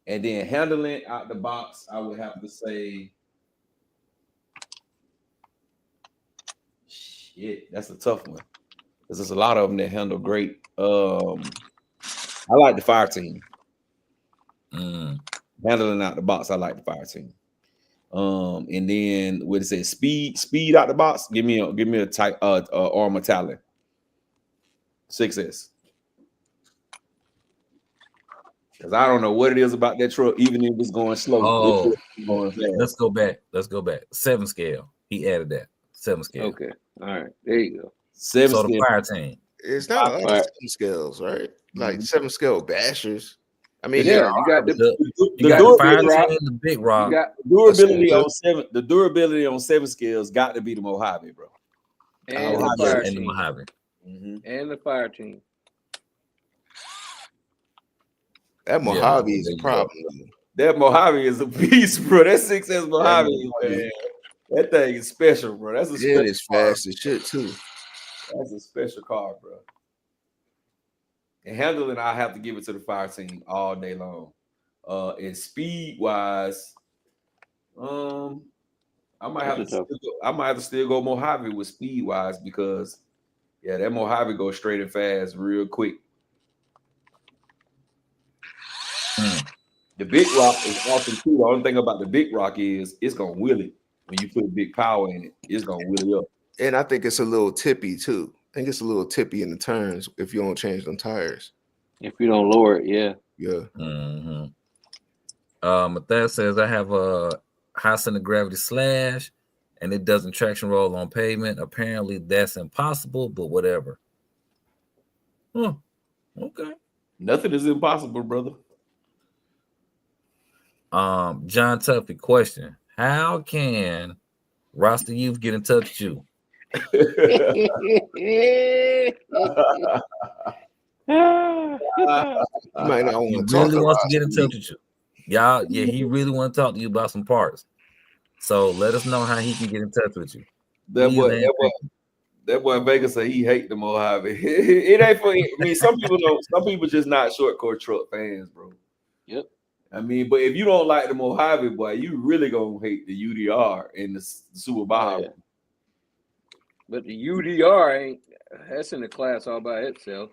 And then handling out the box, I would have to say shit, that's a tough one. Because there's a lot of them that handle great. I like the fire team. Handling out the box, I like the fire team. And then what it says, speed out the box. Give me a type Armor Talon 6S. Because I don't know what it is about that truck, even if it's going slow. Let's go back. 7 scale. He added that 7 scale. Okay, all right, there you go. 7 so scale. The fire team. It's not like 7 scales, right? Like 7 scale bashers. I mean, yeah, you got the fire team, the big rock. You got durability on 7. The durability on 7 scales got to be the Mojave, bro. And the fire team. And the Mojave. And the fire team. That Mojave is a problem. That Mojave is a beast, bro. That 6S Mojave, man. That thing is special, bro. That's a special it is fast as shit too. That's a special car, bro. And handling, I have to give it to the fire team all day long. And speed wise, I might have to still go Mojave with speed wise because that Mojave goes straight and fast real quick. The big rock is awesome too. The only thing about the big rock is it's gonna wheel it when you put big power in it. It's gonna wheel it up. And I think it's a little tippy too. I think it's a little tippy in the turns if you don't change them tires. If you don't lower it, yeah. Matthias says I have a high center gravity slash, and it doesn't traction roll on pavement. Apparently, that's impossible, but whatever. Okay. Nothing is impossible, brother. John Tuffy, question: how can Roster Youth get in touch with you? Might not want to really wants to get in touch with you. Y'all, he really want to talk to you about some parts. So let us know how he can get in touch with you. That boy Vegas said he hate the Mojave. It ain't for I mean, some people don't. Some people just not short course truck fans, bro. Yep. I mean, but if you don't like the Mojave, boy, you really gonna hate the UDR and the Super Baja. Yeah. But the UDR ain't. That's in the class all by itself.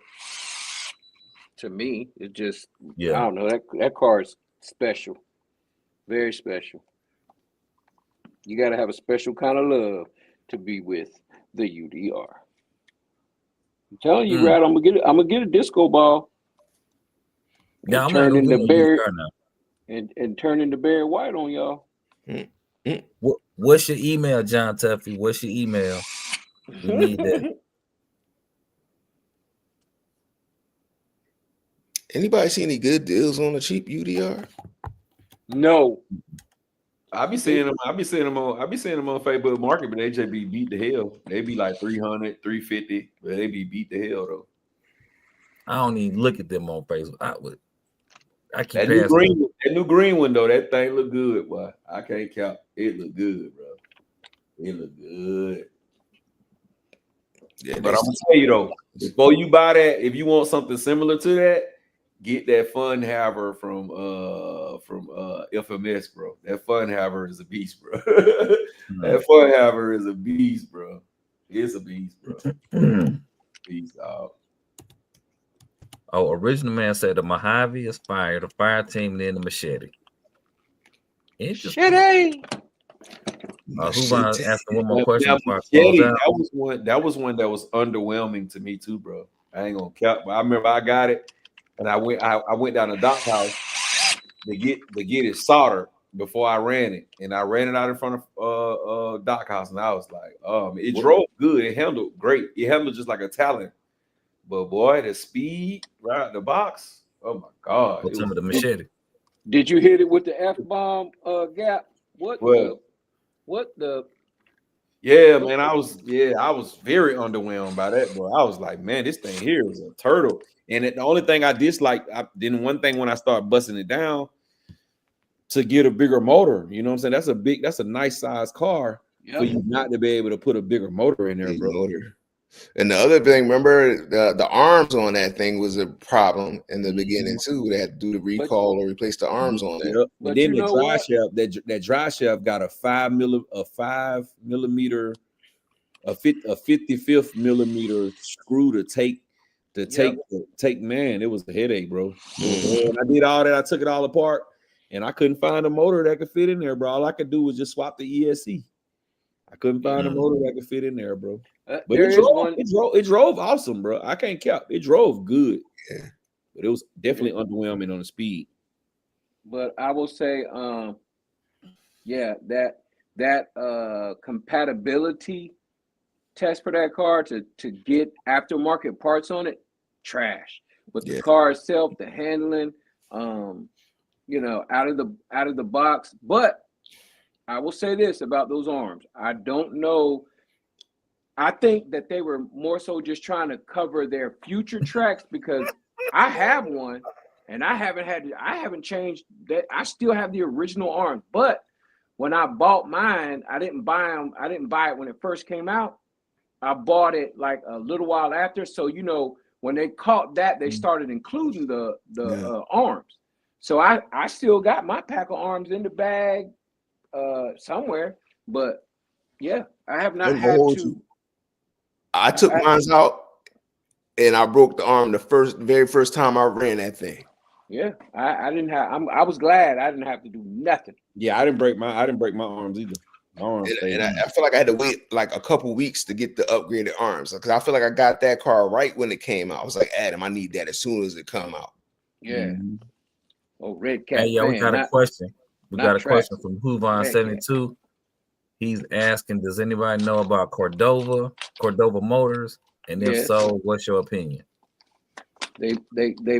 To me, it just I don't know. That car is special, very special. You got to have a special kind of love to be with the UDR. I'm telling you, Brad, I'm gonna get a disco ball. Yeah, I'm turn into Barry and turn into Barry White on y'all. What's your email, John Tuffy? What's your email? We need that. Anybody see any good deals on the cheap UDR? No. I be seeing them on Facebook Market, but they just be beat to hell. They be like 300, 350, but they be beat to hell though. I don't even look at them on Facebook. I keep that new green one though. That thing look good, boy. I can't count. It look good, bro. It look good. Yeah, but I'm gonna tell you though, before you buy that, if you want something similar to that, get that fun haver from FMS, bro. That fun haver is a beast, bro. That fun haver is a beast, bro. It's a beast, bro. Beast, dog. Oh, original man said the Mojave is fire, the fire team, and then the machete. Interesting. Who asking one more question before I close out? That was one that was underwhelming to me too, bro. I ain't gonna cap, but I remember I got it, and I went down to Doc's house to get it soldered before I ran it, and I ran it out in front of Doc's house, and I was like, it drove good, it handled great, it handled just like a Talon, but boy, the speed right out the box, oh my god! What's some of the machete? Did you hit it with the F-bomb gap? What the? Yeah, man, I was very underwhelmed by that, bro. I was like, man, this thing here is a turtle. And the only thing I disliked, one thing when I started busting it down to get a bigger motor, you know what I'm saying? That's a nice size car for you not to be able to put a bigger motor in there, bro. And the other thing, remember the arms on that thing was a problem in the beginning too. They had to do the recall or replace the arms on it. But then the dry shaft, that dry shaft got a 55th millimeter screw to take. Man, it was a headache, bro. When I did all that, I took it all apart, and I couldn't find a motor that could fit in there, bro. All I could do was just swap the ESC. I couldn't find a motor that could fit in there, bro. But it drove awesome, bro. I can't cap. It drove good. Yeah. But it was definitely underwhelming on the speed. But I will say, that compatibility test for that car to get aftermarket parts on it, trash. But the car itself, the handling, out of the box. But I will say this about those arms. I don't know. I think that they were more so just trying to cover their future tracks, because I have one and I haven't changed that. I still have the original arms, but when I bought mine, I didn't buy it when it first came out. I bought it like a little while after. So, when they caught that, they started including the arms. So I still got my pack of arms in the bag somewhere, but yeah, I have not had to. I took mine out and I broke the arm the very first time I ran that thing. Yeah, I didn't have. I was glad I didn't have to do nothing. Yeah, I didn't break my arms either. And I feel like I had to wait like a couple weeks to get the upgraded arms, because I feel like I got that car right when it came out. I was like, Adam, I need that as soon as it come out. Yeah. Oh, Red Cat. Hey, we got a question. We got a question from Huvon72. He's asking, does anybody know about Cordova Motors? And if so, what's your opinion? They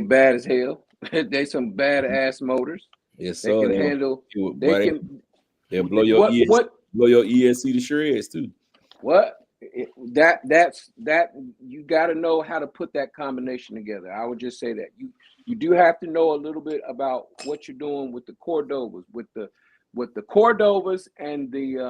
bad as hell. They some bad ass motors. Yes, they can handle. They'll blow your ESC to shreds too. That's you got to know how to put that combination together. I would just say that you do have to know a little bit about what you're doing with the Cordovas, with the Cordovas and the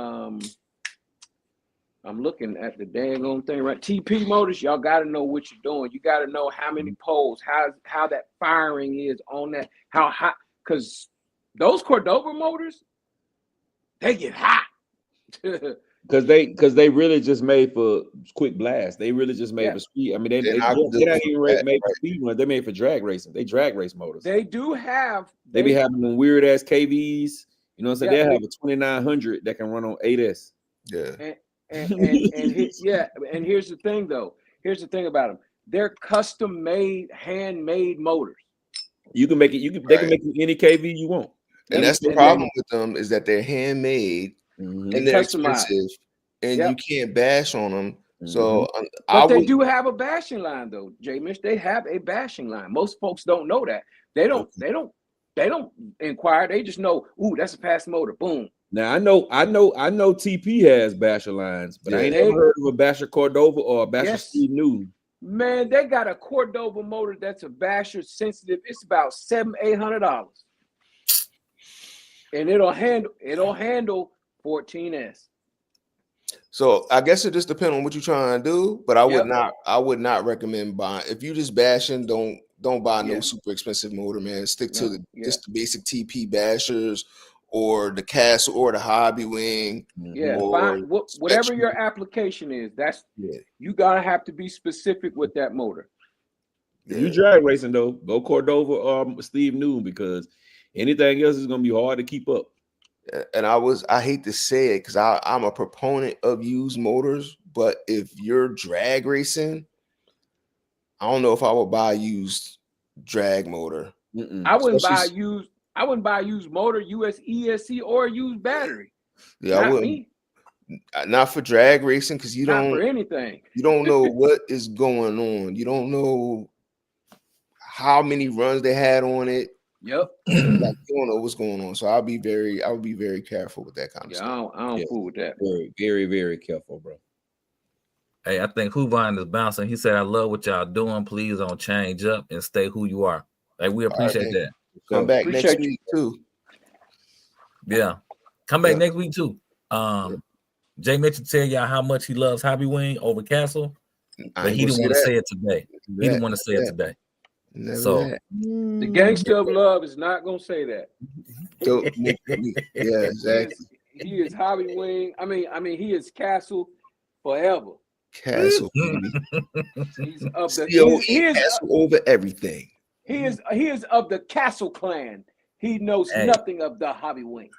I'm looking at the dang on thing, right? TP motors, y'all got to know what you're doing. You got to know how many poles, how that firing is on that, how hot, because those Cordova motors, they get hot. Because they really just made for quick blast. They really just made for speed. I mean, they're not even made for speed ones. They made for drag racing. They drag race motors. They do have. They be having them weird ass KVs. You know what I'm saying? They have a 2900 that can run on 8S. Yeah. And here's the thing though. Here's the thing about them. They're custom made, handmade motors. You can make it. They can make any KV you want. And that's the problem with them, is that they're handmade and they're expensive, and you can't bash on them. So, but they do have a bashing line though, J. Mitch. They have a bashing line. Most folks don't know that. They don't inquire. They just know, ooh, that's a fast motor. Boom. Now I know TP has basher lines, but I ain't never heard of a basher Cordova or a basher Steve Newton. Man, they got a Cordova motor that's a basher sensitive. It's about $700-800, and it'll handle 14S. So I guess it just depends on what you're trying to do, but I would not recommend buying. If you just bashing, don't don't buy no super expensive motor, man. Stick to just the basic TP bashers or the Castle or the Hobby Wing. Yeah, find whatever your application is. That's you gotta have to be specific with that motor. If you drag racing though, go Cordova, Steve Noon, because anything else is gonna be hard to keep up. And I hate to say it because I'm a proponent of used motors, but if you're drag racing, I don't know if I would buy a used drag motor. I wouldn't buy a used motor, EST, or a used battery. Yeah, I wouldn't. Not for drag racing, because you don't for anything. You don't know what is going on. You don't know how many runs they had on it. Yep. Like, you don't know what's going on. So I would be very careful with that kind of stuff. I don't fool with that. Very, very, very careful, bro. Hey, I think Huvine is bouncing. He said, I love what y'all doing. Please don't change up and stay who you are. Hey, we appreciate that. Come back next week too. Yeah. Come back next week too. Jay Mitchell tell y'all how much he loves Hobby Wing over Castle, but he didn't want to say it today. He didn't want to say it today. So the gangster of love is not gonna say that. Yeah, exactly. He is Hobby Wing. I mean, he is Castle forever. Castle, baby. He's of the Castle over everything. He is of the Castle clan. He knows nothing of the Hobby Wing.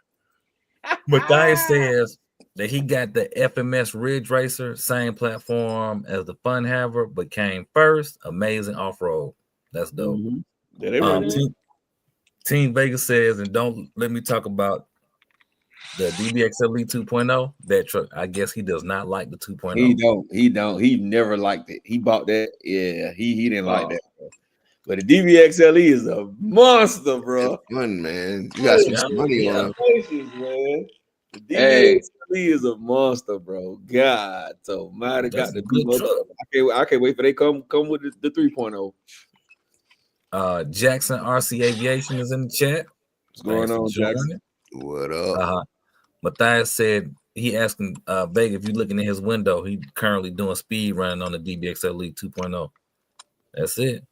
Matthias says that he got the FMS Ridge Racer, same platform as the Fun Haver, but came first. Amazing off-road. That's dope. Team Vegas says, and don't let me talk about the DBXLE 2.0. That truck, I guess he does not like the 2.0. He don't. He never liked it. He bought that. Yeah, he didn't like that. Bro. But the DBXLE is a monster, bro. It's fun, man. You got some money on it. Man. The DBXLE is a monster, bro. God, so mighty got the good truck. I can't wait for they come with the 3.0. Jackson RC Aviation is in the chat. What's going on, Jackson? What up? Matthias said he asking Vega if you're looking in his window. He currently doing speed running on the DBXLE 2.0. That's it.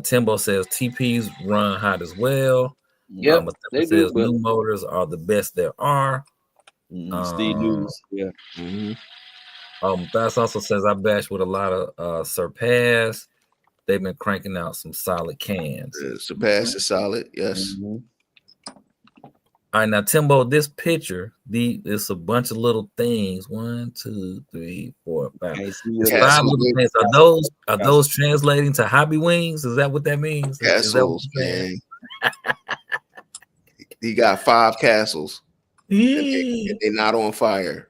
Timbo says TPs run hot as well. Yeah, they says new motors are the best there are. Steve News, yeah. Matthias also says I bash with a lot of Surpass. They've been cranking out some solid cans. Surpass is solid, yes. All right, now Timbo, this picture, it's a bunch of little things. 1, 2, 3, 4, 5. It's 5 little things. Are those translating to Hobby Wings? Is that what that means? Castles, man. He got 5 castles. And they're not on fire.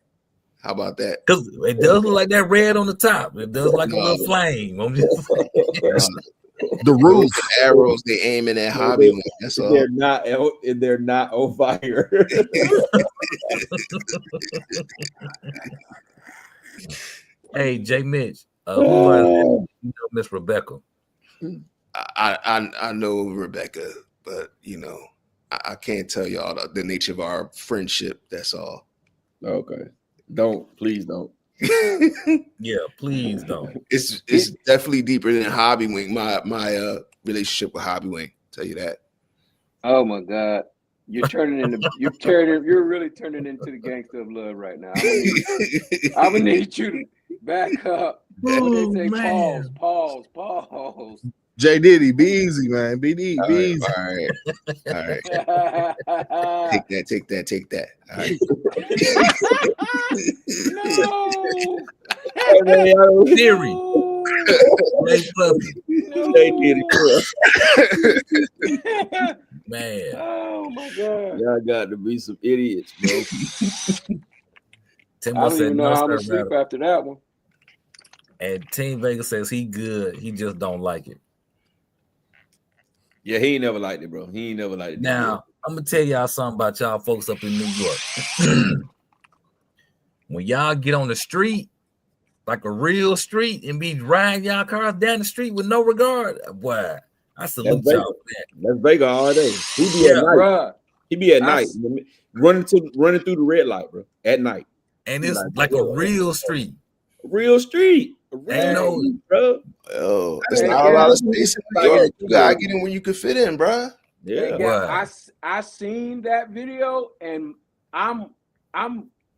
How about that? Because it does look like that red on the top. It does like a little flame. I'm just the roof arrows they aiming at Hobby Wing. That's all. They're not on fire. Hey, Jay Mitch, you know Miss Rebecca. I know Rebecca, but I can't tell y'all the nature of our friendship. That's all. Okay. Please don't. Yeah, please don't. It's definitely deeper than Hobby Wing. My relationship with Hobby Wing. Tell you that. Oh my God, you're really turning into the gangster of love right now. I'm gonna need you to back up. Oh, they say man. Pause. J Diddy, be easy, man. Be easy. All right. Take that. All right. No. Theory. Man. Oh my God. Y'all got to be some idiots, bro. Timbo I don't even know how to said sleep after that one. And Team Vegas says he good. He just don't like it. Yeah, he ain't never liked it, bro. He ain't never liked it. Now, I'm gonna tell y'all something about y'all folks up in New York. When y'all get on the street, like a real street, and be riding y'all cars down the street with no regard, boy, I salute y'all. That's Vega all day. He be at night. Bro. He be at night, running through the red light, bro. At night, and it's like a real street. Real street. Ain't no, bro. Oh, it's not a lot of space in New York. You gotta get in where you can fit in, bro. Yeah. I seen that video, and I'm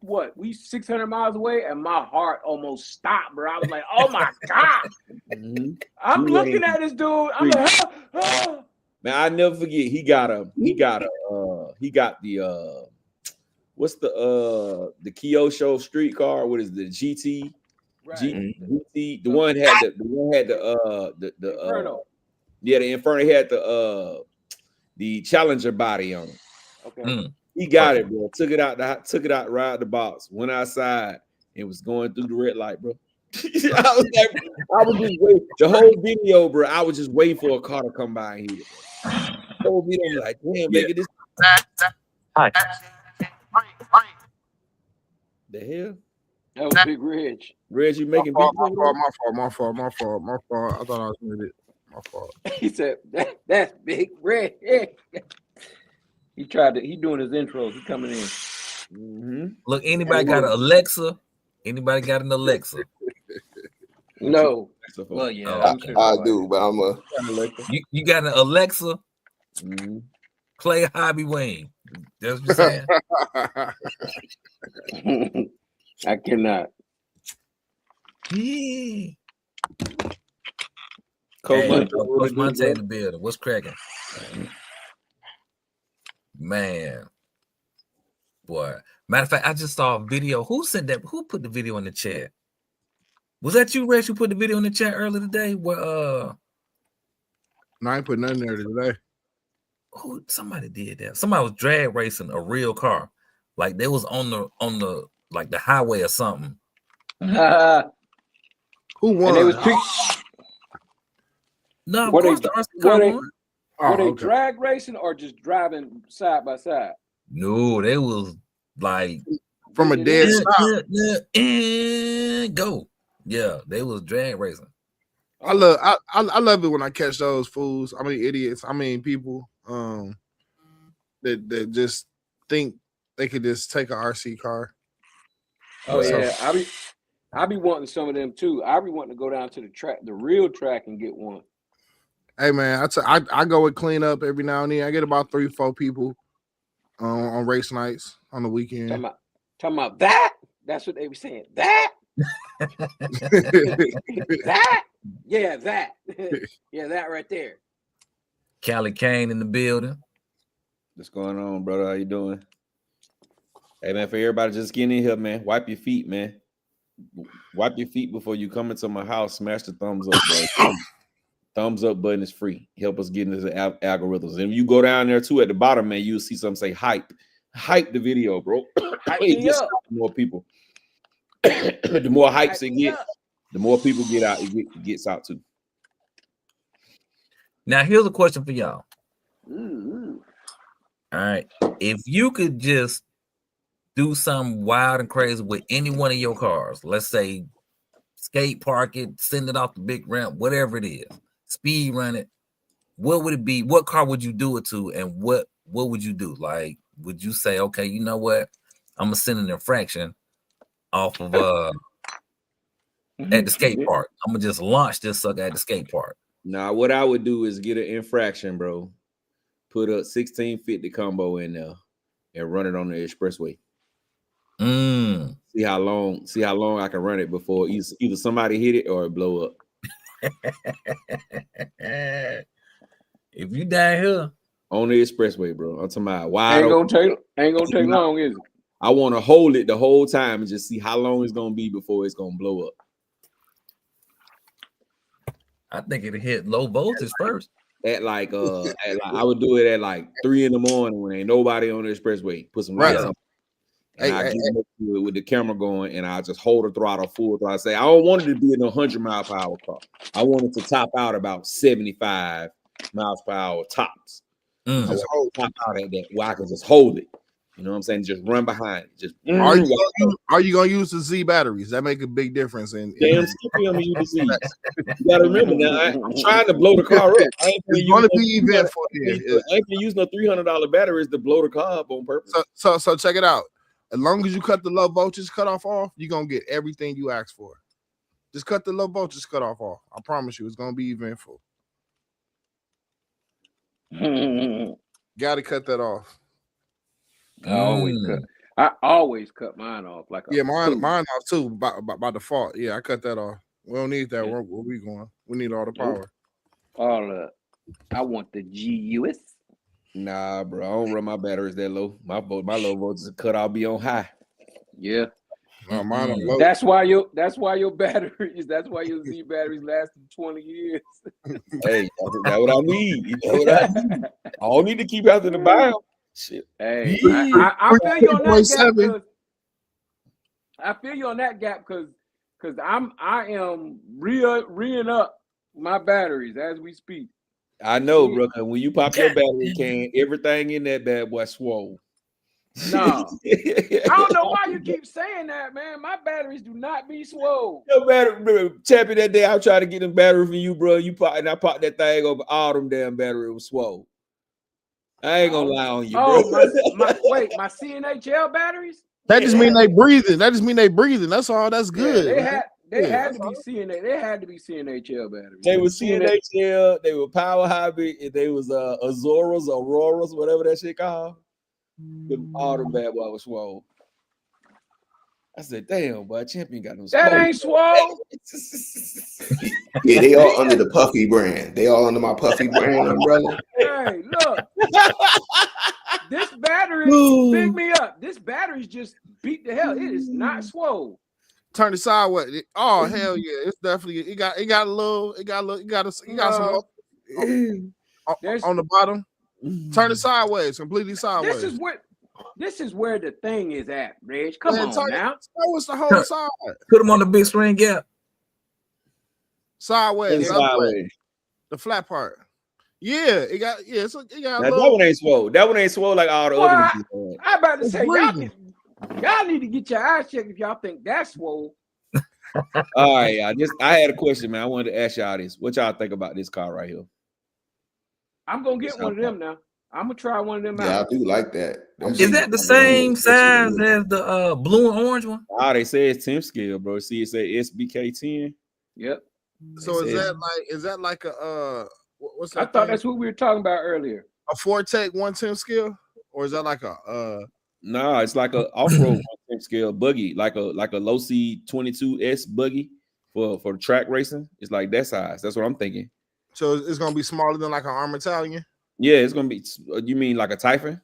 what, we 600 miles away, and my heart almost stopped, bro. I was like, oh my god. I'm looking at this dude. I'm like, man, I never forget. He got the what's the Kyosho streetcar? What is the GT? right. GT. The one had the Inferno. Yeah, the Inferno had the Challenger body on it. Okay. He got it, bro. Took it out, right the box. Went outside and was going through the red light, bro. I was just waiting. The whole video, bro. I was just waiting for a car to come by and hit it. Bro. The whole video, I'm like, damn, make it this. Hi. The hell? That was Big Reg. Reg, you making beats? My fault. I thought I was with it. My fault. He said that's Big Reg. He doing his intros. He coming in. Look, anybody got an Alexa? Anybody got an Alexa? No. Well, yeah, I do, but I'm a. You got an Alexa? Play Hobby Wayne. That's what you're saying. I cannot. Yeah. Coach Monte in the building. What's cracking? Man. Boy. Matter of fact, I just saw a video. Who sent that? Who put the video in the chat? Was that you, Rex, who put the video in the chat earlier today? Where No, I ain't put nothing there today. Who somebody did that? Somebody was drag racing a real car. Like they was on the like the highway or something. Who won? And they was no, of course the RC car won. Were they drag racing or just driving side by side? No, they was like from a dead stop. Go. Yeah, they was drag racing. I love it when I catch those fools. I mean idiots. I mean people that just think they could just take an RC car. Oh yeah, I be wanting some of them too. I be wanting to go down to the track, the real track, and get one. Hey man, I go and clean up every now and then. I get about 3-4 people on race nights on the weekend. Talking about that. That's what they were saying. That. That. Yeah, that. Yeah, that right there. Callie Kane in the building. What's going on, brother? How you doing? Hey man, for everybody just getting in here, man. Wipe your feet, man. Wipe your feet before you come into my house. Smash the thumbs up, bro. Thumbs up button is free. Help us get into the algorithms. And if you go down there too at the bottom, man, you'll see something say hype. Hype the video, bro. It gets more people. The more hypes it gets, the more people get out. It gets out too. Now here's a question for y'all. All right, if you could just do something wild and crazy with any one of your cars, let's say skate park it, send it off the big ramp, whatever it is, speed run it, what would it be? What car would you do it to, and what would you do? Like, would you say, okay, you know what, I'm gonna send an infraction off of at the skate park. I'm gonna just launch this sucker at the skate park. Now, what I would do is get an infraction, bro. Put a 1650 combo in there and run it on the expressway. See how long I can run it before either somebody hit it or it blow up. If you down here on the expressway, bro, I'm talking about wide. Ain't gonna take long, is it? I want to hold it the whole time and just see how long it's gonna be before it's gonna blow up. I think it'll hit low voltage first. At like I would do it at like 3 in the morning when ain't nobody on the expressway. Put some lights on. And I get up to it with the camera going, and I just hold the throttle full throttle. I say I don't want it to be an 100-mile-per-hour car. I want it to top out about 75 miles per hour tops. Just top out at that where I can just hold it. You know what I'm saying? Just run behind it. Just are you gonna use the Z batteries? That make a big difference. In damn Skippy, I'm gonna use the Z. You gotta remember now. I'm trying to blow the car up. I ain't gonna use no $300 batteries to blow the car up on purpose. So check it out. As long as you cut the low voltage cutoff off, you're gonna get everything you asked for. Just cut the low voltage cutoff off. I promise you, it's gonna be eventful. Gotta cut that off. I always cut mine off. Like mine off too by default. Yeah, I cut that off. We don't need that. Where we going? We need all the power. I want the GUS. Nah, bro. I don't run my batteries that low. My low voltage cut off be on high. Yeah. Mine on low. That's why your batteries. That's why your Z batteries lasted 20 years. Hey, that's what I need. You know what I need? I don't need to keep after the bio. Shit. Hey, I feel you on that gap. I feel you on that gap because I am reeing up my batteries as we speak. I know, bro. When you pop your battery can, everything in that bad boy swole. No, I don't know why you keep saying that, man. My batteries do not be swole. Your battery, bro, Chappie, that day I tried to get them battery for you, bro. I popped that thing over all them damn batteries was swole. I ain't gonna lie on you, bro. My CNHL batteries? That just mean they breathing. That's all. That's good. Yeah, they had to be CNH. They had to be CNHL batteries. They were CNHL. They were Power Hobby. They was Auroras, whatever that shit called. All them bad boy was swole. I said, "Damn, boy, Champion got no smoke." That ain't swole. Yeah, they all under the Puffy brand. They all under my Puffy brand umbrella. Hey, look. This battery pick me up. This battery's just beat the hell. It is not swole. Turn it sideways. Oh hell yeah! It's definitely it got some on the bottom. Turn it sideways, completely sideways. This is where the thing is at, Reg. Come on now. Show us the whole side. Put them on the big screen gap. Sideways. The flat part. Yeah, it got now, that one ain't swole. That one ain't swole like all the other ones. I about to say y'all need to get your eyes checked if y'all think that's swole. All right, I had a question, man. I wanted to ask y'all this. What y'all think about this car right here? I'm gonna get one of them now. I'm gonna try one of them out. Yeah, I do like that. Is that the same size as the blue and orange one? Ah, they say it's 10 scale, bro. See, it say SBK 10. Yep. So is that like a what's that? I thought that's what we were talking about earlier. A 4Tec 110 scale, or is that like a No, it's like a off-road 110 scale buggy, like a low C 22S buggy for track racing. It's like that size. That's what I'm thinking. So it's gonna be smaller than like an Arm Italian? Yeah, it's gonna be. You mean like a Typhon?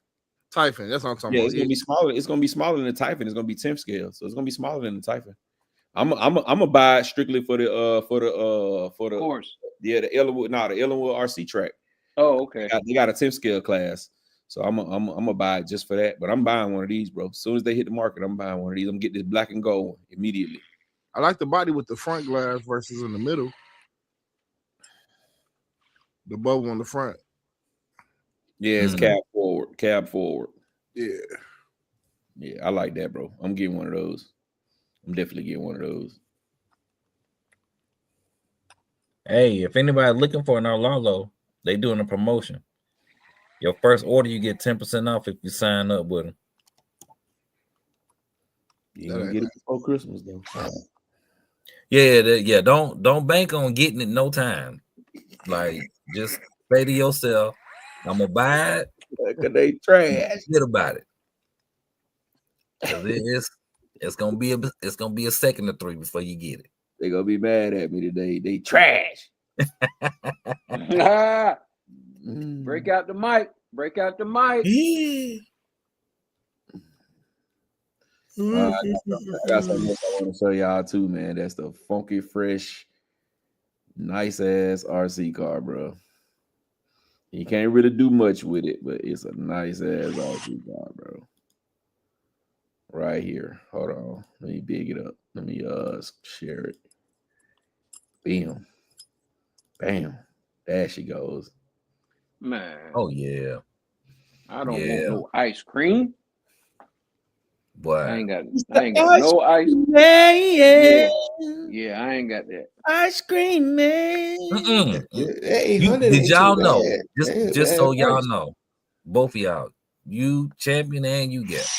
Typhon, that's what I'm talking about. It's gonna be smaller. It's gonna be smaller than the Typhon. It's gonna be 10th scale, so it's gonna be smaller than the Typhon. I'm gonna buy it strictly for the course. Yeah, the Ellenwood RC track. Oh, okay. They got a 10th scale class, so I'm gonna buy it just for that. But I'm buying one of these, bro. As soon as they hit the market, I'm buying one of these. I'm getting this black and gold one immediately. I like the body with the front glass versus in the middle. The bubble on the front. Yeah, it's cab forward. Yeah, I like that, bro. I'm getting one of those. I'm definitely getting one of those. Hey, if anybody looking for an Arlalo, they doing a promotion. Your first order, you get 10% off if you sign up with them. You gonna get it before Christmas, though. Yeah. Don't bank on getting it no time. Like, just say to yourself, I'm gonna buy it. Cause they trash. Forget about it. Cause it's gonna be a second or three before you get it. They gonna be mad at me today. They trash. Break out the mic. Break out the mic. Yeah. I got something else I want to show y'all too, man. That's the funky, fresh, nice ass RC car, bro. You can't really do much with it, but it's a nice ass RC car, bro. Right here. Hold on. Let me big it up. Let me share it. Bam. Bam. There she goes. Man. Oh yeah. I don't want no ice cream. Boy. I ain't got no ice cream. Yeah, I ain't got that. Ice cream, man. Did y'all know? Just so y'all know, both of y'all, you Champion and you get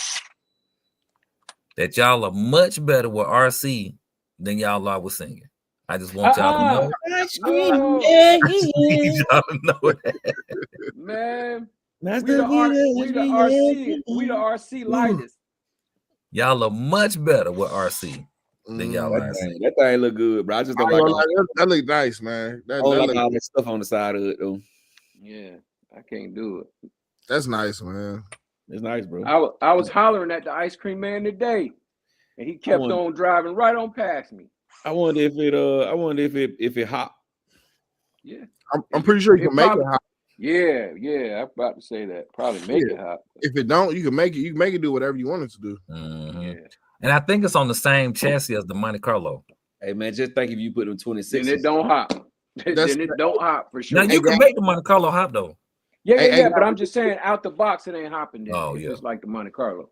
that y'all are much better with RC than y'all are with singing. I just want y'all to know. Ice cream, No. yeah, I just need y'all to know that. Man, That's we the RC lightest. Y'all are much better with RC than y'all are. That thing look good, bro. I just don't like that look nice, man. I don't like all that stuff on the side of it, though. Yeah, I can't do it. That's nice, man. It's nice, bro. I was hollering at the ice cream man today, and he kept on driving right on past me. I wonder if it hot. Yeah, I'm pretty sure you can make it hot. Yeah, I'm about to say that. Probably make it hot. If it don't, you can make it. You can make it do whatever you want it to do. Mm-hmm. Yeah. And I think it's on the same chassis as the Monte Carlo. Hey man, just think if you put them 26. Then it don't hop. Then it don't hop for sure. Now you can make the Monte Carlo hop though. Yeah. But I'm just saying, out the box, it ain't hopping. Then. Oh, it's yeah. just like the Monte Carlo.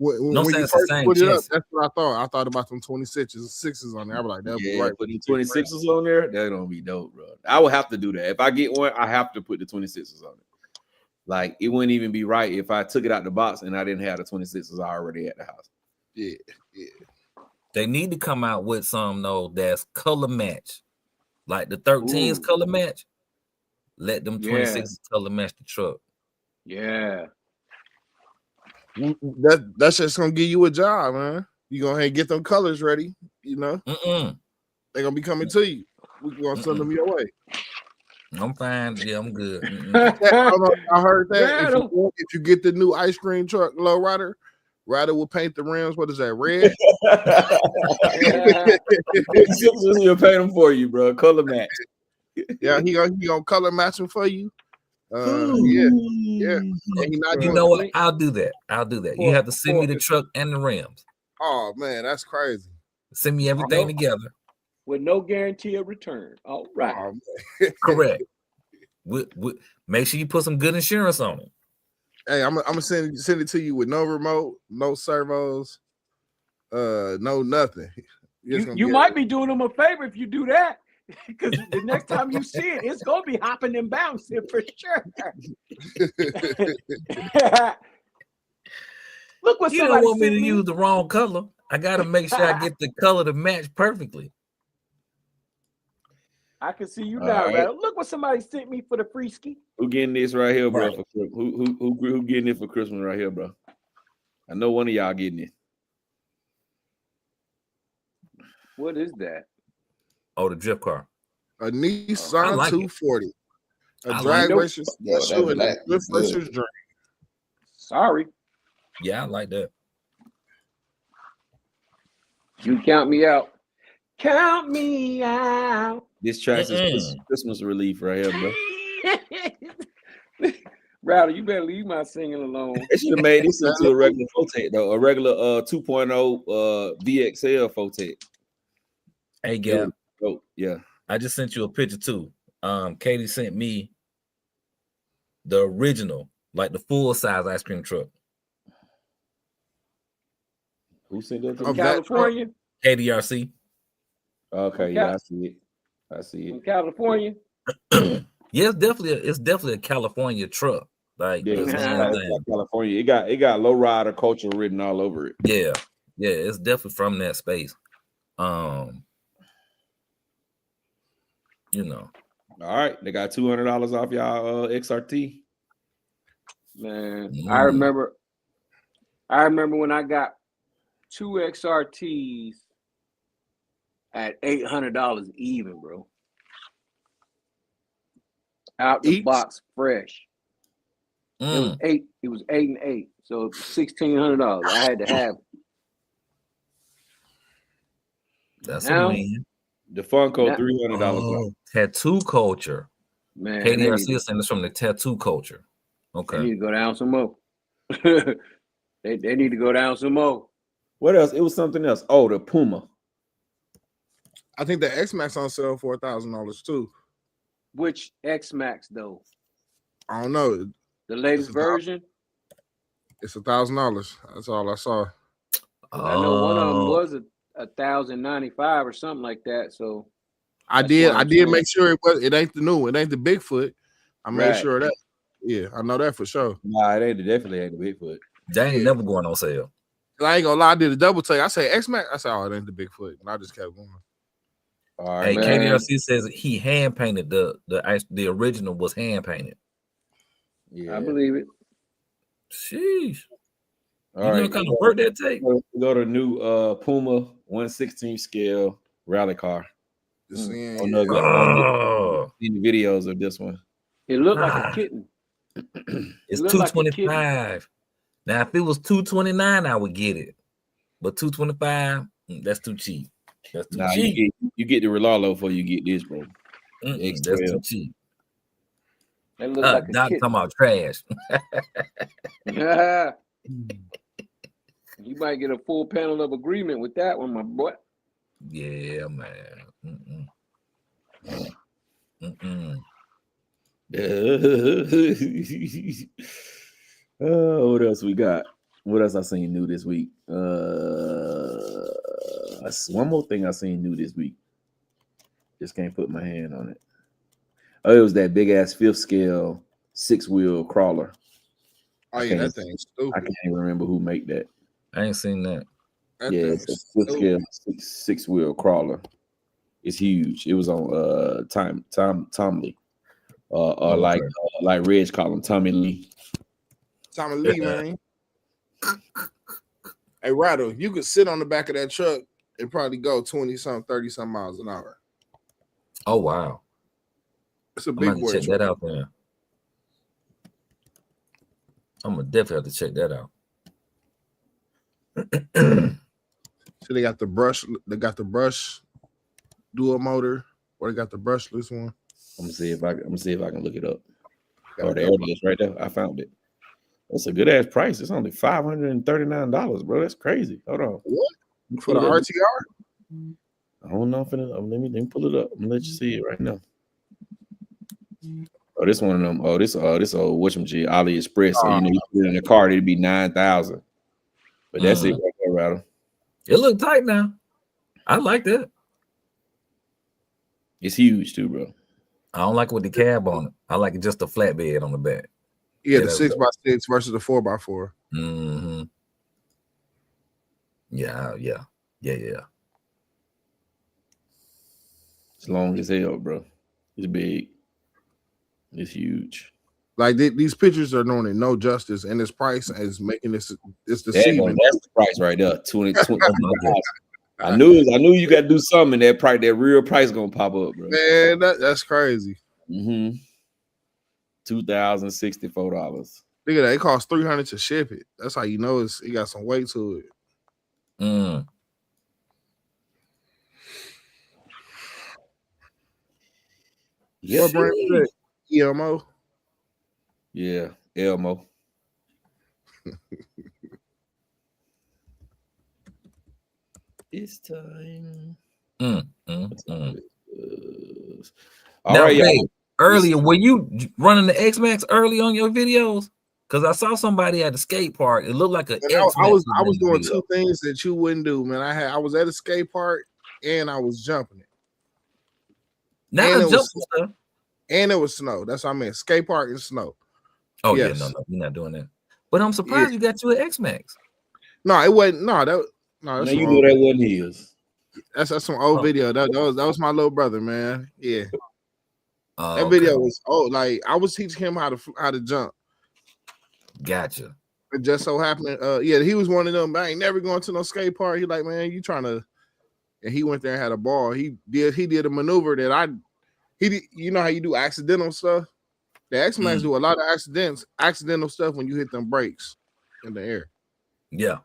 When you first put it up, that's what I thought. I thought about them 26s on there. I was like, that'd be right. Putting 26s on there, that don't be dope, bro. I would have to do that. If I get one, I have to put the 26s on it. Like, it wouldn't even be right if I took it out the box and I didn't have the 26s already at the house. Yeah. They need to come out with some though that's color match, like the 13s color match. Let them 26s color match the truck. Yeah. That's just gonna give you a job, man. You gonna get them colors ready, you know. They're gonna be coming to you. We're gonna send them your way. I'm fine. Yeah, I'm good. I heard that if you get the new ice cream truck, Ryder will paint the rims. What is that? Red. He'll paint them for you, bro. Color match. Yeah, he gonna color match them for you. Yeah. You know what? I'll do that. You have to send me the truck and the rims. Oh man, that's crazy. Send me everything together with no guarantee of return. All right. Correct. Make sure you put some good insurance on it. Hey, I'm gonna send it to you with no remote, no servos, no nothing. You might be doing them a favor if you do that. Because the next time you see it, it's gonna be hopping and bouncing for sure. Look what you don't want me to use the wrong color. I gotta make sure I get the color to match perfectly. I can see you now, right? Look what somebody sent me for the free ski. Who getting this right here, bro? Right. Who getting it for Christmas right here, bro? I know one of y'all getting it. What is that? Oh, the drift car. A Nissan 240. A drag racer special and a drift racer's dream. Sorry. Yeah, I like that. You count me out. Count me out. This track is Christmas relief right here, bro. Router, you better leave my singing alone. They should have made this into a regular Forte, though. A regular 2.0 VXL Forte. Hey, Gab. Oh, yeah. I just sent you a picture too. Katie sent me the original, like the full size ice cream truck. Who sent that to you? California? KDRC. Okay, yeah, I see it. In California? Yeah, it's definitely a California truck. Like, California. It got low rider culture written all over it. Yeah, it's definitely from that space. You know. All right, they got $200 off y'all XRT. Man, I remember when I got 2 XRTs at $800 even, bro. Out the box, fresh. It was 8 and 8, so $1,600. I had to have it. That's a win. The Funko $300. Tattoo culture. Man, KDRC is saying it's from the tattoo culture. Okay. They need to go down some more. they need to go down some more. What else? It was something else. Oh, the Puma. I think the X-Max on sale for $1,000 too. Which X-Max though? I don't know. The latest version? It's $1,000. That's all I saw. I know one of them was $1,095 or something like that. So I did make sure it ain't the new one. It ain't the Bigfoot. I made sure of that. Yeah, I know that for sure. Nah, it definitely ain't the Bigfoot. They ain't never going on sale. I ain't gonna lie, I did a double take. I say X-Max. I said, oh, it ain't the Bigfoot. And I just kept going. All Hey, right, KDRC says he hand painted the original was hand painted. Yeah, I believe it. Sheesh. All You know right, what kind of work that take? Go to new Puma 1/16 scale rally car. Just saying, On yeah. Oh, seen the videos of this one. It looked like a kitten. it's looked like a kitten. 225. Now, if it was 229, I would get it. But 225, that's too cheap. That's too cheap. You get the Rolalo before you get this, bro. That's too cheap. It looked like a Doc kitten. talking about trash. You might get a full panel of agreement with that one, my boy. Yeah, man. What else we got? What else I seen new this week? One more thing I seen new this week. Just can't put my hand on it. Oh, it was that big ass 5th scale 6-wheel crawler. Oh yeah, that thing's stupid. I can't even remember who made that. I ain't seen that. It's a 5th scale 6-wheel crawler. It's huge. It was on Tommy. Like Reg call him Tommy Lee. Tommy Lee, man. Hey, Rattle, you could sit on the back of that truck and probably go 20-something, 30-something miles an hour. Oh wow. It's a big boy. Check that out there. I'm gonna definitely have to check that out. So they got the brush. They got the brush dual motor, or they got the brushless one. I'm gonna see if I can look it up. Oh, there it is, right there. I found it. That's a good ass price. It's only $539, bro. That's crazy. Hold on. What for the RTR? I don't know if let me pull it up. I'm gonna let you see it right now. Oh, this one of them. Oh, this old whatchamajig AliExpress. So you know, you put it in the car, it'd be 9,000. But that's it right there, Rattle. It look tight now. I like that. It's huge too, bro. I don't like it with the cab on it. I like it just a flatbed on the back. Yeah, the 6x6 versus the 4x4. Mm-hmm. Yeah. It's long as hell, bro. It's big. It's huge. Like these pictures are doing it no justice, and this price is making this deceiving. That's the price right there. 20. I knew you got to do something. That price, that real price, gonna pop up, bro. Man, that's crazy. $2,064. Look at that. It costs $300 to ship it. That's how you know it got some weight to it. Yeah. What brand is that? EMO. Yeah, Elmo. It's time. All right, y'all. Earlier, were you running the X-Max early on your videos? Because I saw somebody at the skate park. It looked like an X-Max. I was doing two things that you wouldn't do, man. I was at a skate park and I was jumping it. And it was snow. That's what I meant. Skate park and snow. Oh yes. Yeah, no, you're not doing that. But I'm surprised you got you an X-Max. No, it wasn't. That's you knew that wasn't his. That's some old video. That was my little brother, man. Yeah. That video was old. Like I was teaching him how to jump. Gotcha. It just so happened. He was one of them. I ain't never going to no skate park. He like, man, you trying to? And he went there and had a ball. He did a maneuver that you know how you do accidental stuff. The X-Max do a lot of accidental stuff when you hit them brakes in the air. Yeah.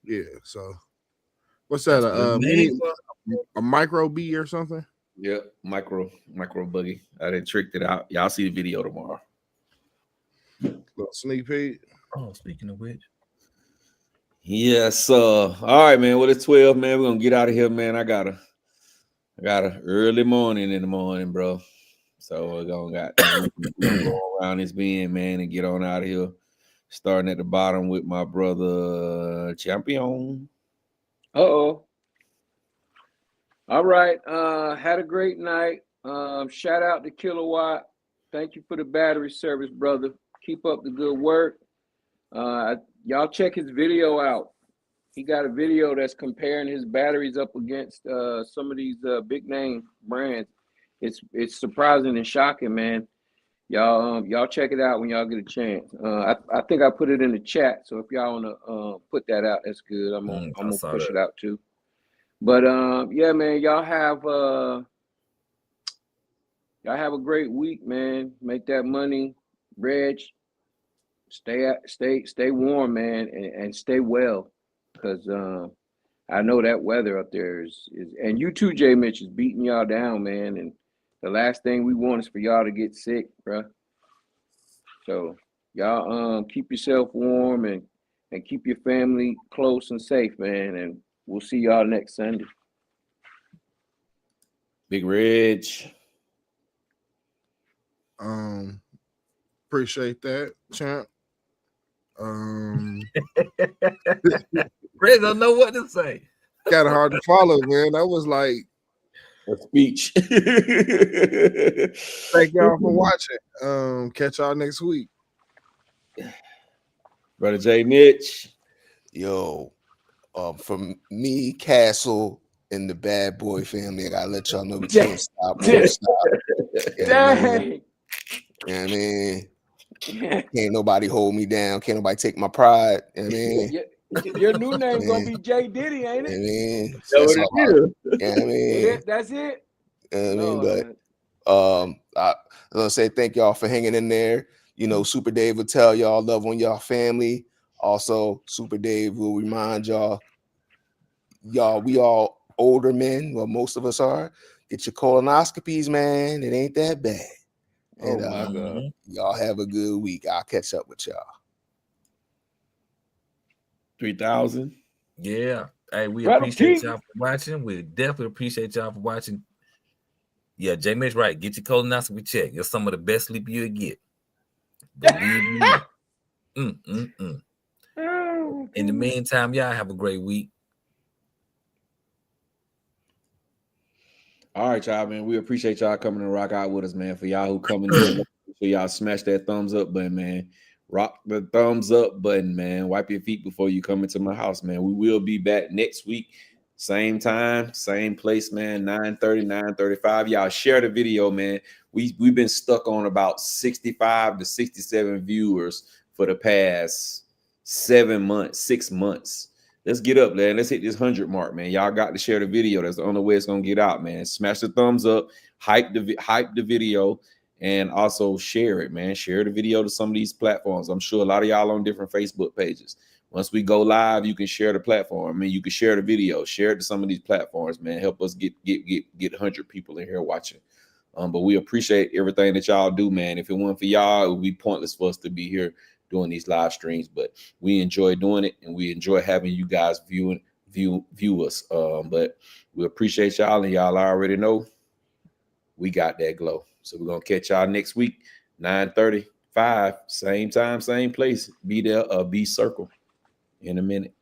Yeah. So what's that? A micro B or something? Yep, micro buggy. I done tricked it out. Y'all see the video tomorrow. Little sneak peek. Oh, speaking of which. Yes, all right, man. Well, it's 12, man. We're gonna get out of here, man. I got a early morning in the morning, bro. So we're gonna go around this bend, man, and get on out of here. Starting at the bottom with my brother Champion. All right. Had a great night. Shout out to Kilowatt. Thank you for the battery service, brother. Keep up the good work. Y'all check his video out. He got a video that's comparing his batteries up against some of these big name brands. It's surprising and shocking, man. Y'all check it out when y'all get a chance. I think I put it in the chat, so if y'all wanna put that out, that's good. I'm gonna push it out too. But yeah, man, y'all have a great week, man. Make that money, Reg. Stay warm, man, and stay well, because I know that weather up there is and you too, J Mitch, is beating y'all down, man. And the last thing we want is for y'all to get sick, bruh. So y'all keep yourself warm and keep your family close and safe, man. And we'll see y'all next Sunday. Big Reg. Appreciate that, champ. Red don't know what to say. Got hard to follow, man. That was like a speech. Thank y'all for watching. Catch y'all next week. Brother J Mitch. Yo, from me, Castle, and the Bad Boy family, I gotta let y'all know we can't stop, won't stop. Dang. You know what I mean? Can't nobody hold me down. Can't nobody take my pride. You know what I mean? Your new name gonna be J Diddy, ain't it? I mean, that's all you know what I mean? That's it. I mean, but I gonna say thank y'all for hanging in there. You know, Super Dave will tell y'all love on y'all family. Also, Super Dave will remind y'all, we all older men, well, most of us are. Get your colonoscopies, man. It ain't that bad. And my God. Y'all have a good week. I'll catch up with y'all. 3,000. Yeah. Hey, we appreciate y'all for watching. We definitely appreciate y'all for watching. Yeah, J Mitch, right. Get your colonoscopy check. It's some of the best sleep you'll get. Believe me. In the meantime, y'all have a great week. All right, y'all, man. We appreciate y'all coming to rock out with us, man. For y'all who coming in, make sure y'all smash that thumbs up button, man. Rock the thumbs up button, man. Wipe your feet before you come into my house, man. We will be back next week. Same time, same place, man. 9:30, 9:35. Y'all share the video, man. We've been stuck on about 65 to 67 viewers for the past 6 months. Let's get up, man. Let's hit this 100 mark, man. Y'all got to share the video. That's the only way it's gonna get out, man. Smash the thumbs up, hype the video, and also share it, man. Share the video to some of these platforms. I'm sure a lot of y'all on different Facebook pages. Once we go live, you can share the platform. I mean, you can share the video, share it to some of these platforms, man. Help us get 100 people in here watching. But we appreciate everything that y'all do, man. If it weren't for y'all, it would be pointless for us to be here doing these live streams, but we enjoy doing it and we enjoy having you guys view us. But we appreciate y'all, and y'all already we got that glow. So we're gonna catch y'all next week, 9:35, same time, same place. Be there, be circle in a minute.